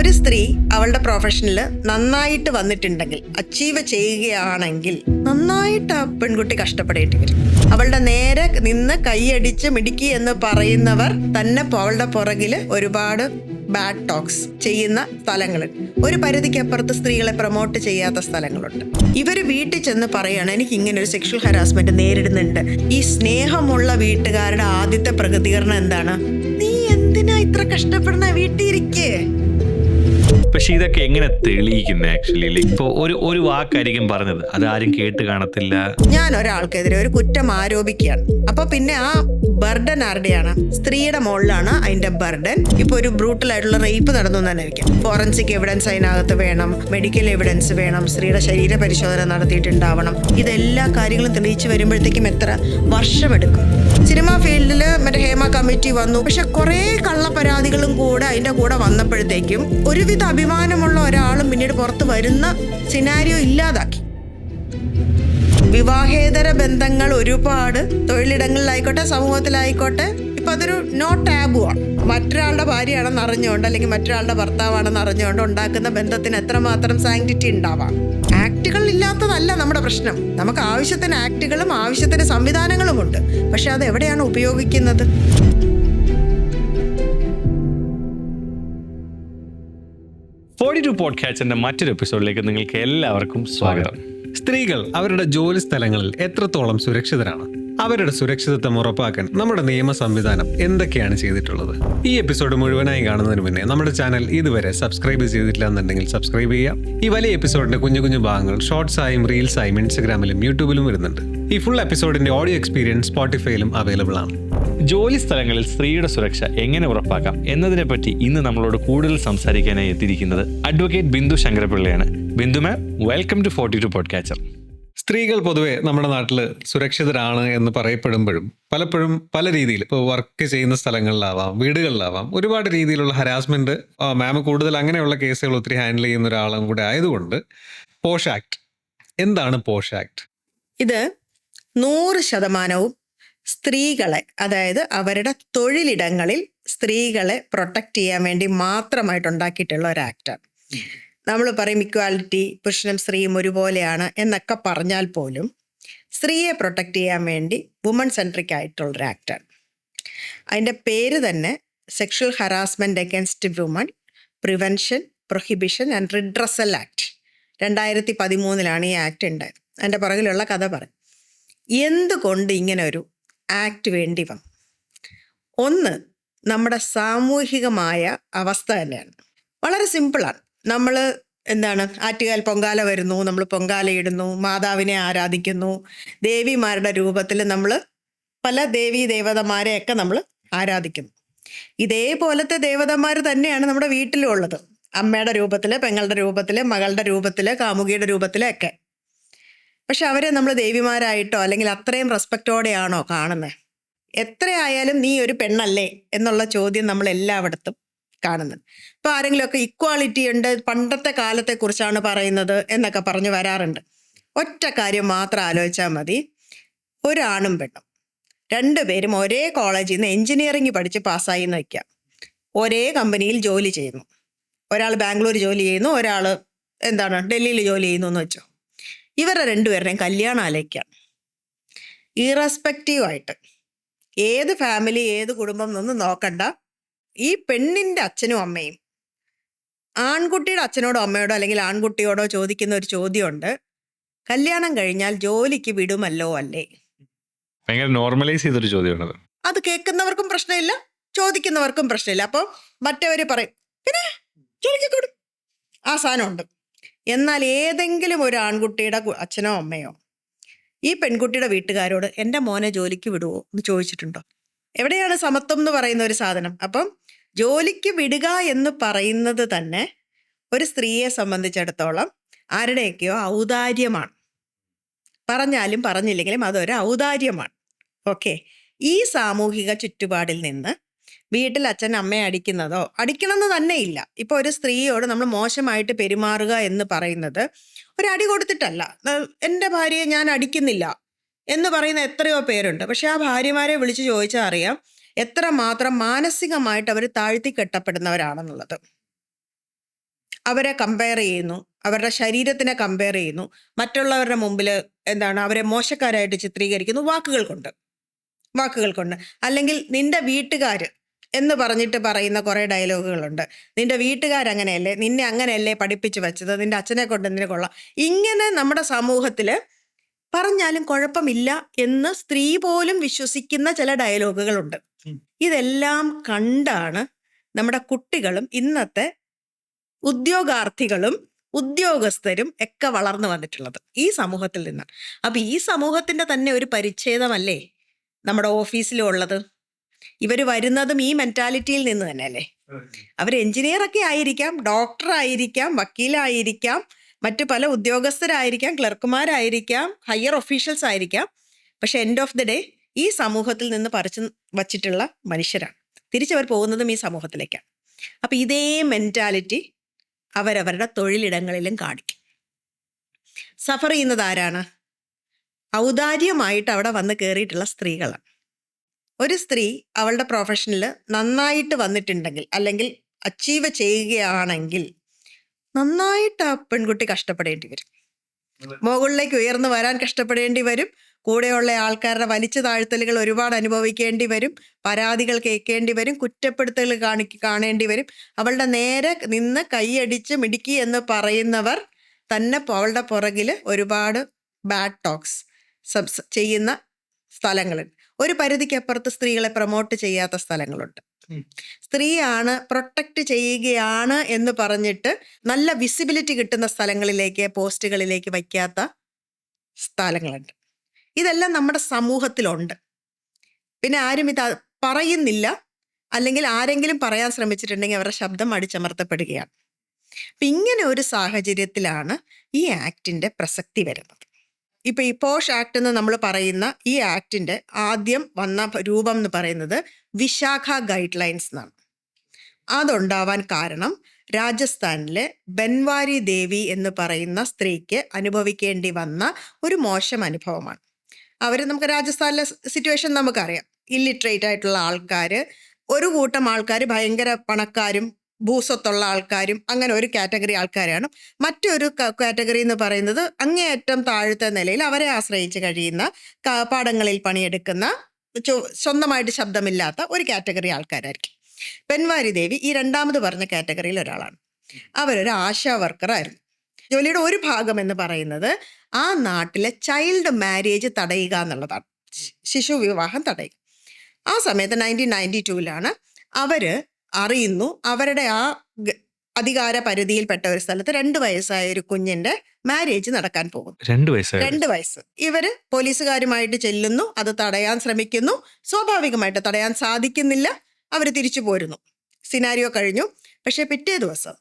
ഒരു സ്ത്രീ അവളുടെ പ്രൊഫഷനിൽ നന്നായിട്ട് വന്നിട്ടുണ്ടെങ്കിൽ, അച്ചീവ് ചെയ്യുകയാണെങ്കിൽ, നന്നായിട്ട് ആ പെൺകുട്ടി കഷ്ടപ്പെടേണ്ടി വരും. അവളുടെ നേരെ നിന്ന് കൈയടിച്ച് മിടുക്കി എന്ന് പറയുന്നവർ തന്നെ അവളുടെ പുറകില് ഒരുപാട് ബാഡ് ടോക്സ് ചെയ്യുന്ന സ്ഥലങ്ങളുണ്ട്. ഒരു പരിധിക്കപ്പുറത്ത് സ്ത്രീകളെ പ്രൊമോട്ട് ചെയ്യാത്ത സ്ഥലങ്ങളുണ്ട്. ഇവര് വീട്ടിൽ ചെന്ന് പറയാണ്, എനിക്ക് ഇങ്ങനെ ഒരു സെക്ഷൽ ഹരാസ്മെന്റ് നേരിടുന്നുണ്ട്. ഈ സ്നേഹമുള്ള വീട്ടുകാരുടെ ആദ്യത്തെ പ്രതികരണം എന്താണ്? നീ എന്തിനാ ഇത്ര കഷ്ടപ്പെടുന്ന, വീട്ടിലിരിക്കേ. പക്ഷെ ഇതൊക്കെ എങ്ങനെ തെളിയിക്കുന്നത്? ആക്ച്വലി ഇപ്പോൾ ഒരു വാക്കായിരിക്കും പറഞ്ഞത്, അതാരും കേട്ട് കാണത്തില്ല. ഞാൻ ഒരാൾക്കെതിരെ ഒരു കുറ്റം ആരോപിക്കുകയാണ്, അപ്പൊ പിന്നെ ആ ബർഡൻ ആരുടെയാണ്? സ്ത്രീയുടെ മുകളിലാണ് അതിന്റെ ബർഡൻ. ഇപ്പൊ ഒരു ബ്രൂട്ടൽ ആയിട്ടുള്ള റേപ്പ് നടന്നു എന്ന് തന്നെ ഇരിക്കാം. ഫോറൻസിക് എവിഡൻസ് അതിനകത്ത് വേണം, മെഡിക്കൽ എവിഡൻസ് വേണം, സ്ത്രീയുടെ ശരീര പരിശോധന നടത്തിയിട്ടുണ്ടാവണം. ഇതെല്ലാ കാര്യങ്ങളും തെളിയിച്ച് വരുമ്പോഴത്തേക്കും എത്ര വർഷമെടുക്കും? സിനിമാ ഫീൽഡില് മറ്റേ ഹേമ കമ്മിറ്റി വന്നു, പക്ഷെ കുറെ കള്ളപ്പരാതികളും കൂടെ അതിന്റെ കൂടെ വന്നപ്പോഴത്തേക്കും ഒരുവിധ അഭിമാനമുള്ള ഒരാളും പിന്നീട് പുറത്ത് വരുന്ന സിനാരിയോ ഇല്ലാതാക്കി. വിവാഹേതര ബന്ധങ്ങൾ ഒരുപാട് തൊഴിലിടങ്ങളിലായിക്കോട്ടെ, സമൂഹത്തിലായിക്കോട്ടെ, ഇപ്പൊ അതൊരു നോ ടാബു ആണ്. മറ്റൊരാളുടെ ഭാര്യയാണെന്ന് അറിഞ്ഞുകൊണ്ട് അല്ലെങ്കിൽ മറ്റൊരാളുടെ ഭർത്താവാണെന്ന് അറിഞ്ഞുകൊണ്ട് ഉണ്ടാക്കുന്ന ബന്ധത്തിന് എത്രമാത്രം സാങ്ക്ടിറ്റി ഉണ്ടാവാം. ആക്ടുകൾ ഇല്ലാത്തതല്ല നമ്മുടെ പ്രശ്നം. നമുക്ക് ആവശ്യത്തിന് ആക്ടുകളും ആവശ്യത്തിന് സംവിധാനങ്ങളും ഉണ്ട്. പക്ഷെ അത് എവിടെയാണ് ഉപയോഗിക്കുന്നത്? പോഡ്കാസ്റ്റിന്റെ മറ്റൊരു എപ്പിസോഡിലേക്ക് നിങ്ങൾക്ക് എല്ലാവർക്കും സ്വാഗതം. സ്ത്രീകൾ അവരുടെ ജോലി സ്ഥലങ്ങളിൽ എത്രത്തോളം സുരക്ഷിതരാണ്? അവരുടെ സുരക്ഷിതത്വം ഉറപ്പാക്കാൻ നമ്മുടെ നിയമ സംവിധാനം എന്തൊക്കെയാണ് ചെയ്തിട്ടുള്ളത്? ഈ എപ്പിസോഡ് മുഴുവനായി കാണുന്നതിന് മുന്നേ നമ്മുടെ ചാനൽ ഇതുവരെ സബ്സ്ക്രൈബ് ചെയ്തിട്ടില്ല എന്നുണ്ടെങ്കിൽ സബ്സ്ക്രൈബ് ചെയ്യാം. ഈ വലിയ എപ്പിസോഡിന്റെ കുഞ്ഞു കുഞ്ഞു ഭാഗങ്ങൾ ഷോർട്സ് ആയും റീൽസ് ആയും ഇൻസ്റ്റഗ്രാമിലും യൂട്യൂബിലും വരുന്നുണ്ട്. ഈ ഫുൾ എപ്പിസോഡിന്റെ ഓഡിയോ എക്സ്പീരിയൻസ് സ്പോട്ടിഫൈയിലും അവൈലബിൾ ആണ്. ജോലി സ്ഥലങ്ങളിൽ സ്ത്രീയുടെ സുരക്ഷ എങ്ങനെ ഉറപ്പാക്കാം എന്നതിനെ പറ്റി ഇന്ന് നമ്മളോട് കൂടുതൽ സംസാരിക്കാനായി എത്തിയിരിക്കുന്നത് അഡ്വക്കേറ്റ് ബിന്ദു ശങ്കരപിള്ളയാണ്. Bindu ma'am, welcome to 42 podcaster. സ്ത്രീകൾ പൊതുവെ നമ്മുടെ നാട്ടിൽ സുരക്ഷിതരാണ് എന്ന് പറയപ്പെടുമ്പോഴും പലപ്പോഴും പല രീതിയിൽ, ഇപ്പോൾ വർക്ക് ചെയ്യുന്ന സ്ഥലങ്ങളിലാവാം, വീടുകളിലാവാം, ഒരുപാട് രീതിയിലുള്ള ഹരാസ്മെന്റ്, മാം കൂടുതൽ അങ്ങനെയുള്ള കേസുകൾ ഒത്തിരി ഹാൻഡിൽ ചെയ്യുന്ന ഒരാളും കൂടെ ആയതുകൊണ്ട് പോഷ് ആക്ട്, എന്താണ് പോഷ് ആക്ട്? ഇത് 100% സ്ത്രീകളെ, അതായത് അവരുടെ തൊഴിലിടങ്ങളിൽ സ്ത്രീകളെ പ്രൊട്ടക്റ്റ് ചെയ്യാൻ വേണ്ടി മാത്രമായിട്ട് ഉണ്ടാക്കിയിട്ടുള്ള ഒരു ആക്റ്റാണ്. നമ്മൾ പറയും ഇക്വാലിറ്റി, പുരുഷനും സ്ത്രീയും ഒരുപോലെയാണ് എന്നൊക്കെ പറഞ്ഞാൽ പോലും സ്ത്രീയെ പ്രൊട്ടക്റ്റ് ചെയ്യാൻ വേണ്ടി വുമൺ സെൻട്രിക് ആയിട്ടുള്ളൊരു ആക്റ്റാണ്. അതിൻ്റെ പേര് തന്നെ sexual harassment against woman prevention, prohibition and redressal act. 2013 ഈ ആക്ട് ഉണ്ടായത്. അതിൻ്റെ പുറകിലുള്ള കഥ പറയും. എന്തുകൊണ്ട് ഇങ്ങനെ ഒരു ആക്ട് വേണ്ടി വന്നു? ഒന്ന്, നമ്മുടെ സാമൂഹികമായ അവസ്ഥ തന്നെയാണ്. വളരെ സിമ്പിളാണ്. നമ്മൾ ആറ്റുകാൽ പൊങ്കാല വരുന്നു, നമ്മൾ പൊങ്കാല ഇടുന്നു, മാതാവിനെ ആരാധിക്കുന്നു, ദേവിമാരുടെ രൂപത്തിൽ നമ്മൾ പല ദേവീ ദേവതമാരെയൊക്കെ നമ്മൾ ആരാധിക്കുന്നു. ഇതേപോലത്തെ ദേവതമാർ തന്നെയാണ് നമ്മുടെ വീട്ടിലും ഉള്ളത്. അമ്മയുടെ രൂപത്തിൽ, പെങ്ങളുടെ രൂപത്തിൽ, മകളുടെ രൂപത്തിൽ, കാമുകിയുടെ രൂപത്തിലൊക്കെ. പക്ഷെ അവരെ നമ്മൾ ദേവിമാരായിട്ടോ അല്ലെങ്കിൽ അത്രയും റെസ്പെക്റ്റോടെയാണോ കാണുന്നത്? എത്രയായാലും നീ ഒരു പെണ്ണല്ലേ എന്നുള്ള ചോദ്യം നമ്മൾ എല്ലായിടത്തും കാണുന്നത്. ഇപ്പൊ ആരെങ്കിലുമൊക്കെ ഇക്വാളിറ്റി ഉണ്ട്, പണ്ടത്തെ കാലത്തെക്കുറിച്ചാണ് പറയുന്നത് എന്നൊക്കെ പറഞ്ഞ് വരാറുണ്ട്. ഒറ്റ കാര്യം മാത്രം ആലോചിച്ചാൽ മതി. ഒരാണും പെണ്ണും രണ്ടുപേരും ഒരേ കോളേജിൽ നിന്ന് എഞ്ചിനീയറിംഗ് പഠിച്ച് പാസ്സായി എന്ന് വയ്ക്കാം. ഒരേ കമ്പനിയിൽ ജോലി ചെയ്യുന്നു. ഒരാൾ ബാംഗ്ലൂർ ജോലി ചെയ്യുന്നു, ഒരാൾ ഡൽഹിയിൽ ജോലി ചെയ്യുന്നു എന്ന് വെച്ചോ. ഇവരുടെ രണ്ടുപേരുടെയും കല്യാണം ആലോചിക്കാം. ഇറസ്പെക്റ്റീവായിട്ട് ഏത് ഫാമിലി, ഏത് കുടുംബം എന്നൊന്നും നോക്കണ്ട, ഈ പെണ്ണിൻ്റെ അച്ഛനും അമ്മയും ആൺകുട്ടിയുടെ അച്ഛനോടോ അമ്മയോടോ അല്ലെങ്കിൽ ആൺകുട്ടിയോടോ ചോദിക്കുന്ന ഒരു ചോദ്യമുണ്ട്: കല്യാണം കഴിഞ്ഞാൽ ജോലിക്ക് വിടുമല്ലോ അല്ലേ? ഭയങ്കര നോർമലൈസ് ചെയ്തൊരു ചോദ്യമാണത്. അത് കേൾക്കുന്നവർക്കും പ്രശ്നമില്ല, ചോദിക്കുന്നവർക്കും പ്രശ്നമില്ല. അപ്പോൾ മറ്റവർ പറയും പിന്നെ ജോലിക്ക് കൊടും, ആ സാധനമുണ്ട്. എന്നാൽ ഏതെങ്കിലും ഒരു ആൺകുട്ടിയുടെ അച്ഛനോ അമ്മയോ ഈ പെൺകുട്ടിയുടെ വീട്ടുകാരോട് എൻ്റെ മോനെ ജോലിക്ക് വിടുവോ എന്ന് ചോദിച്ചിട്ടുണ്ടോ? എവിടെയാണ് സമത്വം എന്ന് പറയുന്ന ഒരു സാധനം? അപ്പം ജോലിക്ക് വിടുക എന്ന് പറയുന്നത് തന്നെ ഒരു സ്ത്രീയെ സംബന്ധിച്ചിടത്തോളം ആരുടെയൊക്കെയോ ഔദാര്യമാണ്. പറഞ്ഞാലും പറഞ്ഞില്ലെങ്കിലും അതൊരു ഔദാര്യമാണ്. ഓക്കെ, ഈ സാമൂഹിക ചുറ്റുപാടിൽ നിന്ന് വീട്ടിൽ അച്ഛൻ അമ്മയെ അടിക്കുന്നതോ, അടിക്കണമെന്ന് തന്നെ ഇല്ല. ഇപ്പൊ ഒരു സ്ത്രീയോട് നമ്മൾ മോശമായിട്ട് പെരുമാറുക എന്ന് പറയുന്നത് ഒരു അടി കൊടുത്തിട്ടല്ല. എൻ്റെ ഭാര്യയെ ഞാൻ അടിക്കുന്നില്ല എന്ന് പറയുന്ന എത്രയോ പേരുണ്ട്. പക്ഷെ ആ ഭാര്യമാരെ വിളിച്ച് ചോദിച്ചാൽ അറിയാം എത്രമാത്രം മാനസികമായിട്ട് അവർ താഴ്ത്തി കെട്ടപ്പെടുന്നവരാണെന്നുള്ളത്. അവരെ കമ്പയർ ചെയ്യുന്നു, അവരുടെ ശരീരത്തിനെ കമ്പയർ ചെയ്യുന്നു, മറ്റുള്ളവരുടെ മുമ്പിൽ അവരെ മോശക്കാരായിട്ട് ചിത്രീകരിക്കുന്നു വാക്കുകൾ കൊണ്ട്. അല്ലെങ്കിൽ നിന്റെ വീട്ടുകാർ എന്ന് പറഞ്ഞിട്ട് പറയുന്ന കുറേ ഡയലോഗുകളുണ്ട്. നിന്റെ വീട്ടുകാരങ്ങനെയല്ലേ, നിന്നെ അങ്ങനെയല്ലേ പഠിപ്പിച്ച് വെച്ചത്, നിന്റെ അച്ഛനെ കൊണ്ട് എന്തിനു കൊള്ളാം. ഇങ്ങനെ നമ്മുടെ സമൂഹത്തിൽ പറഞ്ഞാലും കുഴപ്പമില്ല എന്ന് സ്ത്രീ പോലും വിശ്വസിക്കുന്ന ചില ഡയലോഗുകളുണ്ട്. ഇതെല്ലാം കണ്ടാണ് നമ്മുടെ കുട്ടികളും ഇന്നത്തെ ഉദ്യോഗാർത്ഥികളും ഉദ്യോഗസ്ഥരും ഒക്കെ വളർന്നു വന്നിട്ടുള്ളത് ഈ സമൂഹത്തിൽ നിന്നാണ്. അപ്പൊ ഈ സമൂഹത്തിന്റെ തന്നെ ഒരു പരിച്ഛേദമല്ലേ നമ്മുടെ ഓഫീസിലും ഉള്ളത്. ഇവർ വരുന്നതും ഈ മെന്റാലിറ്റിയിൽ നിന്ന് തന്നെയല്ലേ. അവർ എഞ്ചിനീയറൊക്കെ ആയിരിക്കാം, ഡോക്ടർ ആയിരിക്കാം, വക്കീലായിരിക്കാം, മറ്റു പല ഉദ്യോഗസ്ഥരായിരിക്കാം, ക്ലർക്കുമാരായിരിക്കാം, ഹയർ ഒഫീഷ്യൽസ് ആയിരിക്കാം. പക്ഷെ എൻഡ് ഓഫ് ദി ഡേ ഈ സമൂഹത്തിൽ നിന്ന് പറിച്ചു വച്ചിട്ടുള്ള മനുഷ്യരാണ്. തിരിച്ചവർ പോകുന്നതും ഈ സമൂഹത്തിലേക്കാണ്. അപ്പൊ ഇതേ മെന്റാലിറ്റി അവരവരുടെ തൊഴിലിടങ്ങളിലും കാണിക്കും. സഫർ ചെയ്യുന്നത് ആരാണ്? ഔദാര്യമായിട്ട് അവിടെ വന്ന് കയറിയിട്ടുള്ള സ്ത്രീകളാണ്. ഒരു സ്ത്രീ അവളുടെ പ്രൊഫഷനിൽ നന്നായിട്ട് വന്നിട്ടുണ്ടെങ്കിൽ, അല്ലെങ്കിൽ അച്ചീവ് ചെയ്യുകയാണെങ്കിൽ, നന്നായിട്ട് ആ പെൺകുട്ടി കഷ്ടപ്പെടേണ്ടി വരും. മുകളിലേക്ക് ഉയർന്നു വരാൻ കഷ്ടപ്പെടേണ്ടി വരും. കൂടെയുള്ള ആൾക്കാരുടെ വലിച്ചു താഴ്ത്തലുകൾ ഒരുപാട് അനുഭവിക്കേണ്ടി വരും. പരാതികൾ കേൾക്കേണ്ടി വരും. കുറ്റപ്പെടുത്തലുകൾ കാണേണ്ടി വരും. അവളുടെ നേരെ നിന്ന് കൈയടിച്ച് മിടുക്കി എന്ന് പറയുന്നവർ തന്നെ അവളുടെ പുറകിൽ ഒരുപാട് ബാഡ് ടോക്സ് ചെയ്യുന്ന സ്ഥലങ്ങളുണ്ട്. ഒരു പരിധിക്കപ്പുറത്ത് സ്ത്രീകളെ പ്രൊമോട്ട് ചെയ്യാത്ത സ്ഥലങ്ങളുണ്ട്. സ്ത്രീയാണ്, പ്രൊട്ടക്റ്റ് ചെയ്യുകയാണ് എന്ന് പറഞ്ഞിട്ട് നല്ല വിസിബിലിറ്റി കിട്ടുന്ന സ്ഥലങ്ങളിലേക്ക്, പോസ്റ്റുകളിലേക്ക് വയ്ക്കാത്ത സ്ഥലങ്ങളുണ്ട്. ഇതെല്ലാം നമ്മുടെ സമൂഹത്തിലുണ്ട്. പിന്നെ ആരും ഇത് പറയുന്നില്ല, അല്ലെങ്കിൽ ആരെങ്കിലും പറയാൻ ശ്രമിച്ചിട്ടുണ്ടെങ്കിൽ അവരുടെ ശബ്ദം അടിച്ചമർത്തപ്പെടുകയാണ്. അപ്പം ഇങ്ങനെ ഒരു സാഹചര്യത്തിലാണ് ഈ ആക്ടിൻ്റെ പ്രസക്തി വരുന്നത്. ഇപ്പം ഈ പോഷ് ആക്ട് എന്ന് നമ്മൾ പറയുന്ന ഈ ആക്ടിൻ്റെ ആദ്യം വന്ന രൂപം എന്ന് പറയുന്നത് വിശാഖ ഗൈഡ് ലൈൻസ് എന്നാണ്. അതുണ്ടാവാൻ കാരണം രാജസ്ഥാനിലെ ബൻവാരി ദേവി എന്ന് പറയുന്ന സ്ത്രീക്ക് അനുഭവിക്കേണ്ടി വന്ന ഒരു മോശം അനുഭവമാണ്. നമുക്ക് രാജസ്ഥാനിലെ സിറ്റുവേഷൻ നമുക്കറിയാം. ഇല്ലിറ്ററേറ്റ് ആയിട്ടുള്ള ആൾക്കാർ, ഒരു കൂട്ടം ആൾക്കാർ ഭയങ്കര പണക്കാരും ഭൂസ്വത്തുള്ള ആൾക്കാരും, അങ്ങനെ ഒരു കാറ്റഗറി ആൾക്കാരാണ്. മറ്റൊരു കാറ്റഗറി എന്ന് പറയുന്നത് അങ്ങേയറ്റം താഴത്തെ നിലയിൽ അവരെ ആശ്രയിച്ച് കഴിയുന്ന, പാടങ്ങളിൽ പണിയെടുക്കുന്ന, സ്വന്തമായിട്ട് ശബ്ദമില്ലാത്ത ഒരു കാറ്റഗറി ആൾക്കാരായിരിക്കും. ബൻവാരി ദേവി ഈ രണ്ടാമത് പറഞ്ഞ കാറ്റഗറിയിൽ ഒരാളാണ്. അവരൊരു ആശാ വർക്കറായിരുന്നു. ജോലിയുടെ ഒരു ഭാഗം എന്ന് പറയുന്നത് ആ നാട്ടിലെ ചൈൽഡ് മാരേജ് തടയുക എന്നുള്ളതാണ്, ശിശു വിവാഹം തടയുക. ആ സമയത്ത് 1992 അവര് അറിയുന്നു അവരുടെ ആ അധികാര പരിധിയിൽപ്പെട്ട ഒരു സ്ഥലത്ത് 2 വയസ്സായ ഒരു കുഞ്ഞിന്റെ മാരേജ് നടക്കാൻ പോകുന്നു. 2 വയസ്സ്. ഇവര് പോലീസുകാരുമായിട്ട് ചെല്ലുന്നു, അത് തടയാൻ ശ്രമിക്കുന്നു. സ്വാഭാവികമായിട്ട് തടയാൻ സാധിക്കുന്നില്ല. അവർ തിരിച്ചു പോരുന്നു. സിനാരിയോ കഴിഞ്ഞു. പക്ഷെ പിറ്റേ ദിവസം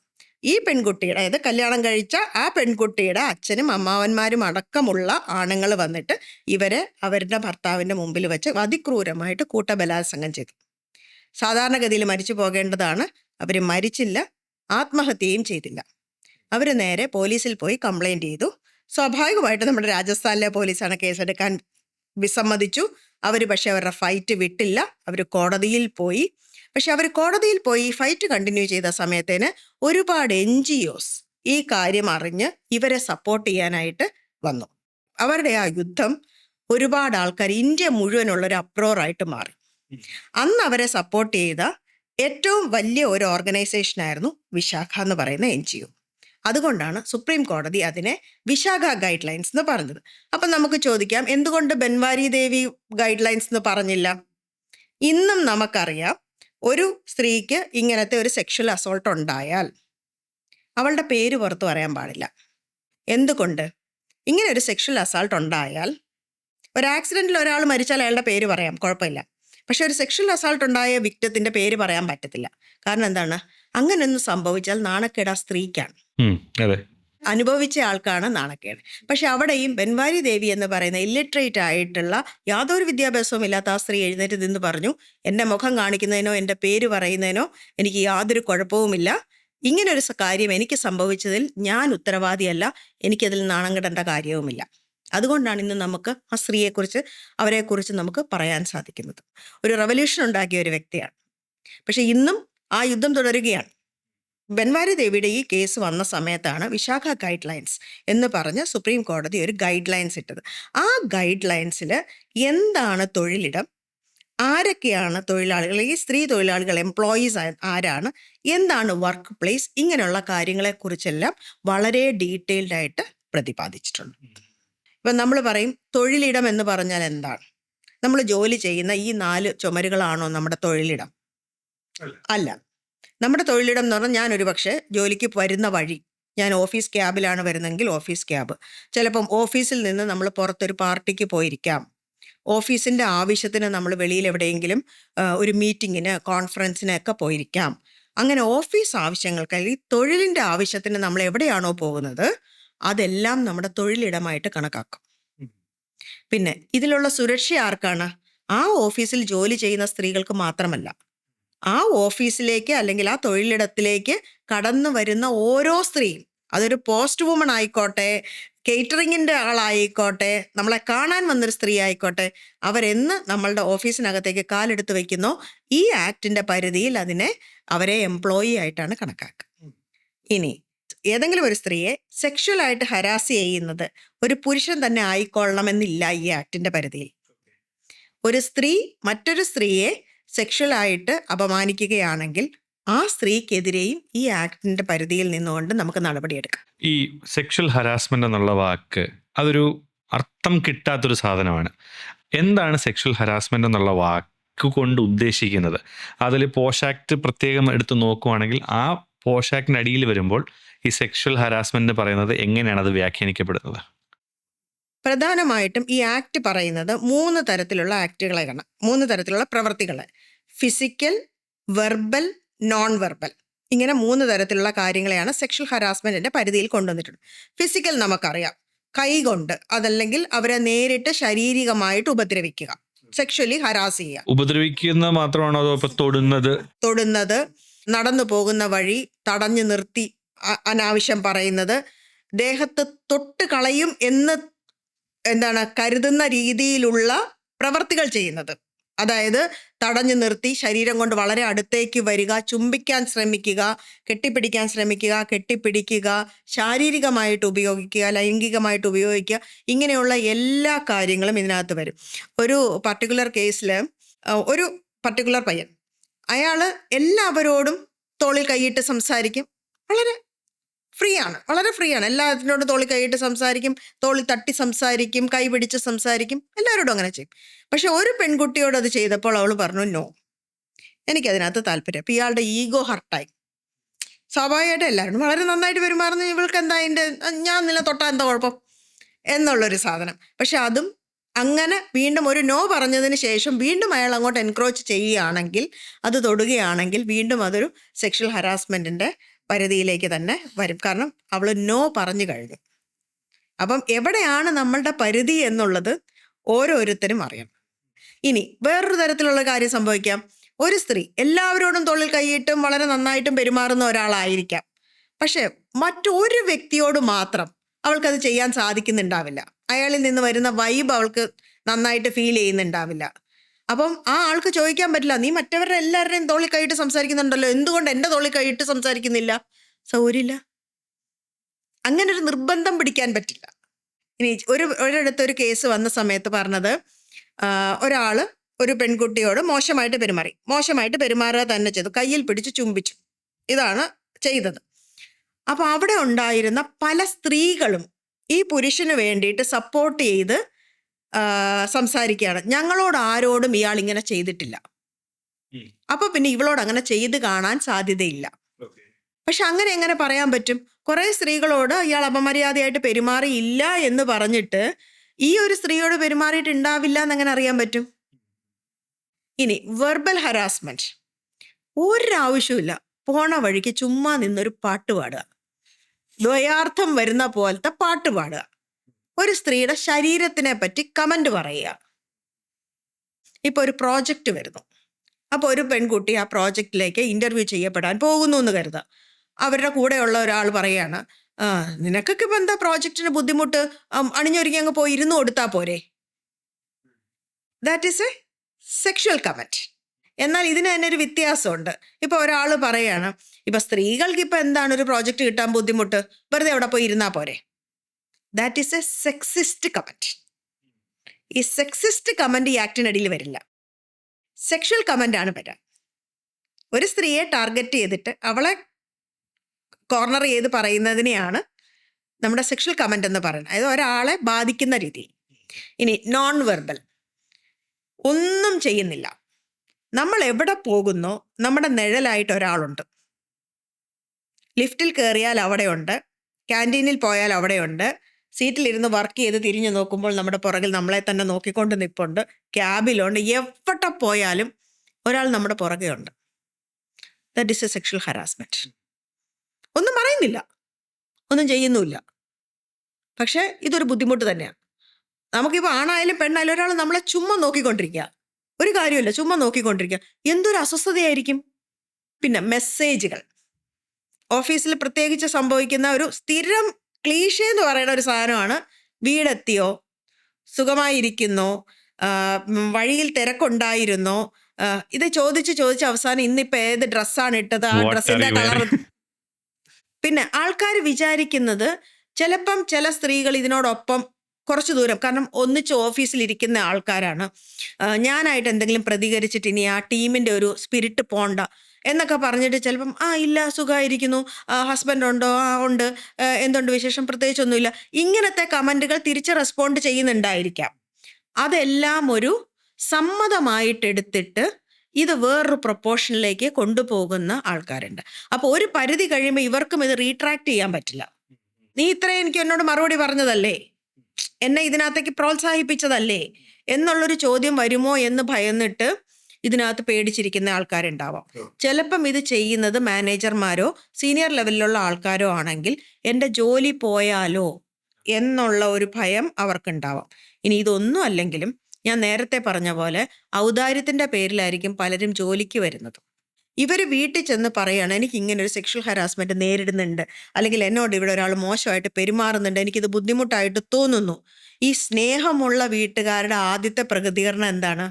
ഈ പെൺകുട്ടിയുടെ, അതായത് കല്യാണം കഴിച്ച ആ പെൺകുട്ടിയുടെ അച്ഛനും അമ്മാവന്മാരും അടക്കമുള്ള ആണുങ്ങൾ വന്നിട്ട് ഇവരെ അവരുടെ ഭർത്താവിൻ്റെ മുമ്പിൽ വെച്ച് അതിക്രൂരമായിട്ട് കൂട്ടബലാത്സംഗം ചെയ്തു. സാധാരണഗതിയിൽ മരിച്ചു പോകേണ്ടതാണ്. അവർ മരിച്ചില്ല, ആത്മഹത്യയും ചെയ്തില്ല. അവർ നേരെ പോലീസിൽ പോയി കംപ്ലൈൻറ്റ് ചെയ്തു. സ്വാഭാവികമായിട്ട് നമ്മുടെ രാജസ്ഥാനിലെ പോലീസാണ് കേസെടുക്കാൻ വിസമ്മതിച്ചു. അവർ പക്ഷെ അവരുടെ ഫൈറ്റ് വിട്ടില്ല. അവർ കോടതിയിൽ പോയി. പക്ഷെ അവർ കോടതിയിൽ പോയി ഫൈറ്റ് കണ്ടിന്യൂ ചെയ്ത സമയത്തേന് ഒരുപാട് NGOs ഈ കാര്യം അറിഞ്ഞ് ഇവരെ സപ്പോർട്ട് ചെയ്യാനായിട്ട് വന്നു. അവരുടെ ആ യുദ്ധം ഒരുപാട് ആൾക്കാർ, ഇന്ത്യ മുഴുവനുള്ളൊരു അപ്രോറായിട്ട് മാറി. അന്ന് അവരെ സപ്പോർട്ട് ചെയ്ത ഏറ്റവും വലിയ ഒരു ഓർഗനൈസേഷനായിരുന്നു വിശാഖ എന്ന് പറയുന്ന NGO. അതുകൊണ്ടാണ് സുപ്രീം കോടതി അതിനെ വിശാഖ ഗൈഡ് ലൈൻസ് എന്ന് പറഞ്ഞത്. അപ്പം നമുക്ക് ചോദിക്കാം, എന്തുകൊണ്ട് ബൻവാരി ദേവി ഗൈഡ് ലൈൻസ് എന്ന് പറഞ്ഞില്ല? ഇന്നും നമുക്കറിയാം, ഒരു സ്ത്രീക്ക് ഇങ്ങനത്തെ ഒരു സെക്ഷൽ അസോൾട്ട് ഉണ്ടായാൽ അവളുടെ പേര് പുറത്തു പറയാൻ പാടില്ല. എന്തുകൊണ്ട്? ഇങ്ങനെ ഒരു സെക്ഷൽ അസോൾട്ട് ഉണ്ടായാൽ, ഒരു ആക്സിഡൻറ്റിൽ ഒരാൾ മരിച്ചാൽ അയാളുടെ പേര് പറയാം, കുഴപ്പമില്ല. പക്ഷെ ഒരു സെക്ഷൽ അസോൾട്ട് ഉണ്ടായ വിക്ടത്തിൻ്റെ പേര് പറയാൻ പറ്റത്തില്ല. കാരണം എന്താണ്? അങ്ങനെയൊന്നും സംഭവിച്ചാൽ നാണക്കേട് ആ സ്ത്രീക്കാണ്, അനുഭവിച്ച ആൾക്കാണ് നാണക്കേട്. പക്ഷെ അവിടെയും ബൻവാരി ദേവി എന്ന് പറയുന്ന ഇല്ലിറ്ററേറ്റ് ആയിട്ടുള്ള, യാതൊരു വിദ്യാഭ്യാസവും ഇല്ലാത്ത ആ സ്ത്രീ എഴുന്നേറ്റ് നിന്ന് പറഞ്ഞു, എൻ്റെ മുഖം കാണിക്കുന്നതിനോ എൻ്റെ പേര് പറയുന്നതിനോ എനിക്ക് യാതൊരു കുഴപ്പവുമില്ല. ഇങ്ങനൊരു കാര്യം എനിക്ക് സംഭവിച്ചതിൽ ഞാൻ ഉത്തരവാദിയല്ല, എനിക്കതിൽ നാണം കെടേണ്ട കാര്യവുമില്ല. അതുകൊണ്ടാണ് ഇന്ന് നമുക്ക് ആ സ്ത്രീയെക്കുറിച്ച്, അവരെക്കുറിച്ച് നമുക്ക് പറയാൻ സാധിക്കുന്നത്. ഒരു റവല്യൂഷൻ ഉണ്ടാക്കിയ ഒരു വ്യക്തിയാണ്. പക്ഷെ ഇന്നും ആ യുദ്ധം തുടരുകയാണ്. ബൻവാരി ദേവിയുടെ ഈ കേസ് വന്ന സമയത്താണ് വിശാഖ ഗൈഡ് ലൈൻസ് എന്ന് പറഞ്ഞ് സുപ്രീം കോടതി ഒരു ഗൈഡ് ലൈൻസ് ഇട്ടത്. ആ ഗൈഡ് ലൈൻസിൽ എന്താണ് തൊഴിലിടം, ആരൊക്കെയാണ് തൊഴിലാളികൾ, ഈ സ്ത്രീ തൊഴിലാളികൾ എംപ്ലോയീസ് ആരാണ്, എന്താണ് വർക്ക് പ്ലേസ്, ഇങ്ങനെയുള്ള കാര്യങ്ങളെക്കുറിച്ചെല്ലാം വളരെ ഡീറ്റെയിൽഡ് ആയിട്ട് പ്രതിപാദിച്ചിട്ടുണ്ട്. ഇപ്പം നമ്മൾ പറയും തൊഴിലിടം എന്ന് പറഞ്ഞാൽ എന്താണ്? നമ്മൾ ജോലി ചെയ്യുന്ന ഈ 4 ചുമരുകളാണോ നമ്മുടെ തൊഴിലിടം? അല്ല. നമ്മുടെ തൊഴിലിടം എന്ന് പറഞ്ഞാൽ ഞാനൊരു പക്ഷേ ജോലിക്ക് വരുന്ന വഴി, ഞാൻ ഓഫീസ് ക്യാബിലാണ് വരുന്നതെങ്കിൽ ഓഫീസ് ക്യാബ്, ചിലപ്പം ഓഫീസിൽ നിന്ന് നമ്മൾ പുറത്തൊരു പാർട്ടിക്ക് പോയിരിക്കാം, ഓഫീസിൻ്റെ ആവശ്യത്തിന് നമ്മൾ വെളിയിൽ എവിടെയെങ്കിലും ഒരു മീറ്റിങ്ങിന് കോൺഫറൻസിനൊക്കെ പോയിരിക്കാം. അങ്ങനെ ഓഫീസ് ആവശ്യങ്ങൾക്ക് അല്ലെങ്കിൽ തൊഴിലിൻ്റെ ആവശ്യത്തിന് നമ്മൾ എവിടെയാണോ പോകുന്നത് അതെല്ലാം നമ്മുടെ തൊഴിലിടമായിട്ട് കണക്കാക്കും. പിന്നെ ഇതിലുള്ള സുരക്ഷ ആർക്കാണ്? ആ ഓഫീസിൽ ജോലി ചെയ്യുന്ന സ്ത്രീകൾക്ക് മാത്രമല്ല, ആ ഓഫീസിലേക്ക് അല്ലെങ്കിൽ ആ തൊഴിലിടത്തിലേക്ക് കടന്നു വരുന്ന ഓരോ സ്ത്രീയും, അതൊരു പോസ്റ്റ് വുമൺ ആയിക്കോട്ടെ, കേറ്ററിങ്ങിൻ്റെ ആളായിക്കോട്ടെ, നമ്മളെ കാണാൻ വന്നൊരു സ്ത്രീ ആയിക്കോട്ടെ, അവരെന്ന് നമ്മളുടെ ഓഫീസിനകത്തേക്ക് കാലെടുത്ത് വയ്ക്കുന്നോ ഈ ആക്ടിൻ്റെ പരിധിയിൽ അവരെ എംപ്ലോയി ആയിട്ടാണ് കണക്കാക്കുക. ഇനി ഏതെങ്കിലും ഒരു സ്ത്രീയെ സെക്ഷുവലായിട്ട് ഹരാസ് ചെയ്യുന്നത് ഒരു പുരുഷൻ തന്നെ ആയിക്കൊള്ളണമെന്നില്ല ഈ ആക്ടിൻ്റെ പരിധിയിൽ. ഒരു സ്ത്രീ മറ്റൊരു സ്ത്രീയെ സെക്ഷുവലായിട്ട് അപമാനിക്കുകയാണെങ്കിൽ ആ സ്ത്രീക്കെതിരെയും ഈ ആക്ടിൻ്റെ പരിധിയിൽ നിന്നുകൊണ്ട് നമുക്ക് നടപടിയെടുക്കാം. ഈ സെക്ഷൽ ഹരാസ്മെന്റ് എന്നുള്ള വാക്ക് അതൊരു അർത്ഥം കിട്ടാത്തൊരു സാധനമാണ്. എന്താണ് സെക്ഷൽ ഹരാസ്മെന്റ് എന്നുള്ള വാക്ക് കൊണ്ട് ഉദ്ദേശിക്കുന്നത്? അതിൽ പോഷാക്ട് പ്രത്യേകം എടുത്ത് നോക്കുവാണെങ്കിൽ ആ പോഷാക്ടിൻ്റെ അടിയിൽ വരുമ്പോൾ ഈ സെക്ഷൽ ഹരാസ്മെന്റ് പറയുന്നത് എങ്ങനെയാണ് അത് വ്യാഖ്യാനിക്കപ്പെടുന്നത്? പ്രധാനമായിട്ടും ഈ ആക്ട് പറയുന്നത് 3 തരത്തിലുള്ള ആക്ടുകളെയാണ്, 3 തരത്തിലുള്ള പ്രവൃത്തികളെ: ഫിസിക്കൽ, വെർബൽ, നോൺ വെർബൽ. ഇങ്ങനെ 3 തരത്തിലുള്ള കാര്യങ്ങളെയാണ് സെക്ഷൽ ഹരാസ്മെന്റിന്റെ പരിധിയിൽ കൊണ്ടുവന്നിട്ടുള്ളത്. ഫിസിക്കൽ നമുക്കറിയാം, കൈകൊണ്ട് അതല്ലെങ്കിൽ അവരെ നേരിട്ട് ശാരീരികമായിട്ട് ഉപദ്രവിക്കുക, സെക്ഷലി ഹരാസ് ചെയ്യുക. ഉപദ്രവിക്കുന്ന മാത്രമാണോ അതോ തൊടുന്നത്, നടന്നു പോകുന്ന വഴി തടഞ്ഞു നിർത്തി അനാവശ്യം പറയുന്നത്, ദേഹത്ത് തൊട്ട് കളയും എന്ന് കരുതുന്ന രീതിയിലുള്ള പ്രവർത്തികൾ ചെയ്യുന്നത്, അതായത് തടഞ്ഞു നിർത്തി ശരീരം കൊണ്ട് വളരെ അടുത്തേക്ക് വരിക, ചുംബിക്കാൻ ശ്രമിക്കുക, കെട്ടിപ്പിടിക്കാൻ ശ്രമിക്കുക, കെട്ടിപ്പിടിക്കുക, ശാരീരികമായിട്ട് ഉപയോഗിക്കുക, ലൈംഗികമായിട്ട് ഉപയോഗിക്കുക, ഇങ്ങനെയുള്ള എല്ലാ കാര്യങ്ങളും ഇതിനകത്ത് വരും. ഒരു പർട്ടിക്കുലർ കേസിൽ ഒരു പർട്ടിക്കുലർ പയ്യൻ, അയാൾ എല്ലാവരോടും തോളിൽ കൈയിട്ട് സംസാരിക്കും, വളരെ ഫ്രീ ആണ്, എല്ലാത്തിനോടും തോളിൽ കൈയിട്ട് സംസാരിക്കും, തോളിൽ തട്ടി സംസാരിക്കും, കൈ പിടിച്ച് സംസാരിക്കും, എല്ലാവരോടും അങ്ങനെ ചെയ്യും. പക്ഷെ ഒരു പെൺകുട്ടിയോട് അത് ചെയ്തപ്പോൾ അവൾ പറഞ്ഞു, നോ, എനിക്കതിനകത്ത് താല്പര്യം. അപ്പം ഇയാളുടെ ഈഗോ ഹർട്ടായി. സ്വാഭാവികമായിട്ട് എല്ലാവരും വളരെ നന്നായിട്ട് പെരുമാറുന്നു, ഇവൾക്ക് എന്താ ഞാൻ നില തൊട്ടാൽ എന്താ കുഴപ്പം എന്നുള്ളൊരു സാധനം. പക്ഷെ അതും അങ്ങനെ വീണ്ടും ഒരു നോ പറഞ്ഞതിന് ശേഷം വീണ്ടും അയാൾ അങ്ങോട്ട് എൻക്രോച്ച് ചെയ്യുകയാണെങ്കിൽ, അത് തൊടുകയാണെങ്കിൽ വീണ്ടും അതൊരു സെക്ഷൽ ഹരാസ്മെൻറ്റിൻ്റെ പരിധിയിലേക്ക് തന്നെ വരും. കാരണം അവൾ നോ പറഞ്ഞു കഴിഞ്ഞു. അപ്പം എവിടെയാണ് നമ്മളുടെ പരിധി എന്നുള്ളത് ഓരോരുത്തരും അറിയണം. ഇനി വേറൊരു തരത്തിലുള്ള കാര്യം സംഭവിക്കാം. ഒരു സ്ത്രീ എല്ലാവരോടും തോളിൽ കൈയിട്ടും വളരെ നന്നായിട്ടും പെരുമാറുന്ന ഒരാളായിരിക്കാം, പക്ഷെ മറ്റൊരു വ്യക്തിയോട് മാത്രം അവൾക്കത് ചെയ്യാൻ സാധിക്കുന്നുണ്ടാവില്ല. അയാളിൽ നിന്ന് വരുന്ന വൈബ് അവൾക്ക് നന്നായിട്ട് ഫീൽ ചെയ്യുന്നുണ്ടാവില്ല. അപ്പം ആ ആൾക്ക് ചോദിക്കാൻ പറ്റില്ല, നീ മറ്റവരുടെ എല്ലാവരുടെയും തോളിൽ കൈയിട്ട് സംസാരിക്കുന്നുണ്ടല്ലോ, എന്തുകൊണ്ട് എൻ്റെ തോളിൽ കൈയിട്ട് സംസാരിക്കുന്നില്ല? സൗകര്യമില്ല. അങ്ങനെ ഒരു നിർബന്ധം പിടിക്കാൻ പറ്റില്ല. ഇനി ഒരിടത്തൊരു കേസ് വന്ന സമയത്ത് പറഞ്ഞത്, ഒരാൾ ഒരു പെൺകുട്ടിയോട് മോശമായിട്ട് പെരുമാറുക തന്നെ ചെയ്തു, കയ്യിൽ പിടിച്ച് ചുംബിച്ചു, ഇതാണ് ചെയ്തത്. അപ്പോൾ അവിടെ ഉണ്ടായിരുന്ന പല സ്ത്രീകളും ഈ പുരുഷന് വേണ്ടിയിട്ട് സപ്പോർട്ട് ചെയ്ത് സംസാരിക്കുകയാണ്, ഞങ്ങളോട് ആരോടും ഇയാൾ ഇങ്ങനെ ചെയ്തിട്ടില്ല, അപ്പൊ പിന്നെ ഇവളോട് അങ്ങനെ ചെയ്ത് കാണാൻ സാധ്യതയില്ല. പക്ഷെ അങ്ങനെ എങ്ങനെ പറയാൻ പറ്റും? കുറെ സ്ത്രീകളോട് ഇയാൾ അപമര്യാദയായിട്ട് പെരുമാറിയില്ല എന്ന് പറഞ്ഞിട്ട് ഈ ഒരു സ്ത്രീയോട് പെരുമാറിയിട്ടുണ്ടാവില്ല എന്നെങ്ങനെ അറിയാൻ പറ്റും? ഇനി വെർബൽ ഹരാസ്മെന്റ്, ഒരാവശ്യമില്ല, പോണ വഴിക്ക് ചുമ്മാ നിന്നൊരു പാട്ട് പാടുക, ദ്വയാർത്ഥം വരുന്ന പോലത്തെ പാട്ട് പാടുക, ഒരു സ്ത്രീയുടെ ശരീരത്തിനെ പറ്റി കമന്റ് പറയുക. ഇപ്പൊ ഒരു പ്രോജക്റ്റ് വരുന്നു, അപ്പോൾ ഒരു പെൺകുട്ടി ആ പ്രോജക്റ്റിലേക്ക് ഇന്റർവ്യൂ ചെയ്യപ്പെടാൻ പോകുന്നു എന്ന് കരുതുക. അവരുടെ കൂടെയുള്ള ഒരാൾ പറയാണ്, നിനക്കൊക്കെ ഇപ്പം എന്താ പ്രോജക്റ്റിന് ബുദ്ധിമുട്ട്, അണിഞ്ഞൊരുങ്ങി അങ്ങ് പോയി ഇരുന്ന് കൊടുത്താൽ പോരെ. That is A sexual comment. എന്നാൽ ഇതിന് തന്നെ ഒരു വ്യത്യാസമുണ്ട്. ഇപ്പൊ ഒരാൾ പറയാണ്, ഇപ്പൊ സ്ത്രീകൾക്ക് ഇപ്പൊ എന്താണ് ഒരു പ്രോജക്റ്റ് കിട്ടാൻ ബുദ്ധിമുട്ട്, വെറുതെ അവിടെ പോയി ഇരുന്നാ പോരെ. That is A sexist comment. ഈ സെക്സിസ്റ്റ് കമന്റ് ഈ ആക്ടിനടിയിൽ വരില്ല. സെക്ഷൽ കമന്റ് ആണ് വരിക. ഒരു സ്ത്രീയെ ടാർഗറ്റ് ചെയ്തിട്ട് അവളെ കോർണർ ചെയ്ത് പറയുന്നതിനെയാണ് നമ്മുടെ സെക്ഷൽ കമന്റ് എന്ന് പറയുന്നത്. അതായത് ഒരാളെ ബാധിക്കുന്ന രീതിയിൽ. ഇനി നോൺ വെർബൽ, ഒന്നും ചെയ്യുന്നില്ല. നമ്മൾ എവിടെ പോകുന്നോ നമ്മുടെ നിഴലായിട്ട് ഒരാളുണ്ട്. ലിഫ്റ്റിൽ കയറിയാൽ അവിടെയുണ്ട്, ക്യാൻറ്റീനിൽ പോയാൽ അവിടെയുണ്ട്, സീറ്റിലിരുന്ന് വർക്ക് ചെയ്ത് തിരിഞ്ഞു നോക്കുമ്പോൾ നമ്മുടെ പുറകിൽ നമ്മളെ തന്നെ നോക്കിക്കൊണ്ട് നിൽപ്പുണ്ട്, ക്യാബിലുണ്ട്, എവിടെ പോയാലും ഒരാൾ നമ്മുടെ പുറകെ ഉണ്ട്. That is A sexual harassment. ഒന്നും പറയുന്നില്ല, ഒന്നും ചെയ്യുന്നുമില്ല, പക്ഷേ ഇതൊരു ബുദ്ധിമുട്ട് തന്നെയാണ്. നമുക്കിപ്പോൾ ആണായാലും പെണ്ണായാലും ഒരാൾ നമ്മളെ ചുമ്മാ നോക്കിക്കൊണ്ടിരിക്കുക, ഒരു കാര്യമില്ല, ചുമ്മാ നോക്കിക്കൊണ്ടിരിക്കുക, എന്തൊരു അസ്വസ്ഥതയായിരിക്കും. പിന്നെ മെസ്സേജുകൾ, ഓഫീസിൽ പ്രത്യേകിച്ച് സംഭവിക്കുന്ന ഒരു സ്ഥിരം ക്ലീഷേ എന്ന് പറയുന്ന ഒരു സാധനമാണ്, വീടെത്തിയോ, സുഖമായിരിക്കുന്നോ, വഴിയിൽ തിരക്കുണ്ടായിരുന്നോ, ഇത് ചോദിച്ച് അവസാനം ഇന്നിപ്പോൾ ഏത് ഡ്രസ്സാണ് ഇട്ടത്, ആ ഡ്രസ്സിന്റെ കളർ. പിന്നെ ആൾക്കാർ വിചാരിക്കുന്നത് ചിലപ്പം ചില സ്ത്രീകൾ ഇതിനോടൊപ്പം കുറച്ച് ദൂരം, കാരണം ഒന്നിച്ച് ഓഫീസിലിരിക്കുന്ന ആൾക്കാരാണ്, ഞാനായിട്ട് എന്തെങ്കിലും പ്രതികരിച്ചിട്ട് ഇനി ആ ടീമിൻ്റെ ഒരു സ്പിരിറ്റ് പോണ്ട എന്നൊക്കെ പറഞ്ഞിട്ട് ചിലപ്പം ഇല്ല സുഖമായിരിക്കുന്നു, ഹസ്ബൻഡ് ഉണ്ടോ, ഉണ്ട്, എന്തുണ്ട് വിശേഷം, പ്രത്യേകിച്ചൊന്നുമില്ല, ഇങ്ങനത്തെ കമൻറ്റുകൾ തിരിച്ച് റെസ്പോണ്ട് ചെയ്യുന്നുണ്ടായിരിക്കാം. അതെല്ലാം ഒരു സമ്മതമായിട്ടെടുത്തിട്ട് ഇത് വേറൊരു പ്രൊപ്പോർഷനിലേക്ക് കൊണ്ടുപോകുന്ന ആൾക്കാരുണ്ട്. അപ്പോൾ ഒരു പരിധി കഴിയുമ്പോൾ ഇവർക്കും ഇത് റീട്രാക്ട് ചെയ്യാൻ പറ്റില്ല. നീ ഇത്രയും എനിക്ക് എന്നോട് മറുപടി പറഞ്ഞതല്ലേ, എന്നെ ഇതിനകത്തേക്ക് പ്രോത്സാഹിപ്പിച്ചതല്ലേ എന്നുള്ളൊരു ചോദ്യം വരുമോ എന്ന് ഭയന്നിട്ട് ഇതിനകത്ത് പേടിച്ചിരിക്കുന്ന ആൾക്കാരുണ്ടാവാം. ചിലപ്പം ഇത് ചെയ്യുന്നത് മാനേജർമാരോ സീനിയർ ലെവലിലുള്ള ആൾക്കാരോ ആണെങ്കിൽ എൻ്റെ ജോലി പോയാലോ എന്നുള്ള ഒരു ഭയം അവർക്കുണ്ടാവാം. ഇനി ഇതൊന്നും അല്ലെങ്കിലും ഞാൻ നേരത്തെ പറഞ്ഞ പോലെ ഔദാര്യത്തിൻ്റെ പേരിലായിരിക്കും പലരും ജോലിക്ക് വരുന്നത്. ഇവർ വീട്ടിൽ ചെന്ന് പറയുകയാണ്, എനിക്ക് ഇങ്ങനെ ഒരു സെക്ഷൽ ഹരാസ്മെൻറ്റ് നേരിടുന്നുണ്ട്, അല്ലെങ്കിൽ എന്നോട് ഇവിടെ ഒരാൾ മോശമായിട്ട് പെരുമാറുന്നുണ്ട്, എനിക്കിത് ബുദ്ധിമുട്ടായിട്ട് തോന്നുന്നു. ഈ സ്നേഹമുള്ള വീട്ടുകാരുടെ ആദ്യത്തെ പ്രതികരണം എന്താണ്?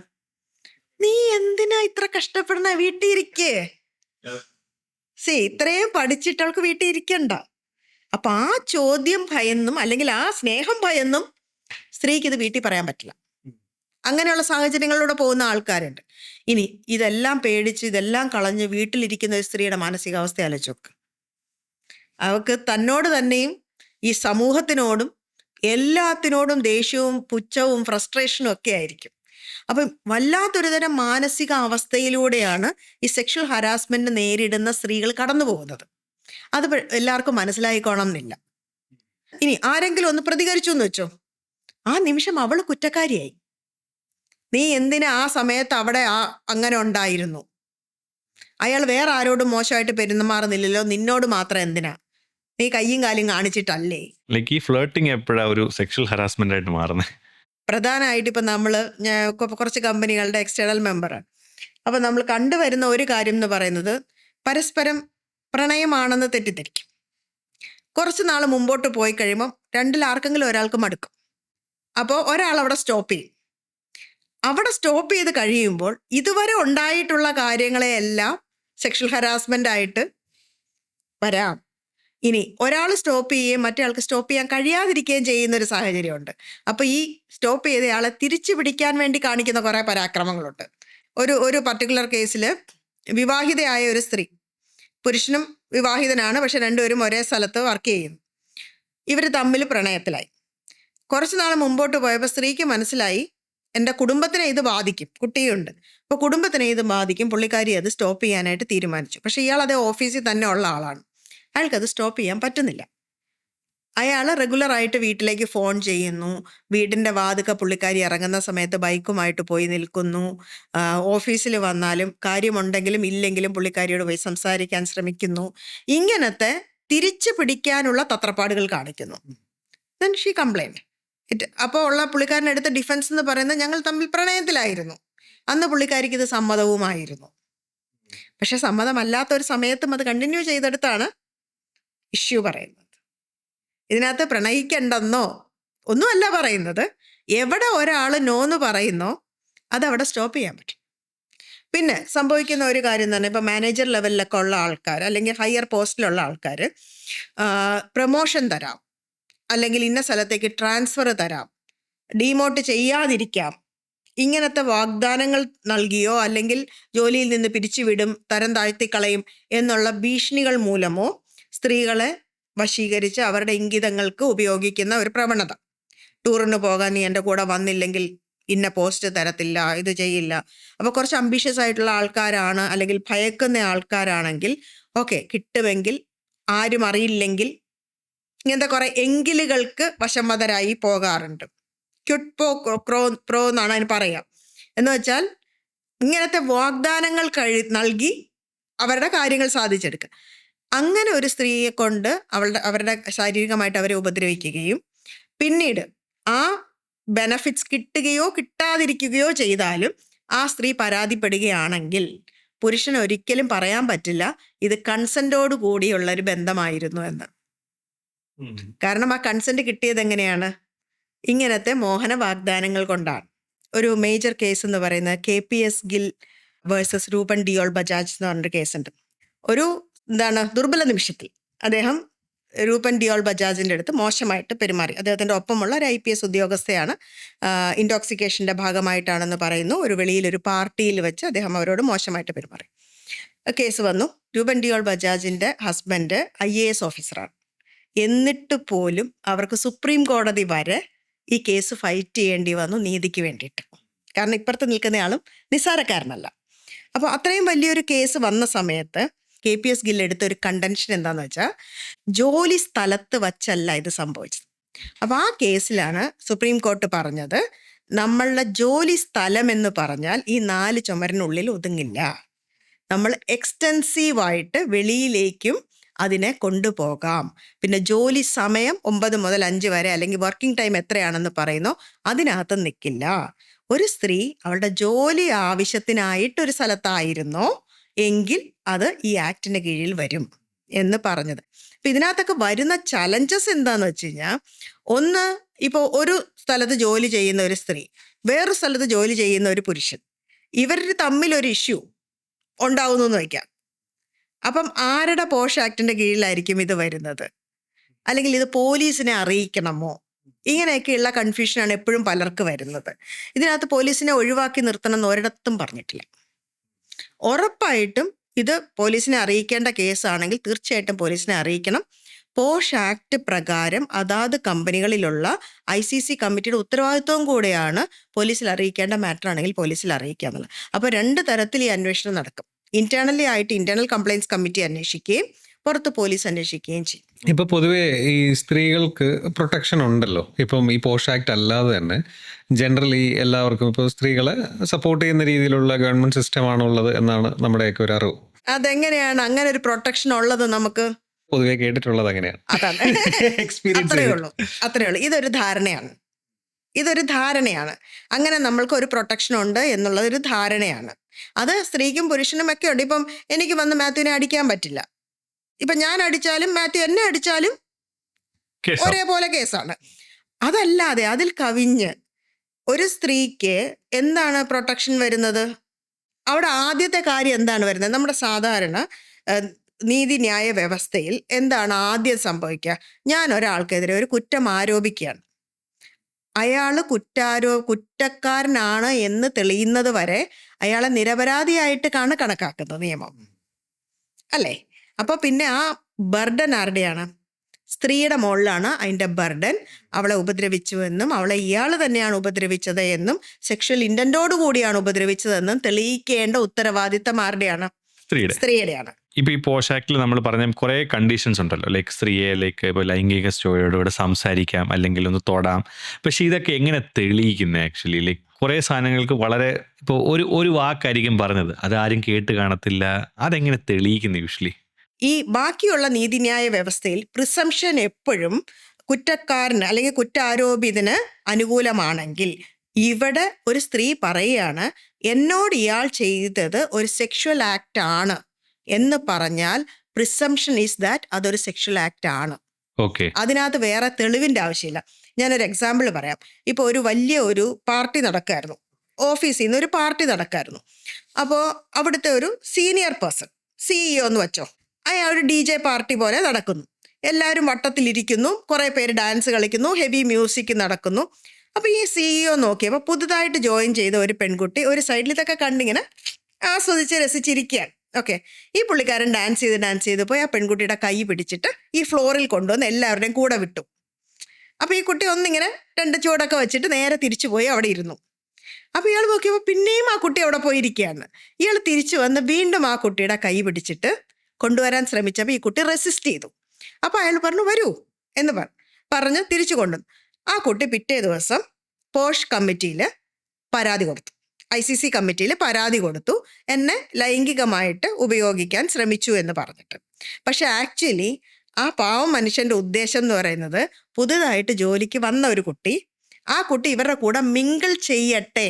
നീ എന്തിനാ ഇത്ര കഷ്ടപ്പെടുന്ന, വീട്ടിൽ ഇരിക്കേ, ഇത്രയും പഠിച്ചിട്ട് അവൾക്ക് വീട്ടിൽ ഇരിക്കണ്ട. അപ്പൊ ആ ചോദ്യം ഭയന്നും അല്ലെങ്കിൽ ആ സ്നേഹം ഭയന്നും സ്ത്രീക്ക് ഇത് വീട്ടിൽ പറയാൻ പറ്റില്ല. അങ്ങനെയുള്ള സാഹചര്യങ്ങളിലൂടെ പോകുന്ന ആൾക്കാരുണ്ട്. ഇനി ഇതെല്ലാം പേടിച്ച് ഇതെല്ലാം കളഞ്ഞ് വീട്ടിലിരിക്കുന്ന ഒരു സ്ത്രീയുടെ മാനസികാവസ്ഥ ആലോചിച്ച് നോക്ക്. അവൾക്ക് തന്നോട് തന്നെയും ഈ സമൂഹത്തിനോടും എല്ലാത്തിനോടും ദേഷ്യവും പുച്ഛവും ഫ്രസ്ട്രേഷനും ഒക്കെ ആയിരിക്കും. അപ്പം വല്ലാത്തൊരു തരം മാനസിക അവസ്ഥയിലൂടെയാണ് ഈ സെക്ഷൽ ഹരാസ്മെന്റ് നേരിടുന്ന സ്ത്രീകൾ കടന്നു പോകുന്നത്. അത് എല്ലാവർക്കും മനസ്സിലായിക്കോണം എന്നില്ല. ഇനി ആരെങ്കിലും ഒന്ന് പ്രതികരിച്ചു എന്ന് വെച്ചോ, ആ നിമിഷം അവൾ കുറ്റക്കാരിയായി. നീ എന്തിനാ ആ സമയത്ത് അവിടെ അങ്ങനെ ഉണ്ടായിരുന്നു, അയാൾ വേറെ ആരോടും മോശമായിട്ട് പെരുമാറുന്നില്ലല്ലോ, നിന്നോട് മാത്രം എന്തിനാ, നീ കയ്യും കാലും കാണിച്ചിട്ടല്ലേ. ഈ ഫ്ലേർട്ടിങ് എപ്പോഴാ ഒരു സെക്ഷൽ ഹരാസ്മെന്റ് ആയിട്ട് മാറുന്നത്? പ്രധാനമായിട്ട് ഇപ്പം നമ്മൾ കുറച്ച് കമ്പനികളുടെ എക്സ്റ്റേണൽ മെമ്പറാണ്. അപ്പം നമ്മൾ കണ്ടുവരുന്ന ഒരു കാര്യം എന്ന് പറയുന്നത് പരസ്പരം പ്രണയമാണെന്ന് തെറ്റിദ്ധരിക്കും. കുറച്ച് നാൾ മുമ്പോട്ട് പോയി കഴിയുമ്പം രണ്ടിൽ ആർക്കെങ്കിലും ഒരാൾക്ക് മടുക്കും. അപ്പോൾ ഒരാൾ അവിടെ സ്റ്റോപ്പ് ചെയ്യും. അവിടെ സ്റ്റോപ്പ് ചെയ്ത് കഴിയുമ്പോൾ ഇതുവരെ ഉണ്ടായിട്ടുള്ള കാര്യങ്ങളെയെല്ലാം സെക്ഷൽ ഹരാസ്മെൻ്റ് ആയിട്ട് വരാം. ഇനി ഒരാൾ സ്റ്റോപ്പ് ചെയ്യുകയും മറ്റേ ആൾക്ക് സ്റ്റോപ്പ് ചെയ്യാൻ കഴിയാതിരിക്കുകയും ചെയ്യുന്നൊരു സാഹചര്യമുണ്ട്. അപ്പോൾ ഈ സ്റ്റോപ്പ് ചെയ്തയാളെ തിരിച്ചു പിടിക്കാൻ വേണ്ടി കാണിക്കുന്ന കുറേ പരാക്രമങ്ങളുണ്ട്. ഒരു പർട്ടിക്കുലർ കേസിൽ വിവാഹിതയായ ഒരു സ്ത്രീ, പുരുഷനും വിവാഹിതനാണ്, പക്ഷെ രണ്ടുപേരും ഒരേ സ്ഥലത്ത് വർക്ക് ചെയ്യുന്നു. ഇവർ തമ്മിൽ പ്രണയത്തിലായി. കുറച്ച് നാൾ മുമ്പോട്ട് പോയപ്പോൾ സ്ത്രീക്ക് മനസ്സിലായി എൻ്റെ കുടുംബത്തിനെ ഇത് ബാധിക്കും, കുട്ടിയുണ്ട്, അപ്പോൾ കുടുംബത്തിനെ ഇത് ബാധിക്കും. പുള്ളിക്കാരി അത് സ്റ്റോപ്പ് ചെയ്യാനായിട്ട് തീരുമാനിച്ചു. പക്ഷെ ഇയാൾ അതേ ഓഫീസിൽ തന്നെ ഉള്ള ആളാണ്. അയാൾക്കത് സ്റ്റോപ്പ് ചെയ്യാൻ പറ്റുന്നില്ല. അയാൾ റെഗുലറായിട്ട് വീട്ടിലേക്ക് ഫോൺ ചെയ്യുന്നു. വീടിൻ്റെ വാതിക്ക പുള്ളിക്കാരി ഇറങ്ങുന്ന സമയത്ത് ബൈക്കുമായിട്ട് പോയി നിൽക്കുന്നു. ഓഫീസിൽ വന്നാലും കാര്യമുണ്ടെങ്കിലും ഇല്ലെങ്കിലും പുള്ളിക്കാരിയോട് പോയി സംസാരിക്കാൻ ശ്രമിക്കുന്നു. ഇങ്ങനത്തെ തിരിച്ചു പിടിക്കാനുള്ള തത്രപ്പാടുകൾ കാണിക്കുന്നു. Then she complaint. അപ്പോൾ ഉള്ള പുള്ളിക്കാരനെടുത്ത ഡിഫൻസ് എന്ന് പറയുന്നത് ഞങ്ങൾ തമ്മിൽ പ്രണയത്തിലായിരുന്നു, അന്ന് പുള്ളിക്കാരിക്ക് ഇത് സമ്മതവുമായിരുന്നു. പക്ഷെ സമ്മതമല്ലാത്തൊരു സമയത്തും അത് കണ്ടിന്യൂ ചെയ്തെടുത്താണ് ഇഷ്യൂ പറയുന്നത്. ഇതിനകത്ത് പ്രണയിക്കണ്ടെന്നോ ഒന്നുമല്ല പറയുന്നത്. എവിടെ ഒരാൾ നോന്ന് പറയുന്നോ അതവിടെ സ്റ്റോപ്പ് ചെയ്യാൻ പറ്റും. പിന്നെ സംഭവിക്കുന്ന ഒരു കാര്യം എന്ന് പറഞ്ഞാൽ ഇപ്പം മാനേജർ ലെവലിലൊക്കെ ഉള്ള ആൾക്കാർ അല്ലെങ്കിൽ ഹയർ പോസ്റ്റിലുള്ള ആൾക്കാർ പ്രൊമോഷൻ തരാം, അല്ലെങ്കിൽ ഇന്ന സ്ഥലത്തേക്ക് ട്രാൻസ്ഫർ തരാം, ഡീമോട്ട് ചെയ്യാതിരിക്കാം, ഇങ്ങനത്തെ വാഗ്ദാനങ്ങൾ നൽകിയോ അല്ലെങ്കിൽ ജോലിയിൽ നിന്ന് പിരിച്ചുവിടും, തരം താഴ്ത്തിക്കളയും എന്നുള്ള ഭീഷണികൾ മൂലമോ സ്ത്രീകളെ വശീകരിച്ച് അവരുടെ ഇംഗിതങ്ങൾക്ക് ഉപയോഗിക്കുന്ന ഒരു പ്രവണത. ടൂറിന് പോകാൻ നീ എൻ്റെ കൂടെ വന്നില്ലെങ്കിൽ ഇന്ന പോസ്റ്റ് തരത്തില്ല, ഇത് ചെയ്യില്ല. അപ്പോൾ കുറച്ച് അംബീഷ്യസ് ആയിട്ടുള്ള ആൾക്കാരാണ് അല്ലെങ്കിൽ ഭയക്കുന്ന ആൾക്കാരാണെങ്കിൽ ഓക്കെ കിട്ടുമെങ്കിൽ, ആരും അറിയില്ലെങ്കിൽ, ഇങ്ങനത്തെ കുറേ എങ്കിലുകൾക്ക് വശംവദരായി പോകാറുണ്ട്. ക്യുഡ് പ്രോ എന്നാണ് അതിന് പറയാം. എന്ന് വെച്ചാൽ ഇങ്ങനത്തെ വാഗ്ദാനങ്ങൾ നൽകി അവരുടെ കാര്യങ്ങൾ സാധിച്ചെടുക്കുക. അങ്ങനെ ഒരു സ്ത്രീയെ കൊണ്ട് അവരുടെ ശാരീരികമായിട്ട് അവരെ ഉപദ്രവിക്കുകയും പിന്നീട് ആ ബെനഫിറ്റ്സ് കിട്ടുകയോ കിട്ടാതിരിക്കുകയോ ചെയ്താലും ആ സ്ത്രീ പരാതിപ്പെടുകയാണെങ്കിൽ പുരുഷന് ഒരിക്കലും പറയാൻ പറ്റില്ല ഇത് കൺസെന്റോട് കൂടിയുള്ള ഒരു ബന്ധമായിരുന്നു എന്ന്. കാരണം ആ കൺസെന്റ് കിട്ടിയത് എങ്ങനെയാണ്? ഇങ്ങനത്തെ മോഹന വാഗ്ദാനങ്ങൾ കൊണ്ടാണ്. ഒരു മേജർ കേസ് എന്ന് പറയുന്നത് KPS ഗിൽ വേഴ്സസ് രൂപൻ ഡിയോൾ ബജാജ് എന്ന് പറഞ്ഞൊരു കേസുണ്ട്. ഒരു ദുർബല നിമിഷത്തിൽ അദ്ദേഹം രൂപൻ ഡിയോൾ ബജാജിൻ്റെ അടുത്ത് മോശമായിട്ട് പെരുമാറി. അദ്ദേഹത്തിൻ്റെ ഒപ്പമുള്ള ഒരു IPS ഉദ്യോഗസ്ഥയാണ്. ഇൻടോക്സിക്കേഷൻ്റെ ഭാഗമായിട്ടാണെന്ന് പറയുന്നു. ഒരു വെളിയിലൊരു പാർട്ടിയിൽ വെച്ച് അദ്ദേഹം അവരോട് മോശമായിട്ട് പെരുമാറി. കേസ് വന്നു. രൂപൻ ഡിയോൾ ബജാജിൻ്റെ ഹസ്ബൻഡ് IAS ഓഫീസറാണ്. എന്നിട്ട് പോലും അവർക്ക് സുപ്രീം കോടതി വരെ ഈ കേസ് ഫൈറ്റ് ചെയ്യേണ്ടി വന്നു നീതിക്ക് വേണ്ടിയിട്ട്. കാരണം ഇപ്പുറത്ത് നിൽക്കുന്നയാളും നിസ്സാരക്കാരനല്ല. അപ്പോൾ അത്രയും വലിയൊരു കേസ് വന്ന സമയത്ത് KPS ഗിൽ എടുത്തൊരു കണ്ടൻഷൻ എന്താന്ന് വെച്ചാൽ ജോലി സ്ഥലത്ത് വച്ചല്ല ഇത് സംഭവിച്ചത്. അപ്പോൾ ആ കേസിലാണ് സുപ്രീം കോർട്ട് പറഞ്ഞത് നമ്മളുടെ ജോലി സ്ഥലം എന്ന് പറഞ്ഞാൽ ഈ 4 ചുമരിനുള്ളിൽ ഒതുങ്ങില്ല. നമ്മൾ എക്സ്റ്റെൻസീവായിട്ട് വെളിയിലേക്കും അതിനെ കൊണ്ടുപോകാം. പിന്നെ ജോലി സമയം 9 മുതൽ 5 വരെ അല്ലെങ്കിൽ വർക്കിംഗ് ടൈം എത്രയാണെന്ന് പറയുന്നോ അതിനകത്ത് നിൽക്കില്ല. ഒരു സ്ത്രീ അവളുടെ ജോലി ആവശ്യത്തിനായിട്ടൊരു സ്ഥലത്തായിരുന്നോ എങ്കിൽ അത് ഈ ആക്ടിന് കീഴിൽ വരും എന്ന് പറഞ്ഞത്. അപ്പം ഇതിനകത്തൊക്കെ വരുന്ന ചലഞ്ചസ് എന്താന്ന് വെച്ച് കഴിഞ്ഞാൽ, ഒന്ന്, ഇപ്പോൾ ഒരു സ്ഥലത്ത് ജോലി ചെയ്യുന്ന ഒരു സ്ത്രീ, വേറൊരു സ്ഥലത്ത് ജോലി ചെയ്യുന്ന ഒരു പുരുഷൻ, ഇവർ തമ്മിലൊരു ഇഷ്യൂ ഉണ്ടാവുന്നു എന്ന് വയ്ക്കാം. അപ്പം ആരുടെ പോഷ് ആക്ടിൻ്റെ കീഴിലായിരിക്കും ഇത് വരുന്നത്? അല്ലെങ്കിൽ ഇത് പോലീസിനെ അറിയിക്കണമോ? ഇങ്ങനെയൊക്കെയുള്ള കൺഫ്യൂഷനാണ് എപ്പോഴും പലർക്ക് വരുന്നത്. ഇതിനകത്ത് പോലീസിനെ ഒഴിവാക്കി നിർത്തണം എന്ന് ഒരിടത്തും പറഞ്ഞിട്ടില്ല. ഉറപ്പായിട്ടും ഇത് പോലീസിനെ അറിയിക്കേണ്ട കേസാണെങ്കിൽ തീർച്ചയായിട്ടും പോലീസിനെ അറിയിക്കണം. പോഷ് ആക്ട് പ്രകാരം അതാത് കമ്പനികളിലുള്ള ICC കമ്മിറ്റിയുടെ ഉത്തരവാദിത്വം കൂടെയാണ് പോലീസിൽ അറിയിക്കേണ്ട മാറ്റർ ആണെങ്കിൽ പോലീസിൽ അറിയിക്കുക എന്നുള്ളത്. അപ്പോൾ 2 തരത്തിൽ ഈ അന്വേഷണം നടക്കും. ഇന്റേണലി ആയിട്ട് ഇന്റേണൽ കംപ്ലയിൻസ് കമ്മിറ്റി അന്വേഷിക്കുകയും പുറത്ത് പോലീസ് അന്വേഷിക്കുകയും ചെയ്യും. ഇപ്പൊ പൊതുവെ ഈ സ്ത്രീകൾക്ക് പ്രൊട്ടക്ഷൻ ഉണ്ടല്ലോ. ഇപ്പം ഈ പോഷ് ആക്ട് അല്ലാതെ തന്നെ ജനറലി എല്ലാവർക്കും ഇപ്പോൾ സ്ത്രീകളെ സപ്പോർട്ട് ചെയ്യുന്ന രീതിയിലുള്ള ഗവൺമെന്റ് സിസ്റ്റം ആണുള്ളത് എന്നാണ് നമ്മുടെയൊക്കെ ഒരു അറിവ്. അതെങ്ങനെയാണ് അങ്ങനെ ഒരു പ്രൊട്ടക്ഷൻ ഉള്ളത്? നമുക്ക് പൊതുവെ കേട്ടിട്ടുള്ളത് അങ്ങനെയാണ്. അതാണ് അത്രയേ ഉള്ളൂ. ഇതൊരു ധാരണയാണ്. അങ്ങനെ നമ്മൾക്ക് ഒരു പ്രൊട്ടക്ഷൻ ഉണ്ട് എന്നുള്ളത് ഒരു ധാരണയാണ്. അത് സ്ത്രീക്കും പുരുഷനും ഒക്കെ ഉണ്ട്. ഇപ്പം എനിക്ക് വന്ന് മാത്യുവിനെ അടിക്കാൻ പറ്റില്ല. ഇപ്പം ഞാൻ അടിച്ചാലും മാത്യു എന്നെ അടിച്ചാലും ഒരേപോലെ കേസാണ്. അതല്ലാതെ അതിൽ കവിഞ്ഞ് ഒരു സ്ത്രീക്ക് എന്താണ് പ്രൊട്ടക്ഷൻ വരുന്നത്? അവിടെ ആദ്യത്തെ കാര്യം എന്താണ് വരുന്നത്? നമ്മുടെ സാധാരണ നീതിന്യായ വ്യവസ്ഥയിൽ എന്താണ് ആദ്യം സംഭവിക്കുക? ഞാൻ ഒരാൾക്കെതിരെ ഒരു കുറ്റം ആരോപിക്കുകയാണ്. അയാൾ കുറ്റക്കാരനാണ് എന്ന് തെളിയുന്നത് വരെ അയാളെ നിരപരാധിയായിട്ടാണ് കണക്കാക്കുന്നത് നിയമം, അല്ലേ? അപ്പോൾ പിന്നെ ആ ബർഡൻ ആരുടെയാണ്? സ്ത്രീയുടെ മുകളിലാണ് അതിൻ്റെ ബർഡൻ. അവളെ ഉപദ്രവിച്ചുവെന്നും അവളെ ഇയാൾ തന്നെയാണ് ഉപദ്രവിച്ചത് എന്നും സെക്ഷൽ ഇൻറ്റൻറ്റോട് കൂടിയാണ് ഉപദ്രവിച്ചതെന്നും തെളിയിക്കേണ്ട ഉത്തരവാദിത്തം ആരുടെയാണ്? സ്ത്രീയുടെയാണ്. ഇപ്പൊ ഈ പോഷ് ആക്ടിൽ നമ്മൾ പറഞ്ഞ കുറെ കണ്ടീഷൻസ് ഉണ്ടല്ലോ. ലൈക്ക് സ്ത്രീയെ ഇപ്പോൾ ലൈംഗിക സ്റ്റോയോടുകൂടെ സംസാരിക്കാം, അല്ലെങ്കിൽ ഒന്ന് തൊടാം. പക്ഷെ ഇതൊക്കെ എങ്ങനെ തെളിയിക്കുന്നത്? ആക്ച്വലി ലൈക്ക് കുറെ സാധനങ്ങൾക്ക് വളരെ ഇപ്പോൾ ഒരു വാക്കായിരിക്കും പറഞ്ഞത്, അതാരും കേട്ട് കാണത്തില്ല. അതെങ്ങനെ തെളിയിക്കുന്നത് യൂഷ്വലി? ഈ ബാക്കിയുള്ള നീതിന്യായ വ്യവസ്ഥയിൽ പ്രിസംഷൻ എപ്പോഴും കുറ്റക്കാരന് അല്ലെങ്കിൽ കുറ്റാരോപിതന് അനുകൂലമാണെങ്കിൽ, ഇവിടെ ഒരു സ്ത്രീ പറയുകയാണ് എന്നോട് ഇയാൾ ചെയ്തത് ഒരു സെക്ഷൽ ആക്ട് ആണ് എന്ന് പറഞ്ഞാൽ പ്രിസംഷൻ ഈസ് ദാറ്റ് അതൊരു സെക്ഷൽ ആക്ട് ആണ്. അതിനകത്ത് വേറെ തെളിവിന്റെ ആവശ്യമില്ല. ഞാനൊരു എക്സാമ്പിൾ പറയാം. ഇപ്പോൾ ഒരു വലിയ ഒരു പാർട്ടി നടക്കായിരുന്നു. ഓഫീസിൽ നിന്ന് ഒരു പാർട്ടി നടക്കായിരുന്നു. അപ്പോൾ അവിടുത്തെ ഒരു സീനിയർ പേഴ്സൺ, CEO എന്ന് വെച്ചോ, അയാൾ ഒരു DJ പാർട്ടി പോലെ നടക്കുന്നു. എല്ലാവരും വട്ടത്തിലിരിക്കുന്നു, കുറേ പേര് ഡാൻസ് കളിക്കുന്നു, ഹെവി മ്യൂസിക് നടക്കുന്നു. അപ്പോൾ ഈ CEO നോക്കിയപ്പോൾ പുതുതായിട്ട് ജോയിൻ ചെയ്ത ഒരു പെൺകുട്ടി ഒരു സൈഡിൽ ഇതൊക്കെ കണ്ടിങ്ങനെ ആസ്വദിച്ച് രസിച്ചിരിക്കുകയാണ്. ഓക്കെ, ഈ പുള്ളിക്കാരൻ ഡാൻസ് ചെയ്ത് പോയി ആ പെൺകുട്ടിയുടെ കൈ പിടിച്ചിട്ട് ഈ ഫ്ലോറിൽ കൊണ്ടുവന്ന് എല്ലാവരുടെയും കൂടെ വിട്ടു. അപ്പോൾ ഈ കുട്ടി ഒന്നിങ്ങനെ 2 ചുവടൊക്കെ വെച്ചിട്ട് നേരെ തിരിച്ചു പോയി അവിടെ ഇരുന്നു. അപ്പോൾ ഇയാൾ നോക്കിയപ്പോൾ പിന്നെയും ആ കുട്ടി അവിടെ പോയിരിക്കുകയാണ്. ഇയാൾ തിരിച്ചു വന്ന് വീണ്ടും ആ കുട്ടിയുടെ കൈ പിടിച്ചിട്ട് കൊണ്ടുവരാൻ ശ്രമിച്ചപ്പോൾ ഈ കുട്ടി റെസിസ്റ്റ് ചെയ്തു. അപ്പോൾ അയാൾ പറഞ്ഞു വരൂ എന്ന് പറഞ്ഞ് തിരിച്ചു കൊണ്ടുവന്നു. ആ കുട്ടി പിറ്റേ ദിവസം പോഷ് കമ്മിറ്റിയിൽ പരാതി കൊടുത്തു, ICC കമ്മിറ്റിയിൽ പരാതി കൊടുത്തു, എന്നെ ലൈംഗികമായിട്ട് ഉപയോഗിക്കാൻ ശ്രമിച്ചു എന്ന് പറഞ്ഞിട്ട്. പക്ഷെ ആക്ച്വലി ആ പാവം മനുഷ്യൻ്റെ ഉദ്ദേശം എന്ന് പറയുന്നത് പുതുതായിട്ട് ജോലിക്ക് വന്ന ഒരു കുട്ടി, ആ കുട്ടി ഇവരുടെ കൂടെ മിങ്കിൾ ചെയ്യട്ടെ,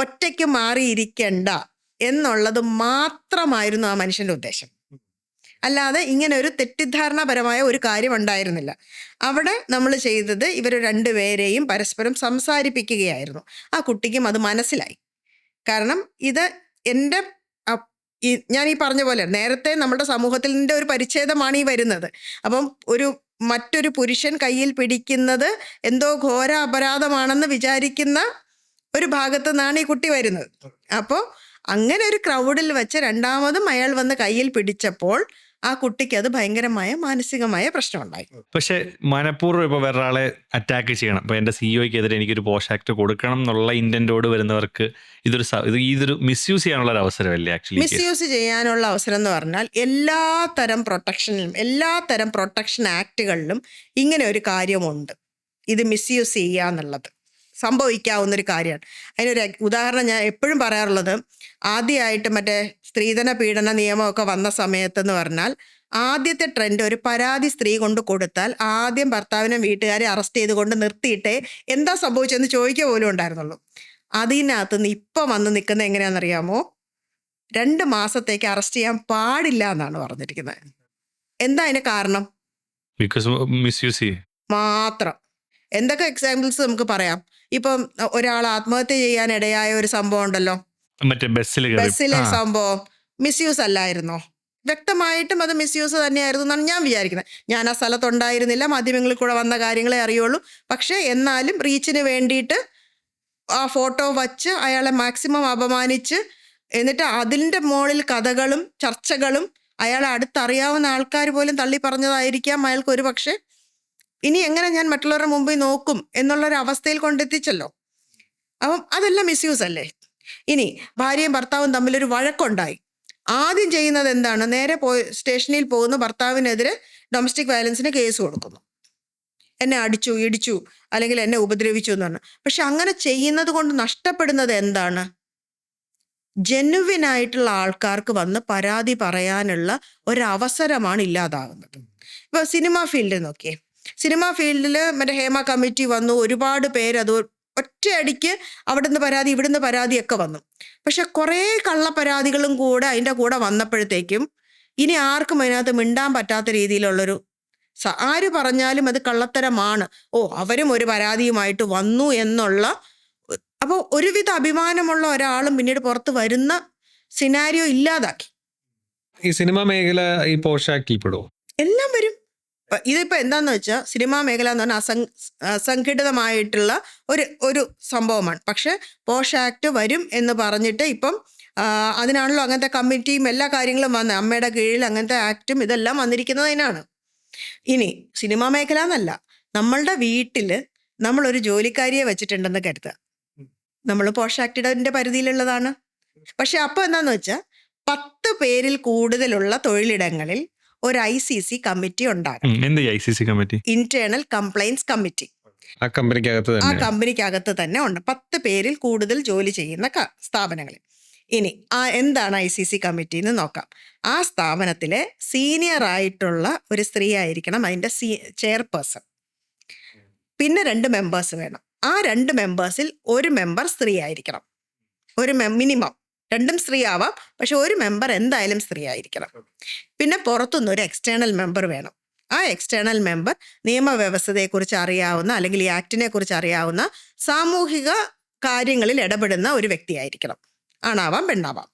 ഒറ്റയ്ക്ക് മാറിയിരിക്കണ്ട എന്നുള്ളത് മാത്രമായിരുന്നു ആ മനുഷ്യൻ്റെ ഉദ്ദേശം. അല്ലാതെ ഇങ്ങനെ ഒരു തെറ്റിദ്ധാരണപരമായ ഒരു കാര്യം ഉണ്ടായിരുന്നില്ല. അവിടെ നമ്മൾ ചെയ്തത് ഇവർ രണ്ടുപേരെയും പരസ്പരം സംസാരിപ്പിക്കുകയായിരുന്നു. ആ കുട്ടിക്കും അത് മനസ്സിലായി. കാരണം ഇത് എൻ്റെ ഞാൻ ഈ പറഞ്ഞ പോലെ നേരത്തെ നമ്മുടെ സമൂഹത്തിൻ്റെ ഒരു പരിച്ഛേദമാണ് ഈ വരുന്നത്. അപ്പം മറ്റൊരു പുരുഷൻ കയ്യിൽ പിടിക്കുന്നത് എന്തോ ഘോര അപരാധമാണെന്ന് വിചാരിക്കുന്ന ഒരു ഭാഗത്തു നിന്നാണ് ഈ കുട്ടി വരുന്നത്. അപ്പോൾ അങ്ങനെ ഒരു ക്രൗഡിൽ വെച്ച് രണ്ടാമതും അയാൾ വന്ന് കയ്യിൽ പിടിച്ചപ്പോൾ ആ കുട്ടിക്ക് അത് ഭയങ്കരമായ മാനസികമായ പ്രശ്നമുണ്ടായി. പക്ഷെ മനഃപൂർവ്വം ഇപ്പോൾ വേറൊരാളെ അറ്റാക്ക് ചെയ്യണം, ഇപ്പോൾ എൻ്റെ CEOയ്ക്കെതിരെ എനിക്കൊരു പോഷ് ആക്ട് കൊടുക്കണം എന്നുള്ള ഇൻറ്റൻറ്റോട് വരുന്നവർക്ക് ഇതൊരു മിസ്യൂസ് ചെയ്യാനുള്ള ഒരു അവസരമല്ലേ ആക്ച്വലി? മിസ്യൂസ് ചെയ്യാനുള്ള അവസരം എന്ന് പറഞ്ഞാൽ എല്ലാ തരം പ്രൊട്ടക്ഷൻ ആക്ടുകളിലും ഇങ്ങനെ ഒരു കാര്യമുണ്ട്. ഇത് മിസ്യൂസ് ചെയ്യുക എന്നുള്ളത് സംഭവിക്കാവുന്നൊരു കാര്യമാണ്. അതിനൊരു ഉദാഹരണം ഞാൻ എപ്പോഴും പറയാറുള്ളത്, ആദ്യമായിട്ട് മറ്റേ സ്ത്രീധന പീഡന നിയമമൊക്കെ വന്ന സമയത്തെന്ന് പറഞ്ഞാൽ ആദ്യത്തെ ട്രെൻഡ് ഒരു പരാതി സ്ത്രീ കൊണ്ട് കൊടുത്താൽ ആദ്യം ഭർത്താവിനെ വീട്ടുകാരെ അറസ്റ്റ് ചെയ്തുകൊണ്ട് നിർത്തിയിട്ടേ എന്താ സംഭവിച്ചതെന്ന് ചോദിക്കുക പോലും ഉണ്ടായിരുന്നുള്ളൂ. അതിനകത്ത് നിന്ന് ഇപ്പം വന്ന് നിൽക്കുന്നത് എങ്ങനെയാണെന്നറിയാമോ? 2 മാസത്തേക്ക് അറസ്റ്റ് ചെയ്യാൻ പാടില്ല എന്നാണ് പറഞ്ഞിരിക്കുന്നത്. എന്താ അതിന് കാരണം? മിസ്യൂസ് മാത്രം. എന്തൊക്കെ എക്സാമ്പിൾസ് നമുക്ക് പറയാം. ഇപ്പം ഒരാൾ ആത്മഹത്യ ചെയ്യാൻ ഇടയായ ഒരു സംഭവം ഉണ്ടല്ലോ, മറ്റേ ബസ്സിലെ സംഭവം മിസ്യൂസ് അല്ലായിരുന്നോ? വ്യക്തമായിട്ടും അത് മിസ്യൂസ് തന്നെയായിരുന്നു എന്നാണ് ഞാൻ വിചാരിക്കുന്നത്. ഞാൻ ആ സ്ഥലത്തുണ്ടായിരുന്നില്ല, മാധ്യമങ്ങളിൽ കൂടെ വന്ന കാര്യങ്ങളെ അറിയുള്ളൂ. പക്ഷേ എന്നാലും റീച്ചിന് വേണ്ടിയിട്ട് ആ ഫോട്ടോ വച്ച് അയാളെ മാക്സിമം അപമാനിച്ച്, എന്നിട്ട് അതിൻ്റെ മുകളിൽ കഥകളും ചർച്ചകളും അയാളെ അടുത്തറിയാവുന്ന ആൾക്കാർ പോലും തള്ളി പറഞ്ഞതായിരിക്കാം അയാൾക്ക് ഒരു പക്ഷേ ഇനി എങ്ങനെ ഞാൻ മറ്റുള്ളവരുടെ മുമ്പിൽ നോക്കും എന്നുള്ളൊരു അവസ്ഥയിൽ കൊണ്ടെത്തിച്ചല്ലോ. അപ്പം അതെല്ലാം മിസ്യൂസ് അല്ലേ? ഇനി ഭാര്യയും ഭർത്താവും തമ്മിലൊരു വഴക്കുണ്ടായി. ആദ്യം ചെയ്യുന്നത് എന്താണ്? നേരെ സ്റ്റേഷനിൽ പോകുന്നു, ഭർത്താവിനെതിരെ ഡൊമസ്റ്റിക് വയലൻസിന് കേസ് കൊടുക്കുന്നു. എന്നെ അടിച്ചു, ഇടിച്ചു, അല്ലെങ്കിൽ എന്നെ ഉപദ്രവിച്ചു എന്ന് പറഞ്ഞു. പക്ഷെ അങ്ങനെ ചെയ്യുന്നത് കൊണ്ട് നഷ്ടപ്പെടുന്നത് എന്താണ്? ജെനുവിനായിട്ടുള്ള ആൾക്കാർക്ക് വന്ന് പരാതി പറയാനുള്ള ഒരവസരമാണ് ഇല്ലാതാകുന്നത്. ഇപ്പോൾ സിനിമ ഫീൽഡിൽ നോക്കിയേ, സിനിമ ഫീൽഡിൽ മറ്റേ ഹേമ കമ്മിറ്റി വന്നു, ഒരുപാട് പേര് അത് ഒറ്റയടിക്ക് അവിടുന്ന് പരാതി ഇവിടുന്ന് പരാതിയൊക്കെ വന്നു. പക്ഷെ കുറേ കള്ളപ്പരാതികളും കൂടെ അതിൻ്റെ കൂടെ വന്നപ്പോഴത്തേക്കും ഇനി ആർക്കും അതിനകത്ത് മിണ്ടാൻ പറ്റാത്ത രീതിയിലുള്ളൊരു ആര് പറഞ്ഞാലും അത് കള്ളത്തരമാണ്, അവരും ഒരു പരാതിയുമായിട്ട് വന്നു എന്നുള്ള. അപ്പോൾ ഒരുവിധ അഭിമാനമുള്ള ഒരാളും പിന്നീട് പുറത്ത് വരുന്ന സിനാരിയോ ഇല്ലാതാക്കി. ഈ സിനിമാ മേഖല ഈ പോഷ് ആക്ടിൽ പെടുമോ? എല്ലാം വരും. ഇതിപ്പോൾ എന്താണെന്ന് വെച്ചാൽ സിനിമാ മേഖല എന്ന് പറഞ്ഞാൽ അസംഘടിതമായിട്ടുള്ള ഒരു സംഭവമാണ്. പക്ഷെ പോഷ് ആക്ട് വരും എന്ന് പറഞ്ഞിട്ട് ഇപ്പം അതിനാണല്ലോ അങ്ങനത്തെ കമ്മിറ്റിയും എല്ലാ കാര്യങ്ങളും വന്ന് അമ്മയുടെ കീഴിൽ അങ്ങനത്തെ ആക്റ്റും ഇതെല്ലാം വന്നിരിക്കുന്നതിനാണ്. ഇനി സിനിമാ മേഖല എന്നല്ല, നമ്മളുടെ വീട്ടിൽ നമ്മളൊരു ജോലിക്കാരിയെ വെച്ചിട്ടുണ്ടെന്ന് കരുതുക, നമ്മൾ പോഷ് ആക്ടിന്റെ പരിധിയിലുള്ളതാണ്. പക്ഷെ അപ്പോൾ എന്താണെന്ന് വെച്ചാൽ 10 പേരിൽ കൂടുതലുള്ള തൊഴിലിടങ്ങളിൽ ഒരു ICC കമ്മിറ്റി ഉണ്ടാകും. Internal complaints committee. ആ കമ്പനിക്കകത്ത് തന്നെ ഉണ്ട് 10 പേരിൽ കൂടുതൽ ജോലി ചെയ്യുന്ന സ്ഥാപനങ്ങളിൽ. ഇനി എന്താണ് ICC കമ്മിറ്റി എന്ന് നോക്കാം. ആ സ്ഥാപനത്തിലെ സീനിയർ ആയിട്ടുള്ള ഒരു സ്ത്രീ ആയിരിക്കണം അതിൻ്റെ ചെയർപേഴ്സൺ. പിന്നെ 2 മെമ്പേഴ്സ് വേണം. ആ 2 മെമ്പേഴ്സിൽ ഒരു മെമ്പർ സ്ത്രീ ആയിരിക്കണം. ഒരു മിനിമം, 2 സ്ത്രീ ആവാം, പക്ഷെ ഒരു മെമ്പർ എന്തായാലും സ്ത്രീ ആയിരിക്കണം. പിന്നെ പുറത്തുനിന്ന് ഒരു എക്സ്റ്റേണൽ മെമ്പർ വേണം. ആ എക്സ്റ്റേണൽ മെമ്പർ നിയമവ്യവസ്ഥയെക്കുറിച്ച് അറിയാവുന്ന അല്ലെങ്കിൽ ഈ ആക്ടിനെ കുറിച്ച് അറിയാവുന്ന സാമൂഹിക കാര്യങ്ങളിൽ ഇടപെടുന്ന ഒരു വ്യക്തിയായിരിക്കണം. ആണാവാം, പെണ്ണാവാം.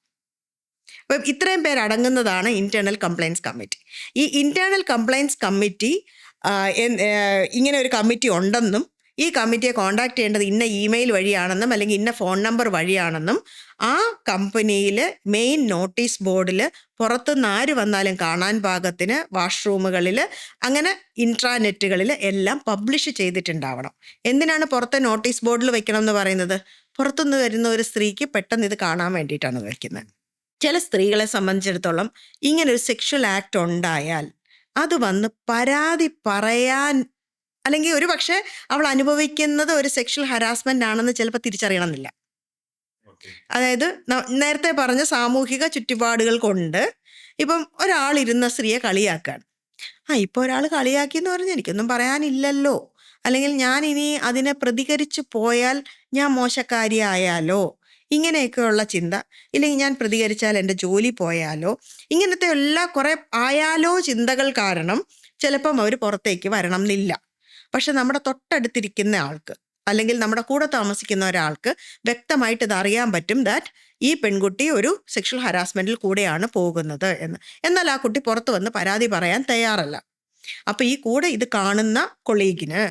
അപ്പം ഇത്രയും പേരടങ്ങുന്നതാണ് ഇന്റേണൽ കംപ്ലയിൻസ് കമ്മിറ്റി. ഈ ഇന്റേണൽ കംപ്ലയിൻസ് കമ്മിറ്റി ഇങ്ങനെ ഒരു കമ്മിറ്റി ഉണ്ടെന്നും ഈ കമ്മിറ്റിയെ കോൺടാക്ട് ചെയ്യേണ്ടത് ഇന്ന ഇമെയിൽ വഴിയാണെന്നും അല്ലെങ്കിൽ ഇന്ന ഫോൺ നമ്പർ വഴിയാണെന്നും ആ കമ്പനിയിൽ മെയിൻ നോട്ടീസ് ബോർഡിൽ പുറത്തുനിന്ന് ആര് വന്നാലും കാണാൻ പാകത്തിന് വാഷ്റൂമുകളിൽ അങ്ങനെ ഇൻട്രാനെറ്റുകളിൽ എല്ലാം പബ്ലിഷ് ചെയ്തിട്ടുണ്ടാവണം. എന്തിനാണ് പുറത്തെ നോട്ടീസ് ബോർഡിൽ വെക്കണം എന്ന് പറയുന്നത്? പുറത്തുനിന്ന് വരുന്ന ഒരു സ്ത്രീക്ക് പെട്ടെന്ന് ഇത് കാണാൻ വേണ്ടിയിട്ടാണ് വയ്ക്കുന്നത്. ചില സ്ത്രീകളെ സംബന്ധിച്ചിടത്തോളം ഇങ്ങനൊരു സെക്ഷൽ ആക്ട് ഉണ്ടായാൽ അത് വന്ന് പരാതി പറയാൻ, അല്ലെങ്കിൽ ഒരു പക്ഷേ അവൾ അനുഭവിക്കുന്നത് ഒരു സെക്ഷൽ ഹരാസ്മെന്റ് ആണെന്ന് ചിലപ്പോൾ തിരിച്ചറിയണമെന്നില്ല. അതായത് നേരത്തെ പറഞ്ഞ സാമൂഹിക ചുറ്റുപാടുകൾ കൊണ്ട് ഇപ്പം ഒരാളിരുന്ന സ്ത്രീയെ കളിയാക്കാൻ, ഇപ്പോൾ ഒരാൾ കളിയാക്കി എന്ന് പറഞ്ഞാൽ എനിക്കൊന്നും പറയാനില്ലല്ലോ, അല്ലെങ്കിൽ ഞാൻ ഇനി അതിനെ പ്രതികരിച്ചു പോയാൽ ഞാൻ മോശക്കാരിയായാലോ, ഇങ്ങനെയൊക്കെയുള്ള ചിന്ത, ഇല്ലെങ്കിൽ ഞാൻ പ്രതികരിച്ചാൽ എൻ്റെ ജോലി പോയാലോ, ഇങ്ങനത്തെ എല്ലാ കുറേ ആയാലോ ചിന്തകൾ കാരണം ചിലപ്പം അവർ പുറത്തേക്ക് വരണം എന്നില്ല. പക്ഷെ നമ്മുടെ തൊട്ടടുത്തിരിക്കുന്ന ആൾക്ക് അല്ലെങ്കിൽ നമ്മുടെ കൂടെ താമസിക്കുന്ന ഒരാൾക്ക് വ്യക്തമായിട്ട് ഇത് അറിയാൻ പറ്റും ദാറ്റ് ഈ പെൺകുട്ടി ഒരു സെക്ഷൽ ഹരാസ്മെന്റിൽ കൂടെയാണ് പോകുന്നത് എന്ന്. എന്നാൽ ആ കുട്ടി പുറത്ത് വന്ന് പരാതി പറയാൻ തയ്യാറല്ല. അപ്പം ഈ കൂടെ ഇത് കാണുന്ന കൊളീഗിന്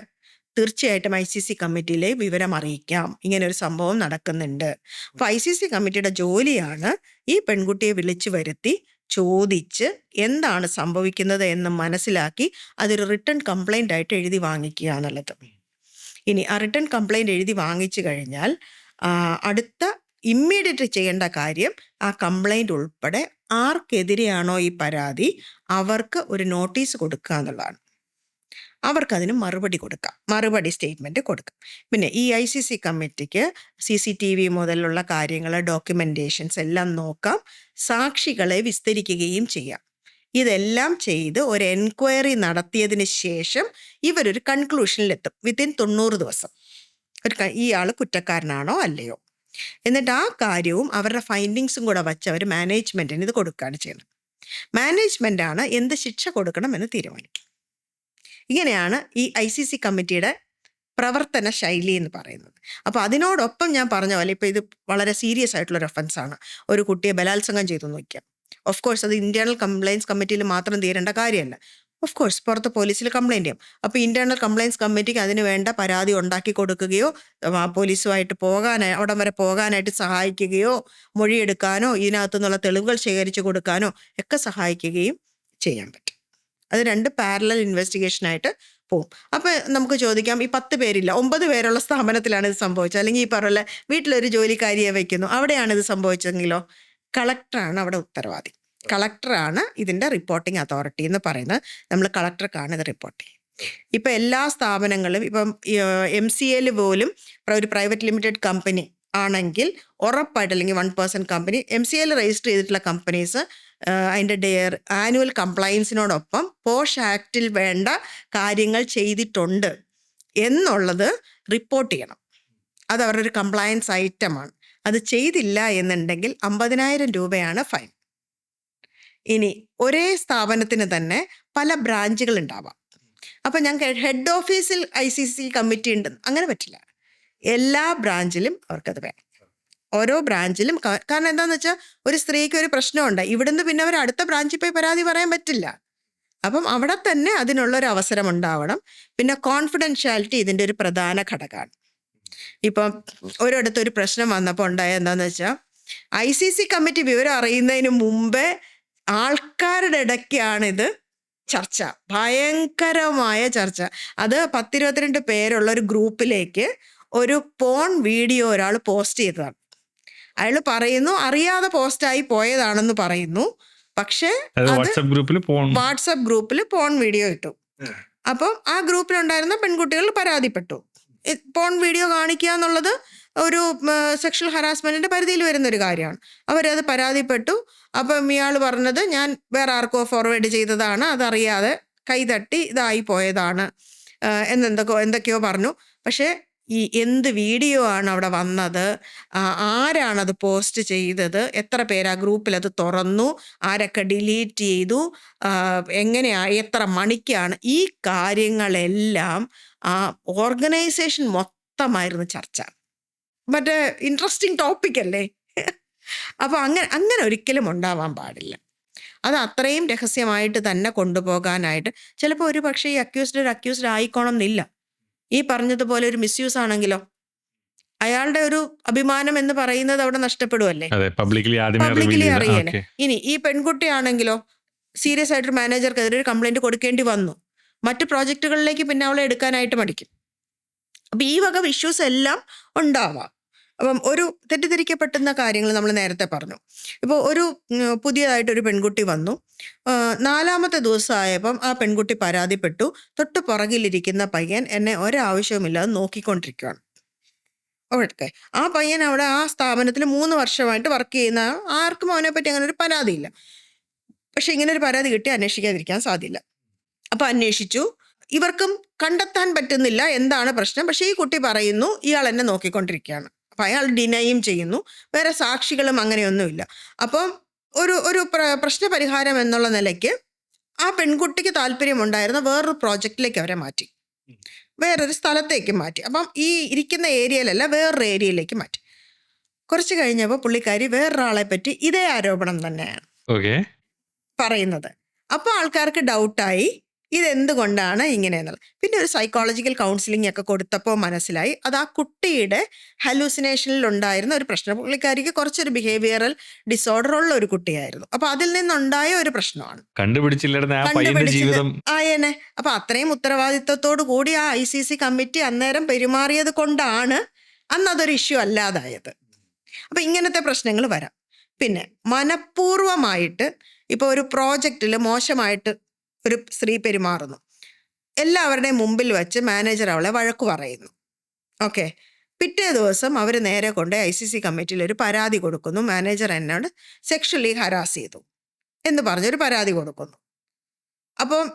തീർച്ചയായിട്ടും ICC കമ്മിറ്റിയിലെ വിവരം അറിയിക്കാം, ഇങ്ങനെ ഒരു സംഭവം നടക്കുന്നുണ്ട്. അപ്പോൾ ICC കമ്മിറ്റിയുടെ ജോലിയാണ് ഈ പെൺകുട്ടിയെ വിളിച്ചു വരുത്തി ചോദിച്ച് എന്താണ് സംഭവിക്കുന്നത് എന്ന് മനസ്സിലാക്കി അതൊരു റിട്ടേൺ കംപ്ലൈൻ്റ് ആയിട്ട് എഴുതി വാങ്ങിക്കുക എന്നുള്ളത്. ഇനി ആ റിട്ടേൺ കംപ്ലൈൻറ്റ് എഴുതി വാങ്ങിച്ചു കഴിഞ്ഞാൽ അടുത്ത ഇമ്മീഡിയറ്റ് ചെയ്യേണ്ട കാര്യം ആ കംപ്ലൈൻറ്റ് ഉൾപ്പെടെ ആർക്കെതിരെയാണോ ഈ പരാതി അവർക്ക് ഒരു നോട്ടീസ് കൊടുക്കുക എന്നുള്ളതാണ്. അവർക്കതിന് മറുപടി കൊടുക്കാം, മറുപടി സ്റ്റേറ്റ്മെൻറ്റ് കൊടുക്കാം. പിന്നെ ഈ ICC കമ്മിറ്റിക്ക് CCTV മുതലുള്ള കാര്യങ്ങൾ, ഡോക്യുമെൻറ്റേഷൻസ് എല്ലാം നോക്കാം, സാക്ഷികളെ വിസ്തരിക്കുകയും ചെയ്യാം. ഇതെല്ലാം ചെയ്ത് ഒരു എൻക്വയറി നടത്തിയതിന് ശേഷം ഇവരൊരു കൺക്ലൂഷനിലെത്തും വിത്തിൻ 90 ദിവസം. ഈ ആൾ കുറ്റക്കാരനാണോ അല്ലയോ, എന്നിട്ട് ആ കാര്യവും അവരുടെ ഫൈൻഡിങ്സും കൂടെ വച്ച് അവർ മാനേജ്മെൻറ്റിന് ഇത് കൊടുക്കുകയാണ് ചെയ്യുന്നത്. മാനേജ്മെൻറ്റാണ് എന്ത് ശിക്ഷ കൊടുക്കണം എന്ന് തീരുമാനിക്കും. ഇങ്ങനെയാണ് ഈ ICC കമ്മിറ്റിയുടെ പ്രവർത്തന ശൈലി എന്ന് പറയുന്നത്. അപ്പോൾ അതിനോടൊപ്പം ഞാൻ പറഞ്ഞ പോലെ ഇപ്പോൾ ഇത് വളരെ സീരിയസ് ആയിട്ടുള്ളൊരു ഒഫൻസാണ്. ഒരു കുട്ടിയെ ബലാത്സംഗം ചെയ്തു നോക്കിയാൽ ഓഫ് കോഴ്സ് അത് ഇന്റേണൽ കംപ്ലയിൻസ് കമ്മിറ്റിയിൽ മാത്രം തീരേണ്ട കാര്യമല്ല. ഓഫ് കോഴ്സ് പുറത്ത് പോലീസിൽ കംപ്ലയിൻറ്റ് ചെയ്യും. അപ്പോൾ ഇന്റേണൽ കംപ്ലയിൻസ് കമ്മിറ്റിക്ക് അതിന് വേണ്ട പരാതി ഉണ്ടാക്കി കൊടുക്കുകയോ പോലീസുമായിട്ട് അവിടം വരെ പോകാനായിട്ട് സഹായിക്കുകയോ മൊഴിയെടുക്കാനോ ഇതിനകത്തു നിന്നുള്ള തെളിവുകൾ ശേഖരിച്ച് കൊടുക്കാനോ ഒക്കെ സഹായിക്കുകയും ചെയ്യാൻ പറ്റും. അത് 2 പാരലൽ ഇൻവെസ്റ്റിഗേഷനായിട്ട് പോവും. അപ്പോൾ നമുക്ക് ചോദിക്കാം, ഈ 10 പേരില്ല 9 പേരുള്ള സ്ഥാപനത്തിലാണ് ഇത് സംഭവിച്ചത്, അല്ലെങ്കിൽ ഈ പറഞ്ഞ വീട്ടിലൊരു ജോലിക്കാരിയെ വയ്ക്കുന്നു അവിടെയാണ് ഇത് സംഭവിച്ചതെങ്കിലോ? കളക്ടറാണ് അവിടെ ഉത്തരവാദി. കളക്ടറാണ് ഇതിൻ്റെ റിപ്പോർട്ടിംഗ് അതോറിറ്റി എന്ന് പറയുന്നത്. നമ്മൾ കളക്ടർക്കാണ് ഇത് റിപ്പോർട്ട് ചെയ്യുന്നത്. ഇപ്പം എല്ലാ സ്ഥാപനങ്ങളും ഇപ്പം MCAയിൽ പോലും ഒരു പ്രൈവറ്റ് ലിമിറ്റഡ് കമ്പനി ആണെങ്കിൽ ഉറപ്പായിട്ട്, അല്ലെങ്കിൽ 1% കമ്പനി MCAയിൽ രജിസ്റ്റർ ചെയ്തിട്ടുള്ള കമ്പനീസ് അതിൻ്റെ ആനുവൽ കംപ്ലയൻസിനോടൊപ്പം പോഷ് ആക്റ്റിൽ വേണ്ട കാര്യങ്ങൾ ചെയ്തിട്ടുണ്ട് എന്നുള്ളത് റിപ്പോർട്ട് ചെയ്യണം. അത് അവരുടെ ഒരു കംപ്ലയൻസ് ഐറ്റമാണ്. അത് ചെയ്തില്ല എന്നുണ്ടെങ്കിൽ 50,000 രൂപയാണ് ഫൈൻ. ഇനി ഒരേ സ്ഥാപനത്തിന് തന്നെ പല ബ്രാഞ്ചുകൾ ഉണ്ടാവാം. അപ്പം ഞങ്ങൾക്ക് ഹെഡ് ഓഫീസിൽ ICC കമ്മിറ്റി ഉണ്ട്, അങ്ങനെ പറ്റില്ല. എല്ലാ ബ്രാഞ്ചിലും അവർക്കത് വേണം. ഓരോ ബ്രാഞ്ചിലും. കാരണം എന്താണെന്ന് വെച്ചാൽ ഒരു സ്ത്രീക്ക് ഒരു പ്രശ്നമുണ്ട്, ഇവിടുന്ന് പിന്നെ അവർ അടുത്ത ബ്രാഞ്ചിൽ പോയി പരാതി പറയാൻ പറ്റില്ല. അപ്പം അവിടെ തന്നെ അതിനുള്ളൊരു അവസരം ഉണ്ടാവണം. പിന്നെ കോൺഫിഡൻഷ്യാലിറ്റി ഇതിൻ്റെ ഒരു പ്രധാന ഘടകമാണ്. ഇപ്പം ഒരിടത്തൊരു പ്രശ്നം വന്നപ്പോൾ ഉണ്ടായ എന്താണെന്ന് വെച്ചാൽ ICC കമ്മിറ്റി വിവരം അറിയുന്നതിന് മുമ്പേ ആൾക്കാരുടെ ഇടയ്ക്കാണിത് ചർച്ച, ഭയങ്കരമായ ചർച്ച. അത് 10-22 പേരുള്ള ഒരു ഗ്രൂപ്പിലേക്ക് ഒരു പോൺ വീഡിയോ ഒരാൾ പോസ്റ്റ് ചെയ്തതാണ്. അയാൾ പറയുന്നു അറിയാതെ പോസ്റ്റായി പോയതാണെന്ന് പറയുന്നു. പക്ഷേ വാട്സപ്പ് ഗ്രൂപ്പിൽ പോൺ വീഡിയോ ഇട്ടു. അപ്പം ആ ഗ്രൂപ്പിലുണ്ടായിരുന്ന പെൺകുട്ടികൾ പരാതിപ്പെട്ടു. പോൺ വീഡിയോ കാണിക്കുക എന്നുള്ളത് ഒരു സെക്ഷൽ ഹറാസ്മെന്റിന്റെ പരിധിയിൽ വരുന്നൊരു കാര്യമാണ്. അവരത് പരാതിപ്പെട്ടു. അപ്പം ഇയാൾ പറഞ്ഞത് ഞാൻ വേറെ ആർക്കോ ഫോർവേഡ് ചെയ്തതാണ്, അതറിയാതെ കൈതട്ടി ഇതായി പോയതാണ് എന്തൊക്കെയോ പറഞ്ഞു. പക്ഷേ ഈ എന്ത് വീഡിയോ ആണ് അവിടെ വന്നത്, ആരാണത് പോസ്റ്റ് ചെയ്തത്, എത്ര പേര് ആ ഗ്രൂപ്പിൽ അത് തുറന്നു, ആരൊക്കെ ഡിലീറ്റ് ചെയ്തു, എങ്ങനെയാണ്, എത്ര മണിക്കാണ്, ഈ കാര്യങ്ങളെല്ലാം ആ ഓർഗനൈസേഷൻ മൊത്തമായിരുന്നു ചർച്ച. മറ്റേ ഇൻട്രസ്റ്റിംഗ് ടോപ്പിക് അല്ലേ. അപ്പോൾ അങ്ങനെ ഒരിക്കലും ഉണ്ടാവാൻ പാടില്ല. അത് അത്രയും രഹസ്യമായിട്ട് തന്നെ കൊണ്ടുപോകാനായിട്ട് ചിലപ്പോൾ ഒരു പക്ഷേ ഈ അക്യൂസ്ഡ് ആയിക്കോണം എന്നില്ല. ഈ പറഞ്ഞതുപോലെ ഒരു മിസ്യൂസ് ആണെങ്കിലോ അയാളുടെ ഒരു അഭിമാനം എന്ന് പറയുന്നത് അവിടെ നഷ്ടപ്പെടുമല്ലേ, പബ്ലിക്കലി അറിയല്ലേ. ഇനി ഈ പെൺകുട്ടിയാണെങ്കിലോ സീരിയസ് ആയിട്ടൊരു മാനേജർക്കെതിരെ ഒരു കംപ്ലൈന്റ് കൊടുക്കേണ്ടി വന്നു, മറ്റു പ്രോജക്റ്റുകളിലേക്ക് പിന്നെ അവളെ എടുക്കാനായിട്ട് മടിക്കും. അപ്പം ഈ വക ഇഷ്യൂസ് എല്ലാം ഉണ്ടാവാം. അപ്പം ഒരു തെറ്റിദ്ധരിക്കപ്പെട്ടുന്ന കാര്യങ്ങൾ നമ്മൾ നേരത്തെ പറഞ്ഞു. ഇപ്പോൾ ഒരു പുതിയതായിട്ടൊരു പെൺകുട്ടി വന്നു, 4ാമത്തെ ദിവസമായപ്പം ആ പെൺകുട്ടി പരാതിപ്പെട്ടു, തൊട്ട് പുറകിലിരിക്കുന്ന പയ്യൻ എന്നെ ഒരാവശ്യവുമില്ലാതെ നോക്കിക്കൊണ്ടിരിക്കുകയാണ്. ഓക്കെ, ആ പയ്യൻ അവിടെ ആ സ്ഥാപനത്തിൽ 3 വർഷമായിട്ട് വർക്ക് ചെയ്യുന്ന ആർക്കും അവനെ പറ്റി അങ്ങനെ ഒരു പരാതിയില്ല. പക്ഷെ ഇങ്ങനെ ഒരു പരാതി കിട്ടി അന്വേഷിക്കാതിരിക്കാൻ സാധ്യല്ല. അപ്പം അന്വേഷിച്ചു, ഇവർക്കും കണ്ടെത്താൻ പറ്റുന്നില്ല എന്താണ് പ്രശ്നം. പക്ഷേ ഈ കുട്ടി പറയുന്നു ഇയാൾ എന്നെ നോക്കിക്കൊണ്ടിരിക്കുകയാണ്. അപ്പം അയാൾ ഡിനൈയും ചെയ്യുന്നു, വേറെ സാക്ഷികളും അങ്ങനെയൊന്നുമില്ല. അപ്പം ഒരു പ്രശ്നപരിഹാരം എന്നുള്ള നിലയ്ക്ക് ആ പെൺകുട്ടിക്ക് താല്പര്യമുണ്ടായിരുന്ന വേറൊരു പ്രോജക്റ്റിലേക്ക് അവരെ മാറ്റി, വേറൊരു സ്ഥലത്തേക്ക് മാറ്റി. അപ്പം ഈ ഇരിക്കുന്ന ഏരിയയിലല്ല വേറൊരു ഏരിയയിലേക്ക് മാറ്റി. കുറച്ച് കഴിഞ്ഞപ്പോൾ പുള്ളിക്കാരി വേറൊരാളെ പറ്റി ഇതേ ആരോപണം തന്നെയാണ് പറയുന്നത്. അപ്പോൾ ആൾക്കാർക്ക് ഡൗട്ടായി ഇതെന്തുകൊണ്ടാണ് ഇങ്ങനെയെന്നുള്ളത്. പിന്നെ ഒരു സൈക്കോളജിക്കൽ കൗൺസിലിംഗ് ഒക്കെ കൊടുത്തപ്പോൾ മനസ്സിലായി അത് ആ കുട്ടിയുടെ ഹലൂസിനേഷനിൽ ഉണ്ടായിരുന്ന ഒരു പ്രശ്നം. പുള്ളിക്കാരിക്ക് കുറച്ചൊരു ബിഹേവിയറൽ ഡിസോർഡർ ഉള്ള ഒരു കുട്ടിയായിരുന്നു. അപ്പൊ അതിൽ നിന്നുണ്ടായ ഒരു പ്രശ്നമാണ്. ആയേനെ. അപ്പൊ അത്രയും ഉത്തരവാദിത്വത്തോടു കൂടി ആ ICC കമ്മിറ്റി അന്നേരം പെരുമാറിയത് കൊണ്ടാണ് അന്നതൊരു ഇഷ്യൂ അല്ലാതായത്. അപ്പൊ ഇങ്ങനത്തെ പ്രശ്നങ്ങൾ വരാം. പിന്നെ മനഃപൂർവമായിട്ട് ഇപ്പോൾ ഒരു പ്രോജക്റ്റിൽ മോശമായിട്ട് ഒരു സ്ത്രീ പെരുമാറുന്നു, എല്ലാവരുടെയും മുമ്പിൽ വെച്ച് മാനേജർ അവളെ വഴക്ക് പറയുന്നു. ഓക്കെ, പിറ്റേ ദിവസം അവർ നേരെ കൊണ്ട് ICC കമ്മിറ്റിയിൽ ഒരു പരാതി കൊടുക്കുന്നു, മാനേജർ എന്നോട് സെക്ഷലി ഹരാസ് ചെയ്തു എന്ന് പറഞ്ഞൊരു പരാതി കൊടുക്കുന്നു. അപ്പം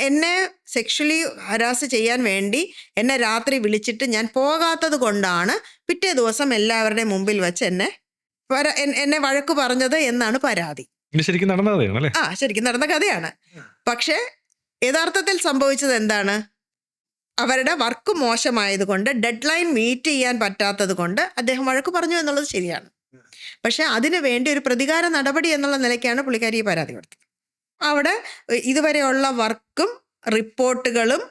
എന്നെ സെക്ഷലി ഹരാസ് ചെയ്യാൻ വേണ്ടി എന്നെ രാത്രി വിളിച്ചിട്ട് ഞാൻ പോകാത്തത് കൊണ്ടാണ് പിറ്റേ ദിവസം എല്ലാവരുടെയും മുമ്പിൽ വെച്ച് എന്നെ വഴക്ക് പറഞ്ഞത് എന്നാണ് പരാതി. ശരിക്കും നടന്ന കഥയാണ്. പക്ഷെ യഥാർത്ഥത്തിൽ സംഭവിച്ചത് എന്താണ്? അവരുടെ വർക്ക് മോശമായത് കൊണ്ട്, ഡെഡ് ലൈൻ മീറ്റ് ചെയ്യാൻ പറ്റാത്തത് കൊണ്ട് അദ്ദേഹം വഴക്ക് പറഞ്ഞു എന്നുള്ളത് ശരിയാണ്. പക്ഷെ അതിനു വേണ്ടി ഒരു പ്രതികാര നടപടി എന്നുള്ള നിലയ്ക്കാണ് പുള്ളിക്കാരി ഈ പരാതി കൊടുത്തത്. അവിടെ ഇതുവരെയുള്ള വർക്കും റിപ്പോർട്ടുകളും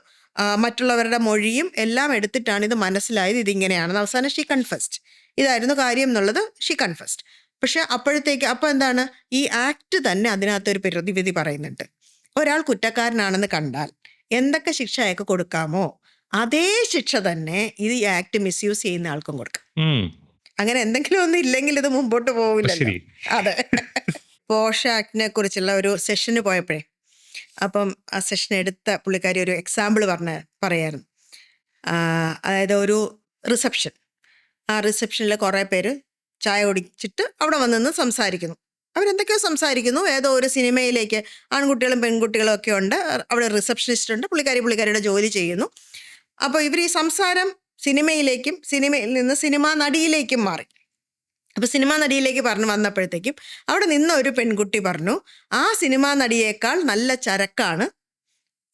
മറ്റുള്ളവരുടെ മൊഴിയും എല്ലാം എടുത്തിട്ടാണ് ഇത് മനസ്സിലായത് ഇതിങ്ങനെയാണെന്ന്. അവസാനം ഷീ കൺഫെസ്ഡ്, ഇതായിരുന്നു കാര്യം എന്നുള്ളത് ഷീ കൺഫെസ്ഡ്. പക്ഷെ അപ്പോൾ എന്താണ്, ഈ ആക്ട് തന്നെ അതിനകത്തൊരു പ്രതിവിധി പറയുന്നുണ്ട്. ഒരാൾ കുറ്റക്കാരനാണെന്ന് കണ്ടാൽ എന്തൊക്കെ ശിക്ഷ അയാൾക്ക് കൊടുക്കാമോ അതേ ശിക്ഷ തന്നെ ഇത് ഈ ആക്ട് മിസ്യൂസ് ചെയ്യുന്ന ആൾക്കും കൊടുക്കാം. അങ്ങനെ എന്തെങ്കിലും ഒന്നും ഇല്ലെങ്കിൽ ഇത് മുമ്പോട്ട് പോവില്ലല്ലോ. അതെ. പോഷ ആക്ടിനെ കുറിച്ചുള്ള ഒരു സെഷന് പോയപ്പോഴേ അപ്പം ആ സെഷൻ എടുത്ത പുള്ളിക്കാരി ഒരു എക്സാമ്പിൾ പറയായിരുന്നു. അതായത് ഒരു റിസപ്ഷൻ, ആ റിസപ്ഷനിൽ കുറേ പേര് ചായ കുടിച്ചിട്ട് അവിടെ വന്ന് സംസാരിക്കുന്നു. അവരെന്തൊക്കെയോ സംസാരിക്കുന്നു. ഏതോ ഒരു സിനിമയിലേക്ക് ആൺകുട്ടികളും പെൺകുട്ടികളും ഒക്കെ ഉണ്ട്. അവിടെ റിസപ്ഷനിസ്റ്റ് ഉണ്ട്. പുള്ളിക്കാരിയുടെ ജോലി ചെയ്യുന്നു. അപ്പോൾ ഇവർ ഈ സംസാരം സിനിമയിലേക്കും സിനിമയിൽ നിന്ന് സിനിമാ നടിയിലേക്കും മാറി. അപ്പോൾ സിനിമാ നടിയിലേക്ക് വന്നപ്പോഴത്തേക്കും അവിടെ നിന്ന ഒരു പെൺകുട്ടി പറഞ്ഞു, ആ സിനിമാ നടിയേക്കാൾ നല്ല ചരക്കാണ്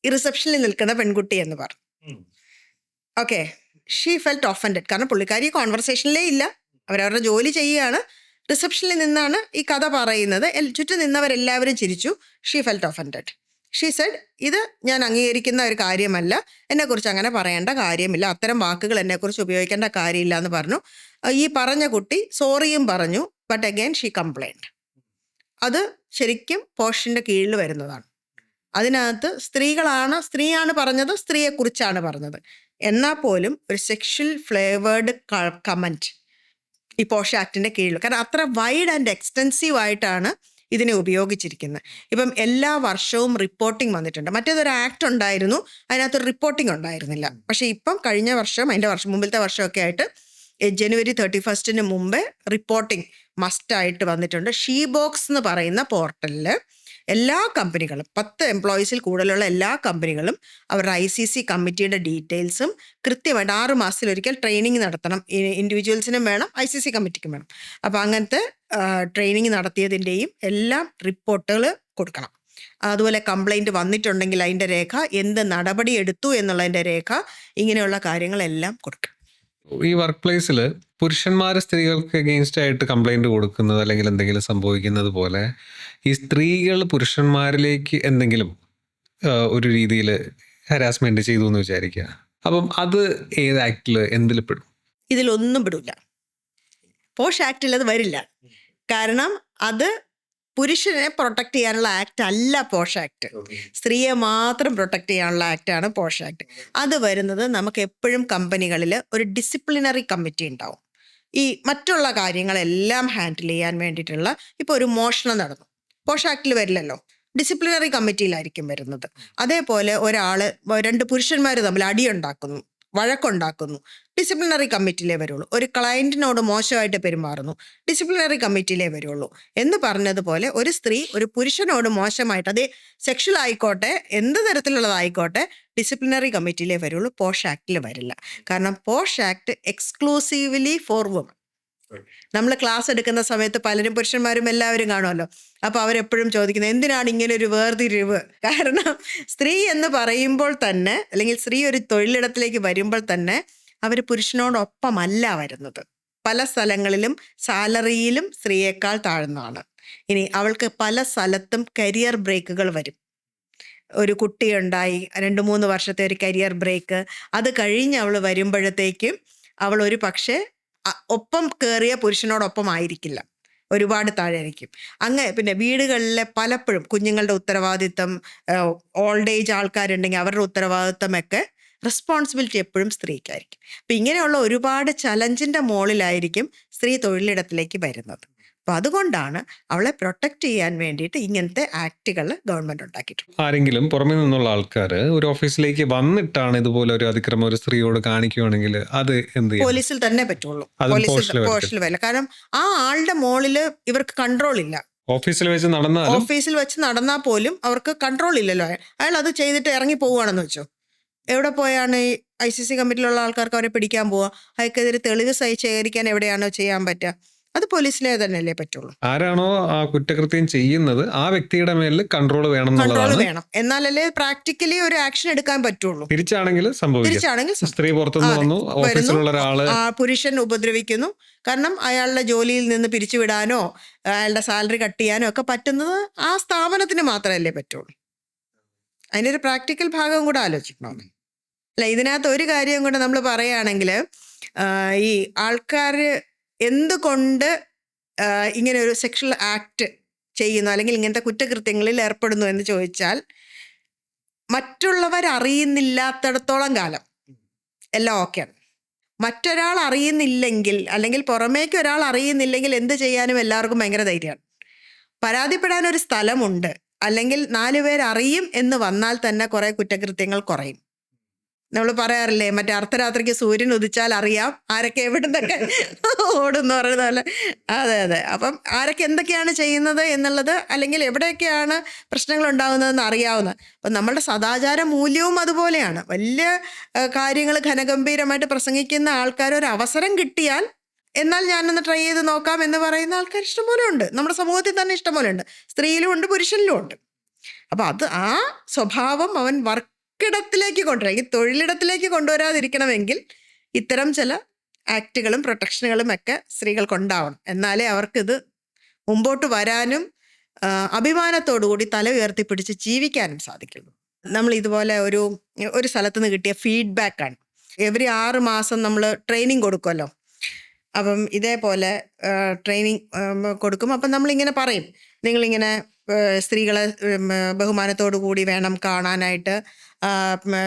ഈ റിസപ്ഷനിൽ നിൽക്കുന്ന പെൺകുട്ടി എന്ന് പറഞ്ഞു. Okay, she felt offended. കാരണം പുള്ളിക്കാരി കോൺവെർസേഷനിലേ ഇല്ല, അവരവരുടെ ജോലി ചെയ്യുകയാണ്. റിസപ്ഷനിൽ നിന്നാണ് ഈ കഥ പറയുന്നത്. ചുറ്റും നിന്നവരെല്ലാവരും ചിരിച്ചു. She felt offended. She said, ഇത് ഞാൻ അംഗീകരിക്കുന്ന ഒരു കാര്യമല്ല, എന്നെക്കുറിച്ച് അങ്ങനെ പറയേണ്ട കാര്യമില്ല, അത്തരം വാക്കുകൾ എന്നെക്കുറിച്ച് ഉപയോഗിക്കേണ്ട കാര്യമില്ല എന്ന് പറഞ്ഞു. ഈ പറഞ്ഞ കുട്ടി സോറിയും പറഞ്ഞു. But again she complained. അത് ശരിക്കും പോഷിൻ്റെ കീഴിൽ വരുന്നതാണ്. അതിനകത്ത് സ്ത്രീയാണ് പറഞ്ഞത്, സ്ത്രീയെക്കുറിച്ചാണ് പറഞ്ഞത്. എന്നാൽ പോലും ഒരു സെക്ഷൽ ഫ്ലേവേർഡ് കമൻറ്റ് ഈ പോഷ ആക്ടിൻ്റെ കീഴിൽ. കാരണം അത്ര വൈഡ് ആൻഡ് എക്സ്റ്റെൻസീവ് ആയിട്ടാണ് ഇതിനെ ഉപയോഗിച്ചിരിക്കുന്നത്. ഇപ്പം എല്ലാ വർഷവും റിപ്പോർട്ടിംഗ് വന്നിട്ടുണ്ട്. മറ്റേതൊരു ആക്ട് ഉണ്ടായിരുന്നു, അതിനകത്തൊരു റിപ്പോർട്ടിംഗ് ഉണ്ടായിരുന്നില്ല. പക്ഷേ ഇപ്പം കഴിഞ്ഞ വർഷം, അതിൻ്റെ മുമ്പിലത്തെ വർഷമൊക്കെ ആയിട്ട് ജനുവരി 31 മുമ്പേ റിപ്പോർട്ടിംഗ് മസ്റ്റായിട്ട് വന്നിട്ടുണ്ട്. ഷീ ബോക്സ് എന്ന് പറയുന്ന പോർട്ടലിൽ എല്ലാ കമ്പനികളും, 10 എംപ്ലോയീസിൽ കൂടുതലുള്ള എല്ലാ കമ്പനികളും അവരുടെ ICC കമ്മിറ്റിയുടെ ഡീറ്റെയിൽസും കൃത്യമായിട്ട് 6 മാസത്തിലൊരിക്കൽ ട്രെയിനിങ് നടത്തണം. ഇൻഡിവിജ്വൽസിനും വേണം, ICC കമ്മിറ്റിക്കും വേണം. അപ്പോൾ അങ്ങനത്തെ ട്രെയിനിങ് നടത്തിയതിൻ്റെയും എല്ലാം റിപ്പോർട്ടുകൾ കൊടുക്കണം. അതുപോലെ കംപ്ലൈൻറ്റ് വന്നിട്ടുണ്ടെങ്കിൽ അതിൻ്റെ രേഖ, എന്ത് നടപടി എടുത്തു എന്നുള്ളതിൻ്റെ രേഖ, ഇങ്ങനെയുള്ള കാര്യങ്ങളെല്ലാം കൊടുക്കണം. ഈ വർക്ക് പ്ലേസിൽ പുരുഷന്മാർ സ്ത്രീകൾക്ക് അഗെയിൻസ്റ്റ് ആയിട്ട് കംപ്ലൈന്റ് കൊടുക്കുന്നത് അല്ലെങ്കിൽ എന്തെങ്കിലും സംഭവിക്കുന്നത് പോലെ ഈ സ്ത്രീകൾ പുരുഷന്മാരിലേക്ക് എന്തെങ്കിലും ഒരു രീതിയിൽ ഹരാസ്മെന്റ് ചെയ്തു എന്ന് വിചാരിക്കുക. അപ്പം അത് ഏത് ആക്ടിൽ എന്തിൽ പെടും? ഇതിലൊന്നും പെടില്ല. പോഷ് ആക്ടിൽ അത് വരില്ല. കാരണം അത് പുരുഷനെ പ്രൊട്ടക്ട് ചെയ്യാനുള്ള ആക്ട് അല്ല പോഷ് ആക്ട്. സ്ത്രീയെ മാത്രം പ്രൊട്ടക്ട് ചെയ്യാനുള്ള ആക്റ്റാണ് പോഷ് ആക്ട്. അത് വരുന്നത് നമുക്ക് എപ്പോഴും കമ്പനികളിൽ ഒരു ഡിസിപ്ലിനറി കമ്മിറ്റി ഉണ്ടാവും. ഈ മറ്റുള്ള കാര്യങ്ങളെല്ലാം ഹാൻഡിൽ ചെയ്യാൻ വേണ്ടിയിട്ടുള്ള, ഇപ്പോൾ ഒരു മോഷണം നടന്നു, പോഷ് ആക്ടിൽ വരില്ലല്ലോ, ഡിസിപ്ലിനറി കമ്മിറ്റിയിലായിരിക്കും വരുന്നത്. അതേപോലെ രണ്ട് പുരുഷന്മാർ തമ്മിൽ അടിയുണ്ടാക്കുന്നു, വഴക്കുണ്ടാക്കുന്നു, ഡിസിപ്ലിനറി കമ്മിറ്റിയിലേ വരുള്ളൂ. ഒരു ക്ലയൻറ്റിനോട് മോശമായിട്ട് പെരുമാറുന്നു, ഡിസിപ്ലിനറി കമ്മിറ്റിയിലേ വരുള്ളൂ. എന്ന് പറഞ്ഞതുപോലെ ഒരു സ്ത്രീ ഒരു പുരുഷനോട് മോശമായിട്ട്, അതേ സെക്ഷൽ ആയിക്കോട്ടെ എന്ത് തരത്തിലുള്ളതായിക്കോട്ടെ, ഡിസിപ്ലിനറി കമ്മിറ്റിയിലേ വരുള്ളൂ, പോഷ് ആക്ടിൽ വരില്ല. കാരണം posh act exclusively for woman. നമ്മൾ ക്ലാസ് എടുക്കുന്ന സമയത്ത് പലരും പുരുഷന്മാരും എല്ലാവരും കാണുമല്ലോ. അപ്പോൾ അവരെപ്പോഴും ചോദിക്കുന്നത് എന്തിനാണ് ഇങ്ങനെ ഒരു വേർതിരിവ്? കാരണം സ്ത്രീ എന്ന് പറയുമ്പോൾ തന്നെ, അല്ലെങ്കിൽ സ്ത്രീ ഒരു തൊഴിലിടത്തിലേക്ക് വരുമ്പോൾ തന്നെ അവർ പുരുഷനോടൊപ്പമല്ല വരുന്നത്. പല സ്ഥലങ്ങളിലും സാലറിയിലും സ്ത്രീയേക്കാൾ താഴ്ന്നതാണ്. ഇനി അവൾക്ക് പല സ്ഥലത്തും കരിയർ ബ്രേക്കുകൾ വരും. ഒരു കുട്ടിയുണ്ടായി 2-3 വർഷത്തെ ഒരു കരിയർ ബ്രേക്ക്, അത് കഴിഞ്ഞ് അവൾ വരുമ്പോഴത്തേക്കും അവൾ ഒരു പക്ഷേ ഒപ്പം കയറിയ പുരുഷനോടൊപ്പം ആയിരിക്കില്ല, ഒരുപാട് താഴെ ആയിരിക്കും. പിന്നെ വീടുകളിലെ പലപ്പോഴും കുഞ്ഞുങ്ങളുടെ ഉത്തരവാദിത്തം, ഓൾഡ് ഏജ് ആൾക്കാരുണ്ടെങ്കിൽ അവരുടെ ഉത്തരവാദിത്തമൊക്കെ റെസ്പോൺസിബിലിറ്റി എപ്പോഴും സ്ത്രീക്കായിരിക്കും. അപ്പം ഇങ്ങനെയുള്ള ഒരുപാട് ചലഞ്ചിൻ്റെ മുകളിലായിരിക്കും സ്ത്രീ തൊഴിലിടത്തിലേക്ക് വരുന്നത്. അപ്പം അതുകൊണ്ടാണ് അവളെ പ്രൊട്ടക്റ്റ് ചെയ്യാൻ വേണ്ടിയിട്ട് ഇങ്ങനത്തെ ആക്ടുകൾ ഗവൺമെൻറ് ഉണ്ടാക്കിയിട്ടുണ്ട്. ആരെങ്കിലും പുറമെ നിന്നുള്ള ആൾക്കാർ ഒരു ഓഫീസിലേക്ക് വന്നിട്ടാണ് ഇതുപോലെ ഒരു അതിക്രമം ഒരു സ്ത്രീയോട് കാണിക്കുകയാണെങ്കിൽ അത് എന്ത് ചെയ്യും? പോലീസിൽ തന്നെ പറ്റുള്ളൂ. പോസ്റ്റിൽ വരില്ല. കാരണം ആ ആളുടെ മുകളിൽ ഇവർക്ക് കൺട്രോൾ ഇല്ല. ഓഫീസിൽ വെച്ച് നടന്നാൽ പോലും അവർക്ക് കൺട്രോൾ ഇല്ലല്ലോ. അയാൾ അത് ചെയ്തിട്ട് ഇറങ്ങി പോവുകയാണെന്ന് വെച്ചോ, എവിടെ പോയാണ് ഈ ICC കമ്മിറ്റിയിലുള്ള ആൾക്കാർക്ക് അവരെ പിടിക്കാൻ പോവുക? അയാൾക്കെതിരെ തെളിവ് ശേഖരിക്കാൻ എവിടെയാണോ ചെയ്യാൻ പറ്റുക? അത് പോലീസിലെ തന്നെയല്ലേ പറ്റുള്ളൂ. ആരാണോ ആ കുറ്റകൃത്യം ചെയ്യുന്നത് ആ വ്യക്തിയുടെ മേലിൽ കൺട്രോൾ വേണം. എന്നാലല്ലേ പ്രാക്ടിക്കലി ഒരു ആക്ഷൻ എടുക്കാൻ പറ്റുള്ളൂ. തിരിച്ചാണെങ്കിൽ സ്ത്രീ പുറത്തുനിന്ന് വന്നു, ഓഫീസിലുള്ള ഒരാള് പുരുഷൻ ഉപദ്രവിക്കുന്നു, കാരണം അയാളുടെ ജോലിയിൽ നിന്ന് പിരിച്ചുവിടാനോ അയാളുടെ സാലറി കട്ട് ചെയ്യാനോ ഒക്കെ പറ്റുന്നത് ആ സ്ഥാപനത്തിന് മാത്രമല്ലേ പറ്റുള്ളൂ. അതിൻ്റെ ഒരു പ്രാക്ടിക്കൽ ഭാഗം കൂടെ ആലോചിക്കണം. അല്ല, ഇതിനകത്ത് ഒരു കാര്യം കൂടെ നമ്മൾ പറയുകയാണെങ്കിൽ, ഈ ആൾക്കാർ എന്തുകൊണ്ട് ഇങ്ങനെ ഒരു സെക്ഷൽ ആക്ട് ചെയ്യുന്നു അല്ലെങ്കിൽ ഇങ്ങനത്തെ കുറ്റകൃത്യങ്ങളിൽ ഏർപ്പെടുന്നു എന്ന് ചോദിച്ചാൽ, മറ്റുള്ളവർ അറിയുന്നില്ലാത്തിടത്തോളം കാലം എല്ലാം ഓക്കെയാണ്. മറ്റൊരാൾ അറിയുന്നില്ലെങ്കിൽ, അല്ലെങ്കിൽ പുറമേക്ക് ഒരാൾ അറിയുന്നില്ലെങ്കിൽ എന്ത് ചെയ്യാനും എല്ലാവർക്കും ഭയങ്കര ധൈര്യമാണ്. പരാതിപ്പെടാനൊരു സ്ഥലമുണ്ട്, അല്ലെങ്കിൽ 4 പേർ അറിയും എന്ന് വന്നാൽ തന്നെ കുറേ കുറ്റകൃത്യങ്ങൾ കുറയും. നമ്മൾ പറയാറില്ലേ, മറ്റേ അർദ്ധരാത്രിക്ക് സൂര്യൻ ഉദിച്ചാൽ അറിയാം ആരൊക്കെ എവിടുന്നൊക്കെ ഓടുന്നു പറയുന്ന പോലെ. അതെ. അപ്പം ആരൊക്കെ എന്തൊക്കെയാണ് ചെയ്യുന്നത് എന്നുള്ളത്, അല്ലെങ്കിൽ എവിടെയൊക്കെയാണ് പ്രശ്നങ്ങൾ ഉണ്ടാകുന്നതെന്ന് അറിയാവുന്നത്. അപ്പം നമ്മളുടെ സദാചാര മൂല്യവും അതുപോലെയാണ്. വലിയ കാര്യങ്ങൾ ഘനഗംഭീരമായിട്ട് പ്രസംഗിക്കുന്ന ആൾക്കാർ ഒരു അവസരം കിട്ടിയാൽ, എന്നാൽ ഞാനൊന്ന് ട്രൈ ചെയ്ത് നോക്കാം എന്ന് പറയുന്ന ആൾക്കാർ ഇഷ്ടംപോലെ ഉണ്ട്. നമ്മുടെ സമൂഹത്തിൽ തന്നെ ഇഷ്ടംപോലെ ഉണ്ട്. സ്ത്രീയിലും ഉണ്ട്, പുരുഷനിലും ഉണ്ട്. അപ്പം ആ സ്വഭാവം അവൻ വർക്കിടത്തിലേക്ക് കൊണ്ടുവരാം, ഈ തൊഴിലിടത്തിലേക്ക് കൊണ്ടുവരാതിരിക്കണമെങ്കിൽ ഇത്തരം ചില ആക്റ്റുകളും പ്രൊട്ടക്ഷനുകളും ഒക്കെ സ്ത്രീകൾക്കുണ്ടാവണം. എന്നാലേ അവർക്കിത് മുമ്പോട്ട് വരാനും അഭിമാനത്തോടുകൂടി തല ഉയർത്തിപ്പിടിച്ച് ജീവിക്കാനും സാധിക്കുള്ളൂ. നമ്മൾ ഇതുപോലെ ഒരു സ്ഥലത്ത് നിന്ന് കിട്ടിയ ഫീഡ്ബാക്കാണ്. എവറി 6 മാസം നമ്മൾ ട്രെയിനിങ് കൊടുക്കുമല്ലോ. അപ്പം ഇതേപോലെ ട്രെയിനിങ് കൊടുക്കും. അപ്പം നമ്മളിങ്ങനെ പറയും, നിങ്ങളിങ്ങനെ സ്ത്രീകളെ ബഹുമാനത്തോടു കൂടി വേണം കാണാനായിട്ട്.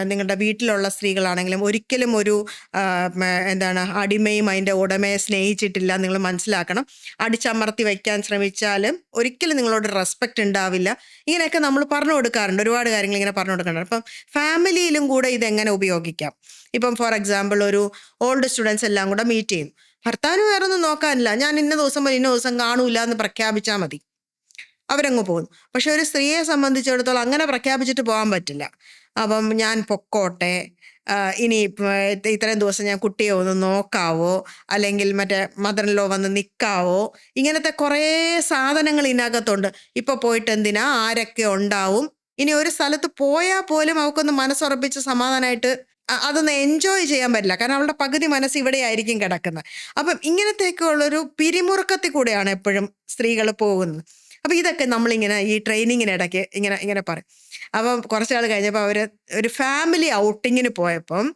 നിങ്ങളുടെ വീട്ടിലുള്ള സ്ത്രീകളാണെങ്കിലും ഒരിക്കലും ഒരു അടിമയും അതിൻ്റെ ഉടമയെ സ്നേഹിച്ചിട്ടില്ല, നിങ്ങൾ മനസ്സിലാക്കണം. അടിച്ചമർത്തി വയ്ക്കാൻ ശ്രമിച്ചാലും ഒരിക്കലും നിങ്ങളോട് റെസ്പെക്റ്റ് ഉണ്ടാവില്ല. ഇങ്ങനെയൊക്കെ നമ്മൾ പറഞ്ഞു കൊടുക്കാറുണ്ട്, ഒരുപാട് കാര്യങ്ങൾ ഇങ്ങനെ പറഞ്ഞു കൊടുക്കാറുണ്ട്. അപ്പം ഫാമിലിയിലും കൂടെ ഇതെങ്ങനെ ഉപയോഗിക്കാം. ഇപ്പം ഫോർ എക്സാമ്പിൾ ഒരു ഓൾഡ് സ്റ്റുഡൻസ് എല്ലാം കൂടെ മീറ്റ് ചെയ്യും. ഭർത്താവിന് വേറെ ഒന്നും നോക്കാനില്ല, ഞാൻ ഇന്ന ദിവസം കാണൂല എന്ന് പ്രഖ്യാപിച്ചാൽ മതി, അവരങ്ങ് പോകുന്നു. പക്ഷെ ഒരു സ്ത്രീയെ സംബന്ധിച്ചിടത്തോളം അങ്ങനെ പ്രഖ്യാപിച്ചിട്ട് പോകാൻ പറ്റില്ല. അപ്പം ഞാൻ പൊക്കോട്ടെ, ഇനി ഇത്രയും ദിവസം ഞാൻ കുട്ടിയെ ഒന്ന് നോക്കാവോ, അല്ലെങ്കിൽ മറ്റേ മദർ ഇൻ ലോ വന്ന് നിൽക്കാവോ, ഇങ്ങനത്തെ കുറേ സാധനങ്ങൾ ഇതിനകത്തുണ്ട്. ഇപ്പോൾ പോയിട്ട് എന്തിനാ, ആരൊക്കെ ഉണ്ടാവും, ഇനി ഒരു സ്ഥലത്ത് പോയാൽ പോലും അവൾക്കൊന്ന് മനസ്സുറപ്പിച്ച് സമാധാനമായിട്ട് അതൊന്ന് എൻജോയ് ചെയ്യാൻ പറ്റില്ല. കാരണം അവളുടെ പകുതി മനസ്സ് ഇവിടെ ആയിരിക്കും കിടക്കുന്നത്. അപ്പം ഇങ്ങനത്തെയൊക്കെ ഉള്ളൊരു പിരിമുറുക്കത്തിൽ കൂടെയാണ് എപ്പോഴും സ്ത്രീകൾ പോകുന്നത്. അപ്പം ഇതൊക്കെ നമ്മളിങ്ങനെ ഈ ട്രെയിനിങ്ങിനിടയ്ക്ക് ഇങ്ങനെ പറയും. അപ്പം കുറച്ച് നാൾ കഴിഞ്ഞപ്പോൾ അവർ ഒരു ഫാമിലി ഔട്ടിങ്ങിന് പോയപ്പം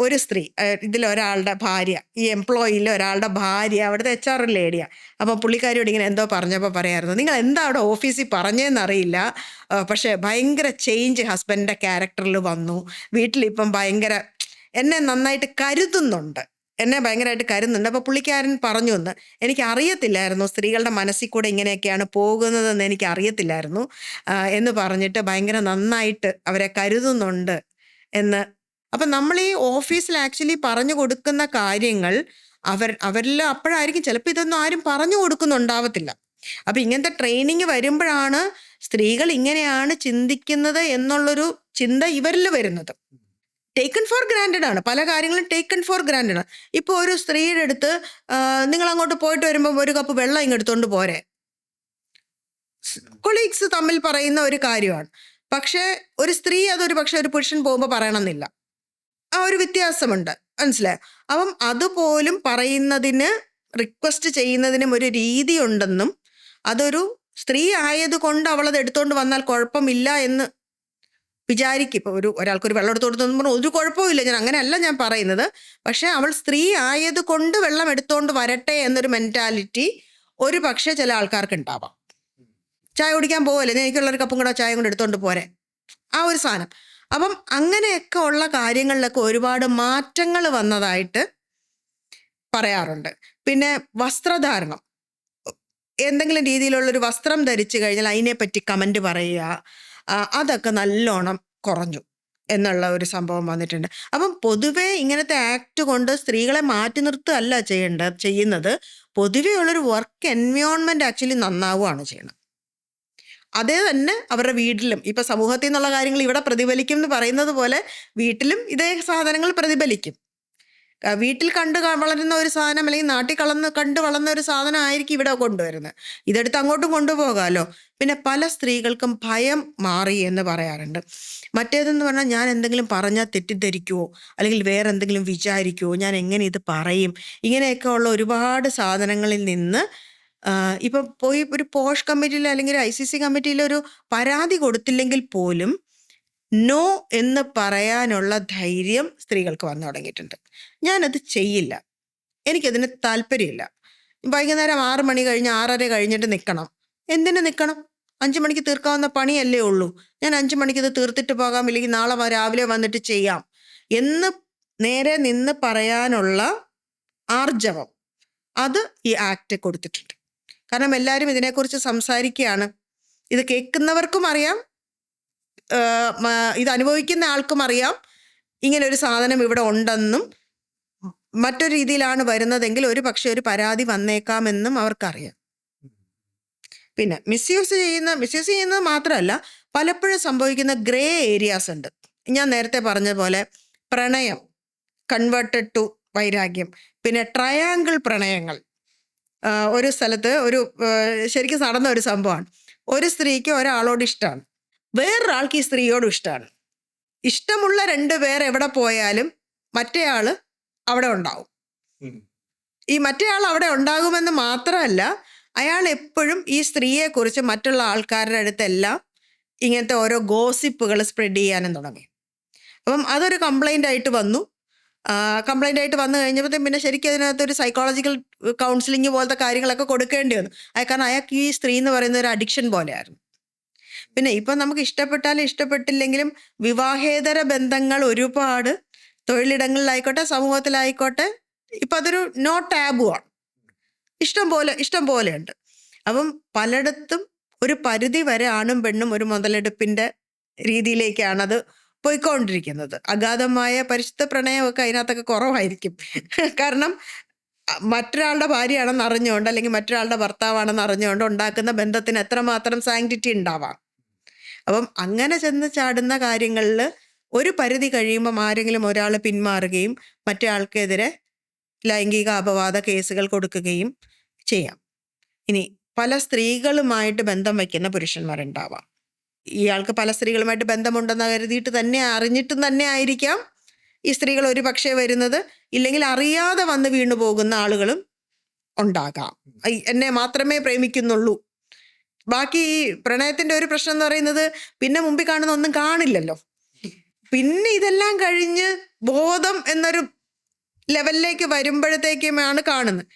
ഒരു സ്ത്രീ, ഇതിലൊരാളുടെ ഭാര്യ, ഈ എംപ്ലോയിയിൽ ഒരാളുടെ ഭാര്യ അവിടുത്തെ HR ലേഡിയാണ്. അപ്പം പുള്ളിക്കാരിയോട് ഇങ്ങനെ എന്തോ പറഞ്ഞപ്പോൾ പറയായിരുന്നു, നിങ്ങൾ എന്താ അവിടെ ഓഫീസിൽ പറഞ്ഞതെന്നറിയില്ല, പക്ഷേ ഭയങ്കര ചേഞ്ച് ഹസ്ബൻഡിൻ്റെ ക്യാരക്ടറിൽ വന്നു, വീട്ടിലിപ്പം ഭയങ്കര എന്നെ നന്നായിട്ട് കരുതുന്നുണ്ട്, എന്നെ ഭയങ്കരമായിട്ട് കരുതുന്നുണ്ട്. അപ്പോൾ പുള്ളിക്കാരൻ പറഞ്ഞു എന്ന്, എനിക്ക് അറിയത്തില്ലായിരുന്നു സ്ത്രീകളുടെ മനസ്സിൽ കൂടെ ഇങ്ങനെയൊക്കെയാണ് പോകുന്നതെന്ന് എനിക്ക് അറിയത്തില്ലായിരുന്നു എന്ന് പറഞ്ഞിട്ട് ഭയങ്കര നന്നായിട്ട് അവരെ കരുതുന്നുണ്ട് എന്ന്. അപ്പം നമ്മൾ ഈ ഓഫീസിൽ ആക്ച്വലി പറഞ്ഞു കൊടുക്കുന്ന കാര്യങ്ങൾ അവരിൽ അപ്പോഴായിരിക്കും ചിലപ്പോൾ ഇതൊന്നും ആരും പറഞ്ഞു കൊടുക്കുന്നുണ്ടാവത്തില്ല. അപ്പം ഇങ്ങനത്തെ ട്രെയിനിങ് വരുമ്പോഴാണ് സ്ത്രീകൾ ഇങ്ങനെയാണ് ചിന്തിക്കുന്നത് എന്നുള്ളൊരു ചിന്ത ഇവരിൽ വരുന്നത്. ടേക്കൺ ഫോർ ഗ്രാൻഡഡ് ആണ്, പല കാര്യങ്ങളും ടേക്കൺ ഫോർ ഗ്രാൻഡഡ് ആണ്. ഇപ്പോൾ ഒരു സ്ത്രീയുടെ അടുത്ത് നിങ്ങൾ അങ്ങോട്ട് പോയിട്ട് വരുമ്പോൾ ഒരു കപ്പ് വെള്ളം ഇങ്ങെടുത്തോണ്ട് പോരെ, കൊളീഗ്സ് തമ്മിൽ പറയുന്ന ഒരു കാര്യമാണ്. പക്ഷേ ഒരു സ്ത്രീ അതൊരു പക്ഷെ ഒരു പുരുഷൻ പോകുമ്പോൾ പറയണമെന്നില്ല, ആ ഒരു വ്യത്യാസമുണ്ട്, മനസ്സിലായോ? അപ്പം അതുപോലും പറയുന്നതിന്, റിക്വസ്റ്റ് ചെയ്യുന്നതിനും ഒരു രീതി ഉണ്ടെന്നും അതൊരു സ്ത്രീ ആയതുകൊണ്ട് അവളത് എടുത്തുകൊണ്ട് വന്നാൽ കുഴപ്പമില്ല എന്ന് വിചാരിക്കും. ഇപ്പോൾ ഒരാൾക്കൊരു വെള്ളം എടുത്തു കൊടുത്തെന്ന് പറഞ്ഞാൽ ഒരു കുഴപ്പമില്ല, ഞാൻ അങ്ങനെയല്ല ഞാൻ പറയുന്നത്. പക്ഷേ അവൾ സ്ത്രീ ആയതുകൊണ്ട് വെള്ളം എടുത്തുകൊണ്ട് വരട്ടെ എന്നൊരു മെൻറ്റാലിറ്റി ഒരു പക്ഷേ ചില ആൾക്കാർക്ക് ഉണ്ടാവാം. ചായ കുടിക്കാൻ പോവല്ലേ, എനിക്കുള്ളൊരു കപ്പും കൂടെ ചായ കൊണ്ട് എടുത്തുകൊണ്ട് പോരെ, ആ ഒരു സാധനം. അപ്പം അങ്ങനെയൊക്കെ ഉള്ള കാര്യങ്ങളിലൊക്കെ ഒരുപാട് മാറ്റങ്ങൾ വന്നതായിട്ട് പറയാറുണ്ട്. പിന്നെ വസ്ത്രധാരണം, എന്തെങ്കിലും രീതിയിലുള്ളൊരു വസ്ത്രം ധരിച്ചു കഴിഞ്ഞാൽ അതിനെപ്പറ്റി കമൻറ്റ് പറയുക, അതൊക്കെ നല്ലോണം കുറഞ്ഞു എന്നുള്ള ഒരു സംഭവം വന്നിട്ടുണ്ട്. അപ്പം പൊതുവേ ഇങ്ങനത്തെ ആക്ട് കൊണ്ട് സ്ത്രീകളെ മാറ്റി നിർത്തുകയല്ല ചെയ്യുന്നത്, പൊതുവേ ഉള്ളൊരു വർക്ക് എൻവയോൺമെൻറ്റ് ആക്ച്വലി നന്നാവുകയാണ് ചെയ്യുന്നത്. അതേ തന്നെ അവരുടെ വീട്ടിലും, ഇപ്പം സമൂഹത്തിൽ നിന്നുള്ള കാര്യങ്ങൾ ഇവിടെ പ്രതിഫലിക്കും എന്ന് പറയുന്നത് പോലെ വീട്ടിലും ഇതേ സാധനങ്ങൾ പ്രതിഫലിക്കും. വീട്ടിൽ വളരുന്ന ഒരു സാധനം അല്ലെങ്കിൽ നാട്ടിൽ കണ്ട് വളർന്ന ഒരു സാധനം ആയിരിക്കും ഇവിടെ കൊണ്ടുവരുന്നത്. ഇതെടുത്ത് അങ്ങോട്ടും കൊണ്ടുപോകാമല്ലോ. പിന്നെ പല സ്ത്രീകൾക്കും ഭയം മാറി എന്ന് പറയാറുണ്ട്. മറ്റേതെന്ന് പറഞ്ഞാൽ ഞാൻ എന്തെങ്കിലും പറഞ്ഞാൽ തെറ്റിദ്ധരിക്കുമോ, അല്ലെങ്കിൽ വേറെ എന്തെങ്കിലും വിചാരിക്കുമോ, ഞാൻ എങ്ങനെ ഇത് പറയും, ഇങ്ങനെയൊക്കെ ഉള്ള ഒരുപാട് സാധനങ്ങളിൽ നിന്ന് ഇപ്പം പോയി ഒരു പോഷ് കമ്മിറ്റിയിൽ അല്ലെങ്കിൽ ICC കമ്മിറ്റിയിൽ ഒരു പരാതി കൊടുത്തില്ലെങ്കിൽ പോലും നോ എന്ന് പറയാനുള്ള ധൈര്യം സ്ത്രീകൾക്ക് വന്നു തുടങ്ങിയിട്ടുണ്ട്. ഞാനത് ചെയ്യില്ല, എനിക്കതിന് താല്പര്യമില്ല, വൈകുന്നേരം 6 മണി കഴിഞ്ഞ് 6:30 കഴിഞ്ഞിട്ട് നിൽക്കണം. എന്തിനു നിൽക്കണം? 5 മണിക്ക് തീർക്കാവുന്ന പണിയല്ലേ ഉള്ളൂ, ഞാൻ 5 മണിക്ക് ഇത് തീർത്തിട്ട് പോകാം, ഇല്ലെങ്കിൽ നാളെ രാവിലെ വന്നിട്ട് ചെയ്യാം എന്ന് നേരെ നിന്ന് പറയാനുള്ള ആർജവം അത് ഈ ആക്ട് കൊടുത്തിട്ടുണ്ട്. കാരണം എല്ലാവരും ഇതിനെക്കുറിച്ച് സംസാരിക്കുകയാണ്, ഇത് കേൾക്കുന്നവർക്കും അറിയാം, ഇത് അനുഭവിക്കുന്ന ആൾക്കും അറിയാം ഇങ്ങനെ ഒരു സാധനം ഇവിടെ ഉണ്ടെന്നും മറ്റൊരു രീതിയിലാണ് വരുന്നതെങ്കിൽ ഒരു പക്ഷേ ഒരു പരാതി വന്നേക്കാമെന്നും അവർക്കറിയാം. പിന്നെ മിസ്യൂസ് ചെയ്യുന്നത് മാത്രമല്ല, പലപ്പോഴും സംഭവിക്കുന്ന ഗ്രേ ഏരിയാസ് ഉണ്ട്. ഞാൻ നേരത്തെ പറഞ്ഞ പോലെ പ്രണയം കൺവേർട്ടഡ് ടു വൈരാഗ്യം, പിന്നെ ട്രയാങ്കിൾ പ്രണയങ്ങൾ. ഒരു സ്ഥലത്ത് ശരിക്കും നടന്ന ഒരു സംഭവമാണ്. ഒരു സ്ത്രീക്ക് ഒരാളോട് ഇഷ്ടമാണ്, വേറൊരാൾക്ക് ഈ സ്ത്രീയോടും ഇഷ്ടമാണ്. ഇഷ്ടമുള്ള 2 പേർ എവിടെ പോയാലും മറ്റേയാൾ അവിടെ ഉണ്ടാവും. ഈ മറ്റേയാൾ അവിടെ ഉണ്ടാകുമെന്ന് മാത്രമല്ല, അയാൾ എപ്പോഴും ഈ സ്ത്രീയെക്കുറിച്ച് മറ്റുള്ള ആൾക്കാരുടെ അടുത്തെല്ലാം ഇങ്ങനത്തെ ഓരോ ഗോസിപ്പുകൾ സ്പ്രെഡ് ചെയ്യാനും തുടങ്ങി. അപ്പം അതൊരു കംപ്ലൈൻ്റ് ആയിട്ട് വന്നു. വന്നു കഴിഞ്ഞപ്പോഴത്തേക്കും പിന്നെ ശരിക്കും അതിനകത്തൊരു സൈക്കോളജിക്കൽ കൗൺസിലിംഗ് പോലത്തെ കാര്യങ്ങളൊക്കെ കൊടുക്കേണ്ടി വന്നു. കാരണം അയാൾക്ക് ഈ സ്ത്രീ എന്ന് പറയുന്ന ഒരു അഡിക്ഷൻ പോലെയായിരുന്നു. പിന്നെ ഇപ്പം നമുക്ക് ഇഷ്ടപ്പെട്ടാലും ഇഷ്ടപ്പെട്ടില്ലെങ്കിലും വിവാഹേതര ബന്ധങ്ങൾ ഒരുപാട് തൊഴിലിടങ്ങളിലായിക്കോട്ടെ സമൂഹത്തിലായിക്കോട്ടെ ഇപ്പം അതൊരു നോ ടാബുവാണ്, ഇഷ്ടം പോലെ ഉണ്ട്. അപ്പം പലയിടത്തും ഒരു പരിധി വരെ ആണും പെണ്ണും ഒരു മുതലെടുപ്പിൻ്റെ രീതിയിലേക്കാണത് പോയിക്കൊണ്ടിരിക്കുന്നത്. അഗാധമായ പരിശുദ്ധ പ്രണയമൊക്കെ അതിനകത്തൊക്കെ കുറവായിരിക്കും. കാരണം മറ്റൊരാളുടെ ഭാര്യയാണെന്ന് അറിഞ്ഞുകൊണ്ട് അല്ലെങ്കിൽ മറ്റൊരാളുടെ ഭർത്താവാണെന്ന് അറിഞ്ഞുകൊണ്ട് ഉണ്ടാക്കുന്ന ബന്ധത്തിന് എത്രമാത്രം സാങ്ക്ടിറ്റി ഉണ്ടാവാം. അപ്പം അങ്ങനെ ചെന്ന് ചാടുന്ന കാര്യങ്ങളിൽ ഒരു പരിധി കഴിയുമ്പം ആരെങ്കിലും ഒരാൾ പിന്മാറുകയും മറ്റേ ആൾക്കെതിരെ ലൈംഗിക അപവാദ കേസുകൾ കൊടുക്കുകയും ചെയ്യാം. ഇനി പല സ്ത്രീകളുമായിട്ട് ബന്ധം വയ്ക്കുന്ന പുരുഷന്മാരുണ്ടാവാം. ഇയാൾക്ക് പല സ്ത്രീകളുമായിട്ട് ബന്ധമുണ്ടെന്ന് കരുതിയിട്ട് തന്നെ അറിഞ്ഞിട്ടും തന്നെ ആയിരിക്കാം ഈ സ്ത്രീകൾ ഒരു പക്ഷേ വരുന്നത്, ഇല്ലെങ്കിൽ അറിയാതെ വന്ന് വീണു പോകുന്ന ആളുകളും ഉണ്ടാകാം. എന്നെ മാത്രമേ പ്രേമിക്കുന്നുള്ളൂ. ബാക്കി ഈ പ്രണയത്തിന്റെ ഒരു പ്രശ്നം എന്ന് പറയുന്നത് പിന്നെ മുമ്പിൽ കാണുന്ന ഒന്നും കാണില്ലല്ലോ. പിന്നെ ഇതെല്ലാം കഴിഞ്ഞ് ബോധം എന്നൊരു ലെവലിലേക്ക് വരുമ്പോഴത്തേക്കുമാണ് കാണുന്നത്.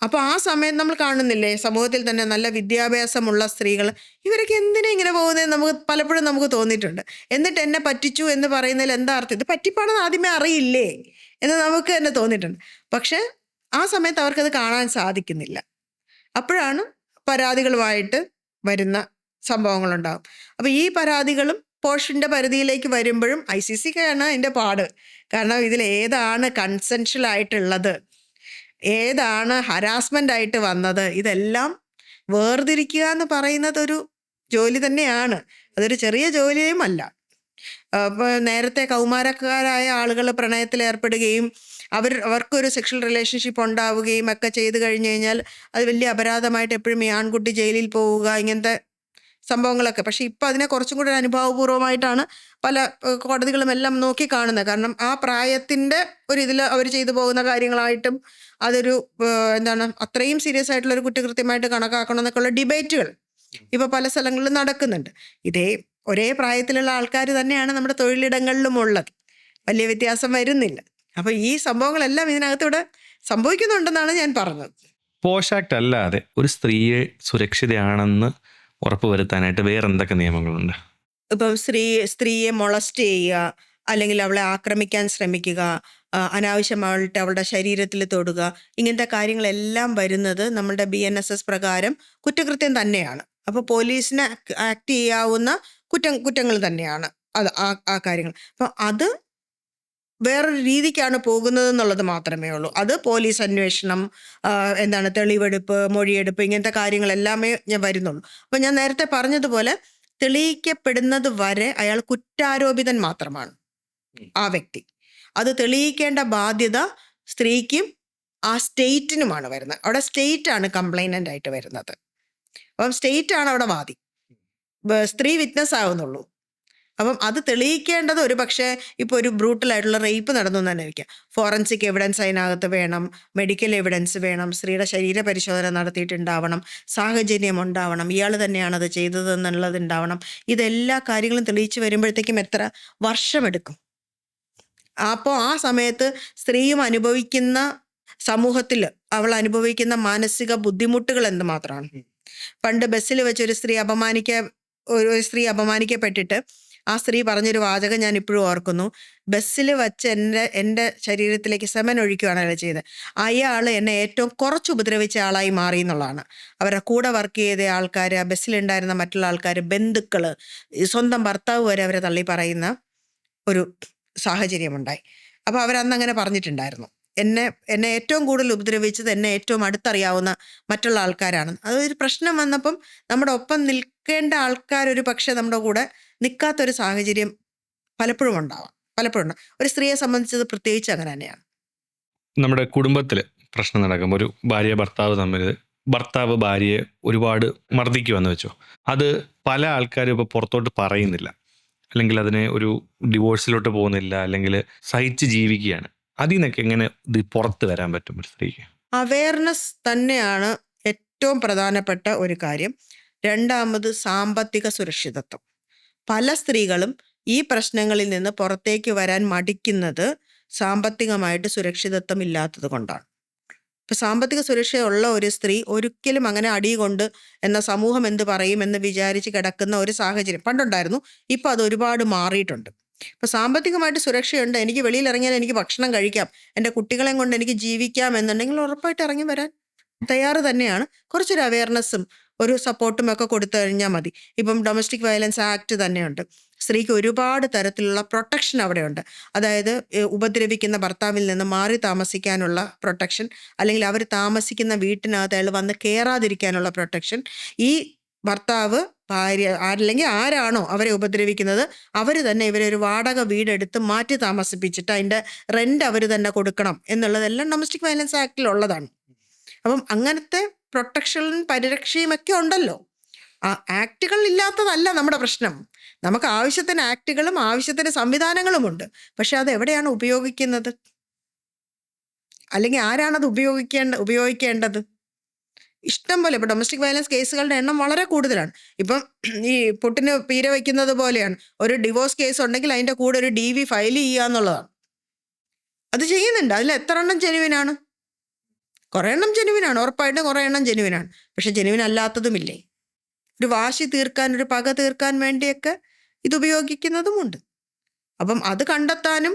അപ്പോൾ ആ സമയം നമ്മൾ കാണുന്നില്ലേ, സമൂഹത്തിൽ തന്നെ നല്ല വിദ്യാഭ്യാസമുള്ള സ്ത്രീകൾ, ഇവരൊക്കെ എന്തിനാ ഇങ്ങനെ പോകുന്നത് നമുക്ക് പലപ്പോഴും നമുക്ക് തോന്നിയിട്ടുണ്ട്. എന്നിട്ട് എന്നെ പറ്റിച്ചു എന്ന് പറയുന്നതിൽ എന്താ അർത്ഥം? ഇത് പറ്റിപ്പാണെന്ന് ആദ്യമേ അറിയില്ലേ എന്ന് നമുക്ക് തന്നെ തോന്നിയിട്ടുണ്ട്. പക്ഷെ ആ സമയത്ത് അവർക്കത് കാണാൻ സാധിക്കുന്നില്ല. അപ്പോഴാണ് പരാതികളുമായിട്ട് വരുന്ന സംഭവങ്ങളുണ്ടാകും. അപ്പോൾ ഈ പരാതികളും പോഷിൻ്റെ പരിധിയിലേക്ക് വരുമ്പോഴും ICCക്കാണ് അതിൻ്റെ പാട്. കാരണം ഇതിൽ ഏതാണ് കൺസെൻഷ്യൽ ആയിട്ടുള്ളത്, ഏതാണ് ഹരാസ്മെൻ്റ് ആയിട്ട് വന്നത്, ഇതെല്ലാം വേർതിരിക്കുക എന്ന് പറയുന്നത് ഒരു ജോലി തന്നെയാണ്. അതൊരു ചെറിയ ജോലിയും അല്ല. അപ്പോൾ നേരത്തെ കൗമാരക്കാരായ ആളുകൾ പ്രണയത്തിൽ ഏർപ്പെടുകയും അവർക്കൊരു സെക്ഷൽ റിലേഷൻഷിപ്പ് ഉണ്ടാവുകയും ഒക്കെ ചെയ്തു കഴിഞ്ഞു കഴിഞ്ഞാൽ അത് വലിയ അപരാധമായിട്ട് എപ്പോഴും ഈ ആൺകുട്ടി ജയിലിൽ പോവുക, ഇങ്ങനത്തെ സംഭവങ്ങളൊക്കെ. പക്ഷെ ഇപ്പം അതിനെ കുറച്ചും കൂടി അനുഭവപൂർവ്വമായിട്ടാണ് പല കോടതികളും എല്ലാം നോക്കി കാണുന്നത്. കാരണം ആ പ്രായത്തിൻ്റെ ഒരു ഇതിൽ അവർ ചെയ്തു പോകുന്ന കാര്യങ്ങളായിട്ടും അതൊരു എന്താണ് അത്രയും സീരിയസ് ആയിട്ടുള്ള ഒരു കുറ്റകൃത്യമായിട്ട് കണക്കാക്കണം എന്നൊക്കെയുള്ള ഡിബേറ്റുകൾ ഇപ്പോൾ പല സ്ഥലങ്ങളിലും നടക്കുന്നുണ്ട്. ഒരേ പ്രായത്തിലുള്ള ആൾക്കാർ തന്നെയാണ് നമ്മുടെ തൊഴിലിടങ്ങളിലും ഉള്ളത്. വലിയ വ്യത്യാസം വരുന്നില്ല. അപ്പോൾ ഈ സംഭവങ്ങളെല്ലാം ഇതിനകത്തൂടെ സംഭവിക്കുന്നുണ്ടെന്നാണ് ഞാൻ പറഞ്ഞത്. പോഷ് ആക്ട് അല്ലാതെ ഒരു സ്ത്രീയെ സുരക്ഷിതയാണെന്ന് ഉറപ്പുവരുത്താനായിട്ട് വേറെ എന്തൊക്കെ നിയമങ്ങളുണ്ട്? ഇപ്പം സ്ത്രീയെ മൊളസ്റ്റ് ചെയ്യുക, അല്ലെങ്കിൽ അവളെ ആക്രമിക്കാൻ ശ്രമിക്കുക, അനാവശ്യമായിട്ട് അവളുടെ ശരീരത്തിൽ തൊടുക, ഇങ്ങനത്തെ കാര്യങ്ങളെല്ലാം വരുന്നത് നമ്മളുടെ BNSS പ്രകാരം കുറ്റകൃത്യം തന്നെയാണ്. അപ്പോൾ പോലീസിന് ആക്ട് ചെയ്യാവുന്ന കുറ്റങ്ങൾ തന്നെയാണ് അത് ആ കാര്യങ്ങൾ. അപ്പം അത് വേറൊരു രീതിക്കാണ് പോകുന്നത് എന്നുള്ളത് മാത്രമേ ഉള്ളൂ. അത് പോലീസ് അന്വേഷണം, തെളിവെടുപ്പ്, മൊഴിയെടുപ്പ്, ഇങ്ങനത്തെ കാര്യങ്ങളെല്ലാമേ ഞാൻ വരുന്നുള്ളൂ. അപ്പം ഞാൻ നേരത്തെ പറഞ്ഞതുപോലെ തെളിയിക്കപ്പെടുന്നത് വരെ അയാൾ കുറ്റാരോപിതൻ മാത്രമാണ് ആ വ്യക്തി. അത് തെളിയിക്കേണ്ട ബാധ്യത സ്ത്രീക്കും ആ സ്റ്റേറ്റിനുമാണ് വരുന്നത്. അവിടെ സ്റ്റേറ്റ് ആണ് കംപ്ലൈനൻ്റ് ആയിട്ട് വരുന്നത്. അപ്പം സ്റ്റേറ്റ് ആണ് അവിടെ വാദി, സ്ത്രീ വിറ്റ്നസ് ആവുന്നുള്ളൂ. അപ്പം അത് തെളിയിക്കേണ്ടത് ഒരു പക്ഷേ ഇപ്പോൾ ഒരു ബ്രൂട്ടലായിട്ടുള്ള റേപ്പ് നടന്നു എന്ന് തന്നെ വയ്ക്കാം. ഫോറൻസിക് എവിഡൻസ് അതിനകത്ത് വേണം, മെഡിക്കൽ എവിഡൻസ് വേണം, സ്ത്രീയുടെ ശരീര പരിശോധന നടത്തിയിട്ടുണ്ടാവണം, സാഹചര്യം ഉണ്ടാവണം, ഇയാൾ തന്നെയാണത് ചെയ്തതെന്നുള്ളത് ഉണ്ടാവണം. ഇതെല്ലാ കാര്യങ്ങളും തെളിയിച്ച് വരുമ്പോഴത്തേക്കും എത്ര വർഷമെടുക്കും. അപ്പോൾ ആ സമയത്ത് സ്ത്രീയും അനുഭവിക്കുന്ന സമൂഹത്തിൽ അവൾ അനുഭവിക്കുന്ന മാനസിക ബുദ്ധിമുട്ടുകൾ എന്തുമാത്രമാണ്. പണ്ട് ബസ്സിൽ വെച്ച് ഒരു സ്ത്രീ അപമാനിക്കപ്പെട്ടിട്ട് ആ സ്ത്രീ പറഞ്ഞൊരു വാചകം ഞാൻ ഇപ്പോഴും ഓർക്കുന്നു. ബസ്സിൽ വച്ച് എൻ്റെ ശരീരത്തിലേക്ക് സെമൻ ഒഴിക്കുകയാണ് അയാൾ ചെയ്തത്. അയാൾ എന്നെ ഏറ്റവും കുറച്ച് ഉപദ്രവിച്ച ആളായി മാറി എന്നുള്ളതാണ്. അവരുടെ കൂടെ വർക്ക് ചെയ്ത ആൾക്കാർ, ആ ബസ്സിലുണ്ടായിരുന്ന മറ്റുള്ള ആൾക്കാർ, ബന്ധുക്കൾ, സ്വന്തം ഭർത്താവ് വരെ അവരെ തള്ളി പറയുന്ന ഒരു സാഹചര്യമുണ്ടായി. അപ്പോൾ അവരന്ന് അങ്ങനെ പറഞ്ഞിട്ടുണ്ടായിരുന്നു, എന്നെ ഏറ്റവും കൂടുതൽ ഉപദ്രവിച്ചത് എന്നെ ഏറ്റവും അടുത്തറിയാവുന്ന മറ്റുള്ള ആൾക്കാരാണ്. അതൊരു പ്രശ്നം വന്നപ്പം നമ്മുടെ ഒപ്പം നിൽക്കേണ്ട ആൾക്കാരൊരു പക്ഷേ നമ്മുടെ കൂടെ നിൽക്കാത്തൊരു സാഹചര്യം പലപ്പോഴും ഉണ്ടാവാം. ഒരു സ്ത്രീയെ സംബന്ധിച്ചത് പ്രത്യേകിച്ച് അങ്ങനെ തന്നെയാണ്. നമ്മുടെ കുടുംബത്തിൽ പ്രശ്നം നടക്കുമ്പോൾ ഒരു ഭർത്താവ് തമ്മിൽ ഭർത്താവ് ഭാര്യയെ ഒരുപാട് മർദ്ദിക്കുമെന്ന് വെച്ചോ, അത് പല ആൾക്കാരും ഇപ്പോൾ പുറത്തോട്ട് പറയുന്നില്ല, അല്ലെങ്കിൽ അതിനെ ഒരു ഡിവോഴ്സിലോട്ട് പോകുന്നില്ല, അല്ലെങ്കിൽ സഹിച്ച് ജീവിക്കുകയാണ്. അതിൽ നിന്നൊക്കെ എങ്ങനെ ഇത് പുറത്ത് വരാൻ പറ്റും ഒരു സ്ത്രീക്ക്? അവയർനെസ് തന്നെയാണ് ഏറ്റവും പ്രധാനപ്പെട്ട ഒരു കാര്യം. രണ്ടാമത് സാമ്പത്തിക സുരക്ഷിതത്വം. പല സ്ത്രീകളും ഈ പ്രശ്നങ്ങളിൽ നിന്ന് പുറത്തേക്ക് വരാൻ മടിക്കുന്നത് സാമ്പത്തികമായിട്ട് സുരക്ഷിതത്വം ഇല്ലാത്തത് കൊണ്ടാണ്. ഇപ്പം സാമ്പത്തിക സുരക്ഷയുള്ള ഒരു സ്ത്രീ ഒരിക്കലും അങ്ങനെ അടികൊണ്ട് എന്ന സമൂഹം എന്ത് പറയും എന്ന് വിചാരിച്ച് കിടക്കുന്ന ഒരു സാഹചര്യം പണ്ടുണ്ടായിരുന്നു. ഇപ്പം അത് ഒരുപാട് മാറിയിട്ടുണ്ട്. ഇപ്പം സാമ്പത്തികമായിട്ട് സുരക്ഷയുണ്ട്, എനിക്ക് വെളിയിൽ ഇറങ്ങിയാൽ എനിക്ക് ഭക്ഷണം കഴിക്കാം, എൻ്റെ കുട്ടികളെയും കൊണ്ട് എനിക്ക് ജീവിക്കാം എന്നുണ്ടെങ്കിൽ ഉറപ്പായിട്ട് ഇറങ്ങി വരാൻ തയ്യാറ് തന്നെയാണ്. കുറച്ചൊരു അവയർനെസ്സും ഒരു സപ്പോർട്ടും ഒക്കെ കൊടുത്തു കഴിഞ്ഞാൽ മതി. ഇപ്പം ഡൊമസ്റ്റിക് വയലൻസ് ആക്ട് തന്നെയുണ്ട്. സ്ത്രീക്ക് ഒരുപാട് തരത്തിലുള്ള പ്രൊട്ടക്ഷൻ അവിടെയുണ്ട്. അതായത് ഉപദ്രവിക്കുന്ന ഭർത്താവിൽ നിന്ന് മാറി താമസിക്കാനുള്ള പ്രൊട്ടക്ഷൻ, അല്ലെങ്കിൽ അവർ താമസിക്കുന്ന വീട്ടിനകത്ത് അയാൾ വന്ന് കയറാതിരിക്കാനുള്ള പ്രൊട്ടക്ഷൻ. ഈ ഭർത്താവ്, ഭാര്യ, അല്ലെങ്കിൽ ആരാണോ അവരെ ഉപദ്രവിക്കുന്നത് അവർ തന്നെ ഇവരെ ഒരു വാടക വീടെടുത്ത് മാറ്റി താമസിപ്പിച്ചിട്ട് അതിൻ്റെ റെൻ്റ് അവർ തന്നെ കൊടുക്കണം എന്നുള്ളതെല്ലാം ഡൊമസ്റ്റിക് വയലൻസ് ആക്ടിലുള്ളതാണ്. അപ്പം അങ്ങനത്തെ പ്രൊട്ടക്ഷനും പരിരക്ഷയും ഒക്കെ ഉണ്ടല്ലോ. ആ ആക്ടുകൾ ഇല്ലാത്തതല്ല നമ്മുടെ പ്രശ്നം. നമുക്ക് ആവശ്യത്തിന് ആക്ടുകളും ആവശ്യത്തിന് സംവിധാനങ്ങളുമുണ്ട്. പക്ഷെ അത് എവിടെയാണ് ഉപയോഗിക്കുന്നത്? അല്ലെങ്കിൽ ആരാണത് ഉപയോഗിക്കേണ്ടത്? ഇഷ്ടം പോലെ ഇപ്പം ഡൊമസ്റ്റിക് വയലൻസ് കേസുകളുടെ എണ്ണം വളരെ കൂടുതലാണ്. ഇപ്പം ഈ പുട്ടിന് പീര വയ്ക്കുന്നത് പോലെയാണ്. ഒരു ഡിവോഴ്സ് കേസ് ഉണ്ടെങ്കിൽ അതിൻ്റെ കൂടെ ഒരു DV ഫയൽ ചെയ്യുക എന്നുള്ളതാണ്. അത് ചെയ്യുന്നുണ്ട്. അതിൽ എത്ര എണ്ണം ജെനുവിനാണ്? കുറേ എണ്ണം ജെനുവിനാണ്, ഉറപ്പായിട്ടും കുറേ എണ്ണം ജെനുവിനാണ്. പക്ഷെ ജെനുവിൻ അല്ലാത്തതുമില്ലേ? ഒരു വാശി തീർക്കാൻ, ഒരു പക തീർക്കാൻ വേണ്ടിയൊക്കെ ഇത് ഉപയോഗിക്കുന്നതുമുണ്ട്. അപ്പം അത് കണ്ടെത്താനും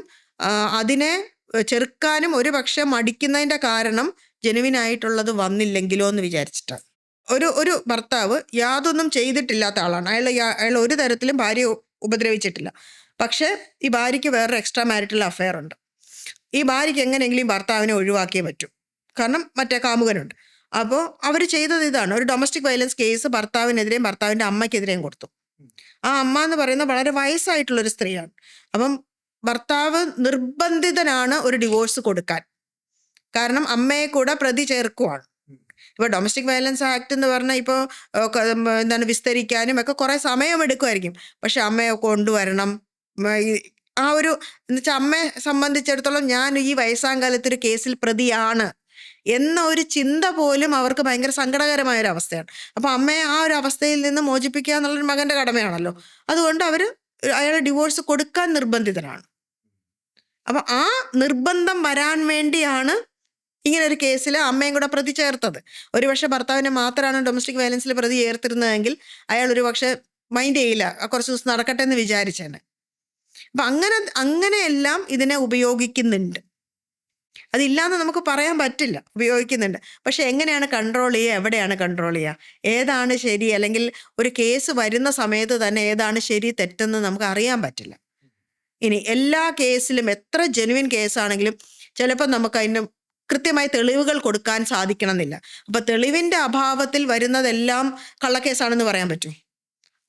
അതിനെ ചെറുക്കാനും ഒരു പക്ഷെ മടിക്കുന്നതിൻ്റെ കാരണം ജെനുവിനായിട്ടുള്ളത് വന്നില്ലെങ്കിലോ എന്ന് വിചാരിച്ചിട്ടാണ്. ഒരു ഭർത്താവ് യാതൊന്നും ചെയ്തിട്ടില്ലാത്ത ആളാണ്. അയാൾ ഒരു തരത്തിലും ഭാര്യയെ ഉപദ്രവിച്ചിട്ടില്ല. പക്ഷേ ഈ ഭാര്യയ്ക്ക് വേറൊരു എക്സ്ട്രാ മാരിറ്റൽ അഫെയർ ഉണ്ട്. ഈ ഭാര്യയ്ക്ക് എങ്ങനെയെങ്കിലും ഭർത്താവിനെ ഒഴിവാക്കിയേ പറ്റൂ. കാരണം മറ്റേ കാമുകനുണ്ട്. അപ്പോൾ അവർ ചെയ്തത് ഇതാണ്, ഒരു ഡൊമസ്റ്റിക് വയലൻസ് കേസ് ഭർത്താവിനെതിരെയും ഭർത്താവിൻ്റെ അമ്മയ്ക്കെതിരെയും കൊടുത്തു. ആ അമ്മ എന്ന് പറയുന്നത് വളരെ വയസ്സായിട്ടുള്ളൊരു സ്ത്രീയാണ്. അപ്പം ഭർത്താവ് നിർബന്ധിതനാണ് ഒരു ഡിവോഴ്സ് കൊടുക്കാൻ. കാരണം അമ്മയെ കൂടെ പ്രതി ചേർക്കുവാണ്. ഇപ്പോൾ ഡൊമസ്റ്റിക് വയലൻസ് ആക്ട് എന്ന് പറഞ്ഞാൽ ഇപ്പോൾ വിസ്തരിക്കാനും ഒക്കെ കുറേ സമയമെടുക്കുമായിരിക്കും. പക്ഷെ അമ്മയെ കൊണ്ടുവരണം. ആ ഒരു എന്നുവെച്ചാൽ അമ്മയെ സംബന്ധിച്ചിടത്തോളം ഞാൻ ഈ വയസ്സാങ്കാലത്തൊരു കേസിൽ പ്രതിയാണ് എന്ന ഒരു ചിന്ത പോലും അവർക്ക് ഭയങ്കര സങ്കടകരമായ ഒരു അവസ്ഥയാണ്. അപ്പോൾ അമ്മയെ ആ ഒരു അവസ്ഥയിൽ നിന്ന് മോചിപ്പിക്കുക എന്നുള്ളൊരു മകൻ്റെ കടമയാണല്ലോ. അതുകൊണ്ട് അയാൾ ഡിവോഴ്സ് കൊടുക്കാൻ നിർബന്ധിതനാണ്. അപ്പം ആ നിർബന്ധം വരാൻ വേണ്ടിയാണ് ഇങ്ങനെ ഒരു കേസിൽ അമ്മയും കൂടെ പ്രതി ചേർത്തത്. ഒരുപക്ഷെ ഭർത്താവിനെ മാത്രമാണ് ഡൊമസ്റ്റിക് വയലൻസിൽ പ്രതി ചേർത്തിരുന്നതെങ്കിൽ അയാൾ ഒരു പക്ഷെ മൈൻഡ് ചെയ്യില്ല, കുറച്ച് ദിവസം നടക്കട്ടെ എന്ന് വിചാരിച്ചേനെ. അപ്പം അങ്ങനെയെല്ലാം ഇതിനെ ഉപയോഗിക്കുന്നുണ്ട്. അതില്ലാന്ന് നമുക്ക് പറയാൻ പറ്റില്ല, ഉപയോഗിക്കുന്നുണ്ട്. പക്ഷെ എങ്ങനെയാണ് കൺട്രോൾ ചെയ്യുക, എവിടെയാണ് കൺട്രോൾ ചെയ്യുക, ഏതാണ് ശരി, അല്ലെങ്കിൽ ഒരു കേസ് വരുന്ന സമയത്ത് തന്നെ ഏതാണ് ശരി തെറ്റെന്ന് നമുക്ക് അറിയാൻ പറ്റില്ല. ഇനി എല്ലാ കേസിലും എത്ര ജെനുവിൻ കേസാണെങ്കിലും ചിലപ്പോൾ നമുക്ക് അതിന് കൃത്യമായി തെളിവുകൾ കൊടുക്കാൻ സാധിക്കണമെന്നില്ല. അപ്പം തെളിവിൻ്റെ അഭാവത്തിൽ വരുന്നതെല്ലാം കള്ളക്കേസാണെന്ന് പറയാൻ പറ്റും?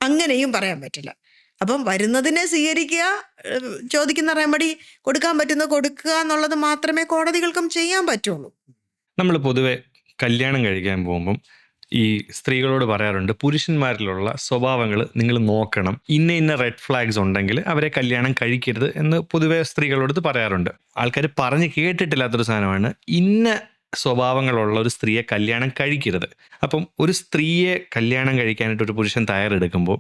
അങ്ങനെയും പറയാൻ പറ്റില്ല. അപ്പം വരുന്നതിനെ സ്വീകരിക്കുക, ചോദിക്കുന്ന റെമഡി കൊടുക്കാൻ പറ്റുന്ന കൊടുക്കുക എന്നുള്ളത് മാത്രമേ കോടതികൾക്കും ചെയ്യാൻ പറ്റുള്ളൂ. നമ്മൾ പൊതുവെ കല്യാണം കഴിക്കാൻ പോകുമ്പം ഈ സ്ത്രീകളോട് പറയാറുണ്ട്, പുരുഷന്മാരിലുള്ള സ്വഭാവങ്ങൾ നിങ്ങൾ നോക്കണം, ഇന്ന റെഡ് ഫ്ലാഗ്സ് ഉണ്ടെങ്കിൽ അവരെ കല്യാണം കഴിക്കരുത് എന്ന് പൊതുവെ സ്ത്രീകളോട് പറയാറുണ്ട്. ആൾക്കാർ പറഞ്ഞ് കേട്ടിട്ടില്ലാത്തൊരു സാധനമാണ് ഇന്ന സ്വഭാവങ്ങളുള്ള ഒരു സ്ത്രീയെ കല്യാണം കഴിക്കരുത്. അപ്പം ഒരു സ്ത്രീയെ കല്യാണം കഴിക്കാനായിട്ട് ഒരു പുരുഷൻ തയ്യാറെടുക്കുമ്പോൾ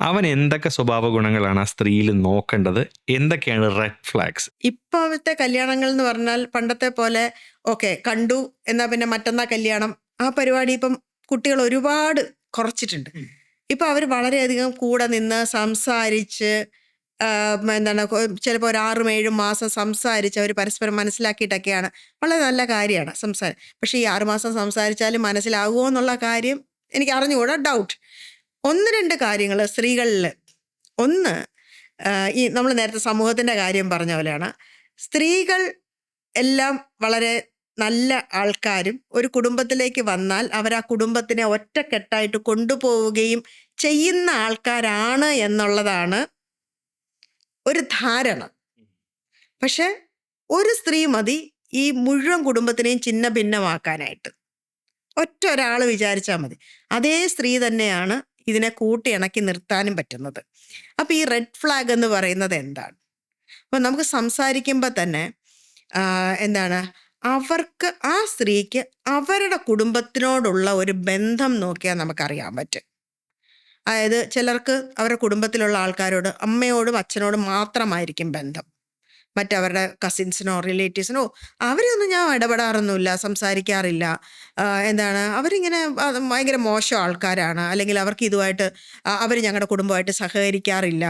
അവൻ എന്തൊക്കെ സ്വഭാവ ഗുണങ്ങളാണ് ആ സ്ത്രീയിൽ നോക്കേണ്ടത്, എന്തൊക്കെയാണ് റെഡ് ഫ്ലാഗ്സ്? ഇപ്പോഴത്തെ കല്യാണങ്ങൾ എന്ന് പറഞ്ഞാൽ പണ്ടത്തെ പോലെ ഓക്കെ കണ്ടു എന്നാ പിന്നെ മറ്റന്നാ കല്യാണം, ആ പരിപാടി ഇപ്പം കുട്ടികൾ ഒരുപാട് കുറച്ചിട്ടുണ്ട്. ഇപ്പം അവർ വളരെയധികം കൂടെ നിന്ന് സംസാരിച്ച് ചിലപ്പോൾ ഒരു 6-7 മാസം സംസാരിച്ച് അവർ പരസ്പരം മനസ്സിലാക്കിയിട്ടൊക്കെയാണ്. വളരെ നല്ല കാര്യമാണ് സംസാരം. പക്ഷേ ഈ 6 മാസം സംസാരിച്ചാലും മനസ്സിലാകുമോ എന്നുള്ള കാര്യം എനിക്ക് അറിഞ്ഞുകൂടാ, ഡൗട്ട്. 1-2 കാര്യങ്ങൾ സ്ത്രീകളിൽ. ഒന്ന്, ഈ നമ്മൾ നേരത്തെ സമൂഹത്തിൻ്റെ കാര്യം പറഞ്ഞ പോലെയാണ്, സ്ത്രീകൾ എല്ലാം വളരെ നല്ല ആൾക്കാരും ഒരു കുടുംബത്തിലേക്ക് വന്നാൽ അവർ ആ കുടുംബത്തിനെ ഒറ്റക്കെട്ടായിട്ട് കൊണ്ടുപോവുകയും ചെയ്യുന്ന ആൾക്കാരാണ് എന്നുള്ളതാണ് ഒരു ധാരണ. പക്ഷെ ഒരു സ്ത്രീ മതി ഈ മുഴുവൻ കുടുംബത്തിനെയും ചിന്ന ഭിന്നമാക്കാനായിട്ട്. ഒരാൾ വിചാരിച്ചാൽ മതി. അതേ സ്ത്രീ തന്നെയാണ് ഇതിനെ കൂട്ടിയിണക്കി നിർത്താനും പറ്റുന്നത്. അപ്പം ഈ റെഡ് ഫ്ലാഗ് എന്ന് പറയുന്നത് എന്താണ്? അപ്പം നമുക്ക് സംസാരിക്കുമ്പോൾ തന്നെ അവർക്ക്, ആ സ്ത്രീക്ക് അവരുടെ കുടുംബത്തിനോടുള്ള ഒരു ബന്ധം നോക്കിയാൽ നമുക്കറിയാൻ പറ്റും. അതായത് ചിലർക്ക് അവരുടെ കുടുംബത്തിലുള്ള ആൾക്കാരോട്, അമ്മയോടും അച്ഛനോടും മാത്രമായിരിക്കും ബന്ധം. മറ്റവരുടെ കസിൻസിനോ റിലേറ്റീവ്സിനോ അവരെയൊന്നും ഞാൻ ഇടപെടാറൊന്നുമില്ല, സംസാരിക്കാറില്ല. അവരിങ്ങനെ ഭയങ്കര മോശം ആൾക്കാരാണ്, അല്ലെങ്കിൽ അവർക്ക് ഇതുമായിട്ട് അവർ ഞങ്ങളുടെ കുടുംബമായിട്ട് സഹകരിക്കാറില്ല.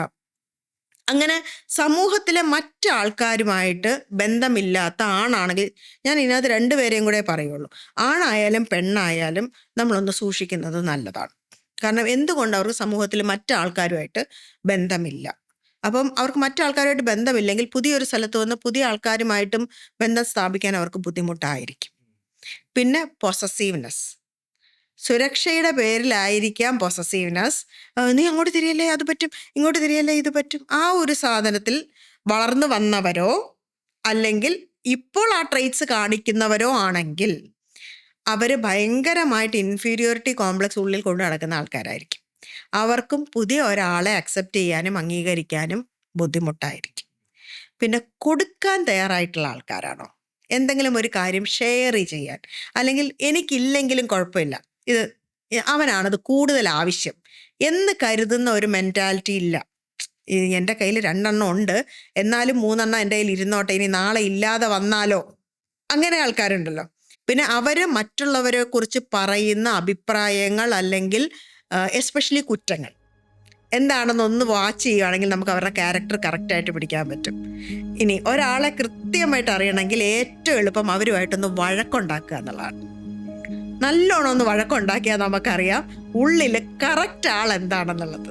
അങ്ങനെ സമൂഹത്തിലെ മറ്റാൾക്കാരുമായിട്ട് ബന്ധമില്ലാത്ത ആണാണെങ്കിൽ, ഞാൻ ഇതിനകത്ത് 2 പേരെയും കൂടെ പറയുള്ളൂ, ആണായാലും പെണ്ണായാലും നമ്മളൊന്ന് സൂക്ഷിക്കുന്നത് നല്ലതാണ്. കാരണം എന്തുകൊണ്ട് അവർക്ക് സമൂഹത്തിൽ മറ്റാൾക്കാരുമായിട്ട് ബന്ധമില്ല. അപ്പം അവർക്ക് മറ്റാൾക്കാരുമായിട്ട് ബന്ധമില്ലെങ്കിൽ പുതിയൊരു സ്ഥലത്ത് വന്ന് പുതിയ ആൾക്കാരുമായിട്ടും ബന്ധം സ്ഥാപിക്കാൻ അവർക്ക് ബുദ്ധിമുട്ടായിരിക്കും. പിന്നെ പൊസസീവ്നെസ്, സുരക്ഷയുടെ പേരിലായിരിക്കാം പൊസസീവ്നെസ്. നീ അങ്ങോട്ട് തിരിയല്ലേ അത് പറ്റും, ഇങ്ങോട്ട് തിരിയല്ലേ ഇത് പറ്റും. ആ ഒരു സാധനത്തിൽ വളർന്നു വന്നവരോ അല്ലെങ്കിൽ ഇപ്പോൾ ആ ട്രെയ്റ്റ്സ് കാണിക്കുന്നവരോ ആണെങ്കിൽ അവർ ഭയങ്കരമായിട്ട് ഇൻഫീരിയോറിറ്റി കോംപ്ലക്സ് ഉള്ളിൽ കൊണ്ട് നടക്കുന്ന ആൾക്കാരായിരിക്കും. അവർക്കും പുതിയ ഒരാളെ അക്സെപ്റ്റ് ചെയ്യാനും അംഗീകരിക്കാനും ബുദ്ധിമുട്ടായിരിക്കും. പിന്നെ കൊടുക്കാൻ തയ്യാറായിട്ടുള്ള ആൾക്കാരാണോ? എന്തെങ്കിലും ഒരു കാര്യം ഷെയർ ചെയ്യാൻ, അല്ലെങ്കിൽ എനിക്കില്ലെങ്കിലും കുഴപ്പമില്ല, ഇത് അവനാണത് കൂടുതൽ ആവശ്യം എന്ന് കരുതുന്ന ഒരു മെൻറ്റാലിറ്റി ഇല്ല. എൻ്റെ കയ്യിൽ 2 എണ്ണം ഉണ്ട്, എന്നാലും 3 എണ്ണം എൻ്റെ കയ്യിൽ ഇരുന്നോട്ടെ, ഇനി നാളെ ഇല്ലാതെ വന്നാലോ, അങ്ങനെ ആൾക്കാരുണ്ടല്ലോ. പിന്നെ അവർ മറ്റുള്ളവരെ കുറിച്ച് പറയുന്ന അഭിപ്രായങ്ങൾ അല്ലെങ്കിൽ എസ്പെഷ്യലി കുറ്റങ്ങൾ എന്താണെന്നൊന്ന് വാച്ച് ചെയ്യുകയാണെങ്കിൽ നമുക്ക് അവരുടെ ക്യാരക്ടർ കറക്റ്റായിട്ട് പിടിക്കാൻ പറ്റും. ഇനി ഒരാളെ കൃത്യമായിട്ട് അറിയണമെങ്കിൽ ഏറ്റവും എളുപ്പം അവരുമായിട്ടൊന്ന് വഴക്കുണ്ടാക്കുക എന്നുള്ളതാണ്. നല്ലോണം ഒന്ന് വഴക്കുണ്ടാക്കിയാൽ നമുക്കറിയാം ഉള്ളിൽ കറക്റ്റ് ആൾ എന്താണെന്നുള്ളത്.